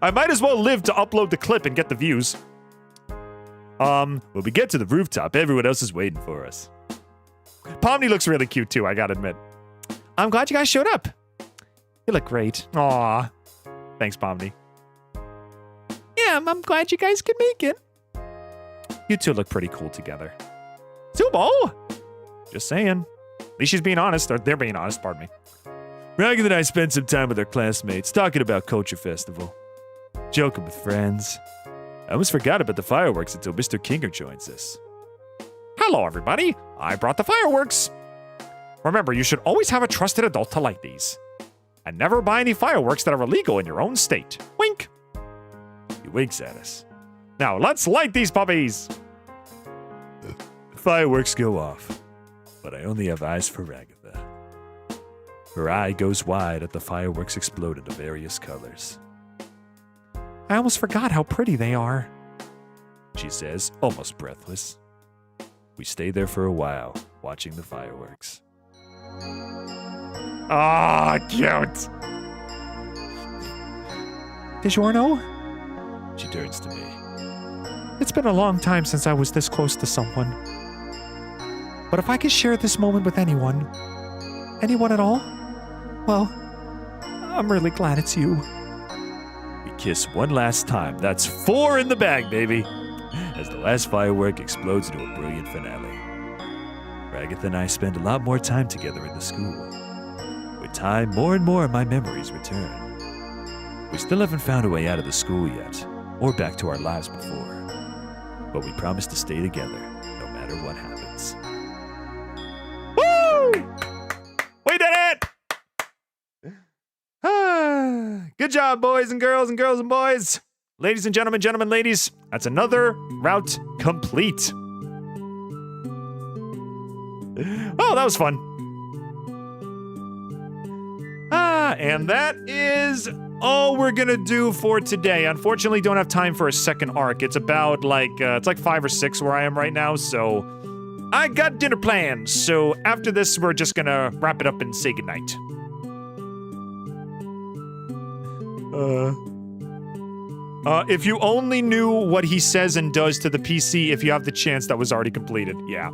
I might as well live to upload the clip and get the views. When we get to the rooftop, everyone else is waiting for us. Pomni looks really cute too, I gotta admit. I'm glad you guys showed up. You look great. Aw. Thanks, Pomni. Yeah, I'm glad you guys could make it. You two look pretty cool together. Zooble! Just saying. At least she's being honest, or they're being honest, pardon me. Ragatha and I spent some time with our classmates talking about Culture Festival. Joking with friends. I almost forgot about the fireworks until Mr. Kinger joins us. Hello, everybody. I brought the fireworks. Remember, you should always have a trusted adult to light these. And never buy any fireworks that are illegal in your own state. Wink. He winks at us. Now, let's light these puppies. The fireworks go off, but I only have eyes for Ragatha. Her eye goes wide at the fireworks explode into various colors. I almost forgot how pretty they are. She says, almost breathless. We stay there for a while, watching the fireworks. Ah, cute. DiGiorno? She turns to me. It's been a long time since I was this close to someone. But if I could share this moment with anyone at all, well, I'm really glad it's you. We kiss one last time. That's 4 in the bag, baby. As the last firework explodes into a brilliant finale. Ragatha and I spend a lot more time together in the school. With time, more and more of my memories return. We still haven't found a way out of the school yet, or back to our lives before. But we promise to stay together, no matter what happens. Woo! We did it! Good job, boys and girls and boys. Ladies and gentlemen, ladies, that's another route complete. Oh, that was fun. And that is all we're gonna do for today. Unfortunately, don't have time for a second arc. It's about it's like 5 or 6 where I am right now, so I got dinner plans. So after this, we're just gonna wrap it up and say goodnight. If you only knew what he says and does to the PC if you have the chance that was already completed. Yeah.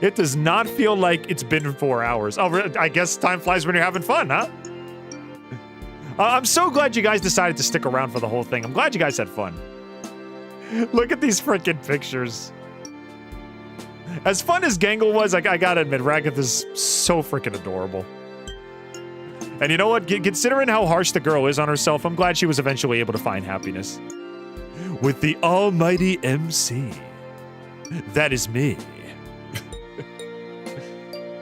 It does not feel like it's been 4 hours. Oh, I guess time flies when you're having fun, huh? I'm so glad you guys decided to stick around for the whole thing. I'm glad you guys had fun. Look at these freaking pictures. As fun as Gangle was, I gotta admit, Ragatha's so freaking adorable. And you know what? Considering how harsh the girl is on herself, I'm glad she was eventually able to find happiness. With the almighty MC. That is me.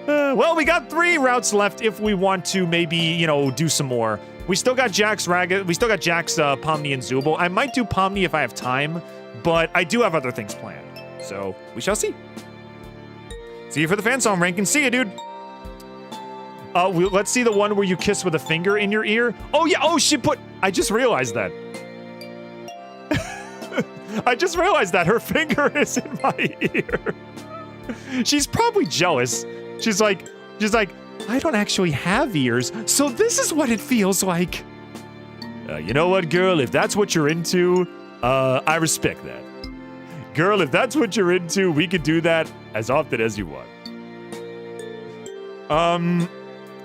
Well, we got 3 routes left if we want to maybe, do some more. We still got Jack's Pomni, and Zooble. I might do Pomni if I have time, but I do have other things planned. So, we shall see. See you for the fan song ranking. See you, dude. Let's see the one where you kiss with a finger in your ear. Oh, yeah. Oh, I just realized that. I just realized that her finger is in my ear. She's probably jealous. She's like, I don't actually have ears, so this is what it feels like. You know what, girl? If that's what you're into, I respect that. Girl, if that's what you're into, we could do that as often as you want.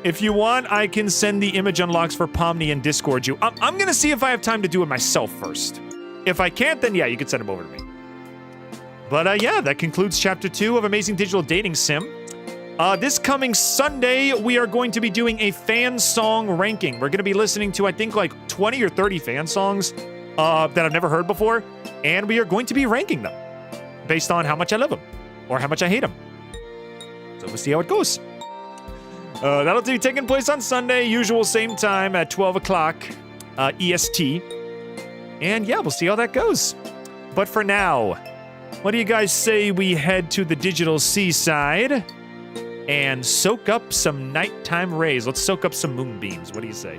If you want, I can send the image unlocks for Pomni and Discord you. I'm gonna see if I have time to do it myself first. If I can't, then yeah, you can send them over to me. But yeah, that concludes Chapter 2 of Amazing Digital Dating Sim. This coming Sunday, we are going to be doing a fan song ranking. We're going to be listening to, I think, like 20 or 30 fan songs that I've never heard before, and we are going to be ranking them based on how much I love them or how much I hate them. So we'll see how it goes. That'll be taking place on Sunday, usual same time at 12 o'clock EST. And yeah, we'll see how that goes. But for now, what do you guys say we head to the digital seaside and soak up some nighttime rays? Let's soak up some moonbeams. What do you say?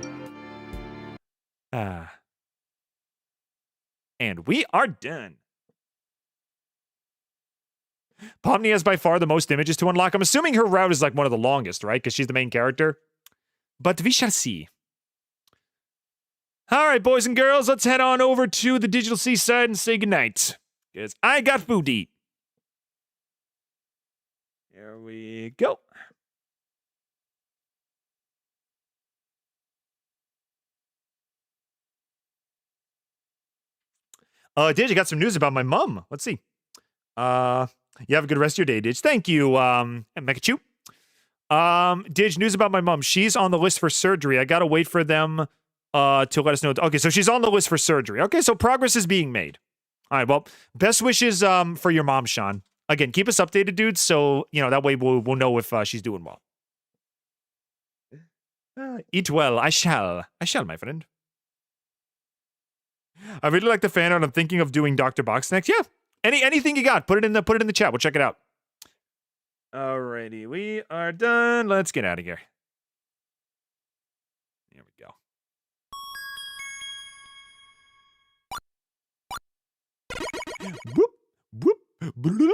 And we are done. Pomni has by far the most images to unlock. I'm assuming her route is like one of the longest, right? Because she's the main character. But we shall see. All right, boys and girls, let's head on over to the digital seaside and say goodnight. Because I got food to eat. There we go. Didge, I got some news about my mom. Let's see. You have a good rest of your day, Didge. Thank you, Mekachu. Didge, news about my mom. She's on the list for surgery. I gotta wait for them to let us know. Okay, so she's on the list for surgery. Okay, so progress is being made. All right, well, best wishes for your mom, Sean. Again, keep us updated, dude, so, you know, that way we'll know if she's doing well. Eat well. I shall. I shall, my friend. I really like the fan art. I'm thinking of doing Dr. Box next. Yeah. Anything you got, put it in the chat. We'll check it out. Alrighty, we are done. Let's get out of here. There we go. Whoop, whoop, bloop.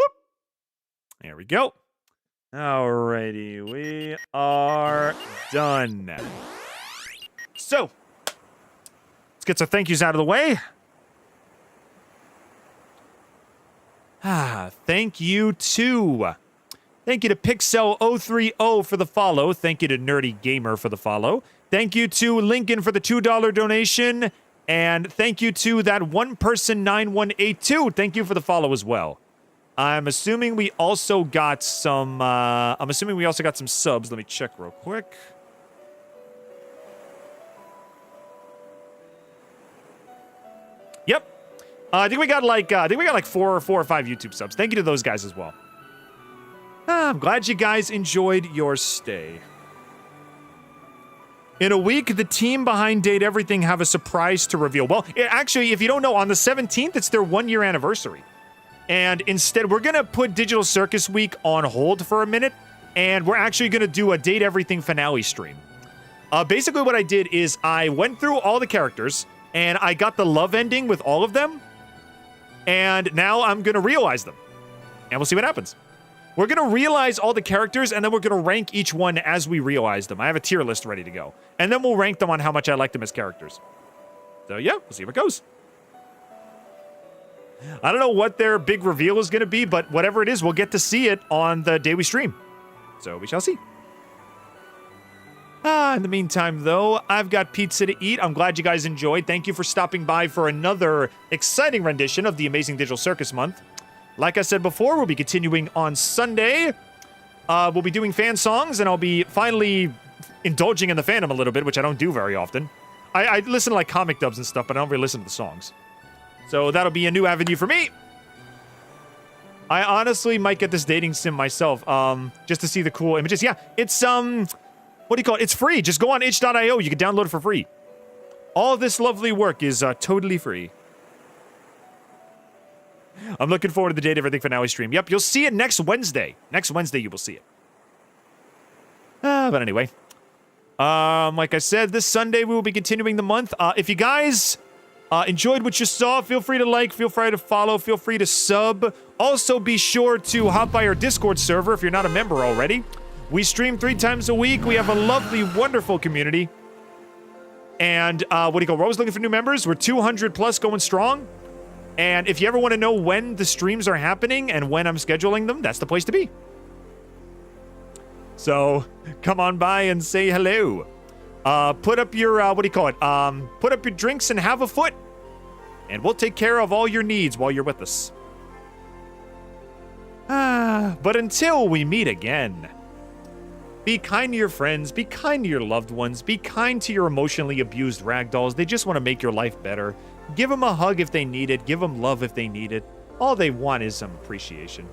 There we go. Alrighty, we are done. So, let's get some thank yous out of the way. Thank you to Pixel030 for the follow. Thank you to Nerdy Gamer for the follow. Thank you to Lincoln for the $2 donation. And thank you to that one person 9182. Thank you for the follow as well. I'm assuming we also got some subs. Let me check real quick. Yep. I think we got like 4 or 5 YouTube subs. Thank you to those guys as well. I'm glad you guys enjoyed your stay. In a week, the team behind Date Everything have a surprise to reveal. Well, actually, if you don't know, on the 17th, it's their 1-year anniversary. And instead, we're going to put Digital Circus Week on hold for a minute, and we're actually going to do a Date Everything finale stream. Basically, what I did is I went through all the characters, and I got the love ending with all of them. And now I'm going to realize them. And we'll see what happens. We're going to realize all the characters, and then we're going to rank each one as we realize them. I have a tier list ready to go. And then we'll rank them on how much I like them as characters. So yeah, we'll see how it goes. I don't know what their big reveal is going to be, but whatever it is, we'll get to see it on the day we stream. So we shall see. In the meantime, though, I've got pizza to eat. I'm glad you guys enjoyed. Thank you for stopping by for another exciting rendition of the Amazing Digital Circus Month. Like I said before, we'll be continuing on Sunday. We'll be doing fan songs, and I'll be finally indulging in the fandom a little bit, which I don't do very often. I listen to like comic dubs and stuff, but I don't really listen to the songs. So that'll be a new avenue for me. I honestly might get this dating sim myself, just to see the cool images. Yeah, it's, what do you call it? It's free. Just go on itch.io. You can download it for free. All this lovely work is totally free. I'm looking forward to the Date Everything finale stream. Yep, you'll see it next Wednesday. Next Wednesday, you will see it. But anyway. Like I said, this Sunday we will be continuing the month. If you guys enjoyed what you saw, feel free to like, feel free to follow, feel free to sub. Also, be sure to hop by our Discord server if you're not a member already. We stream 3 times a week. We have a lovely, wonderful community. And, we're always looking for new members. We're 200 plus going strong. And if you ever want to know when the streams are happening and when I'm scheduling them, that's the place to be. So, come on by and say hello. Put up your, put up your drinks and have a foot. And we'll take care of all your needs while you're with us. But until we meet again, be kind to your friends, be kind to your loved ones, be kind to your emotionally abused ragdolls. They just want to make your life better. Give them a hug if they need it. Give them love if they need it. All they want is some appreciation.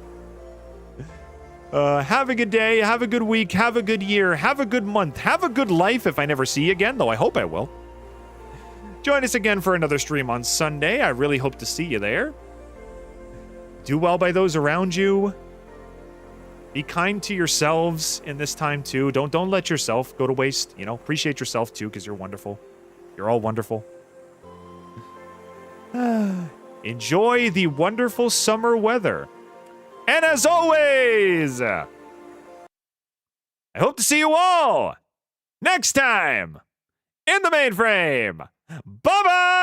Have a good day. Have a good week. Have a good year. Have a good month. Have a good life if I never see you again, though I hope I will. Join us again for another stream on Sunday. I really hope to see you there. Do well by those around you. Be kind to yourselves in this time, too. Don't let yourself go to waste. You know, appreciate yourself, too, because you're wonderful. You're all wonderful. Enjoy the wonderful summer weather. And as always, I hope to see you all next time in the mainframe. Bye-bye!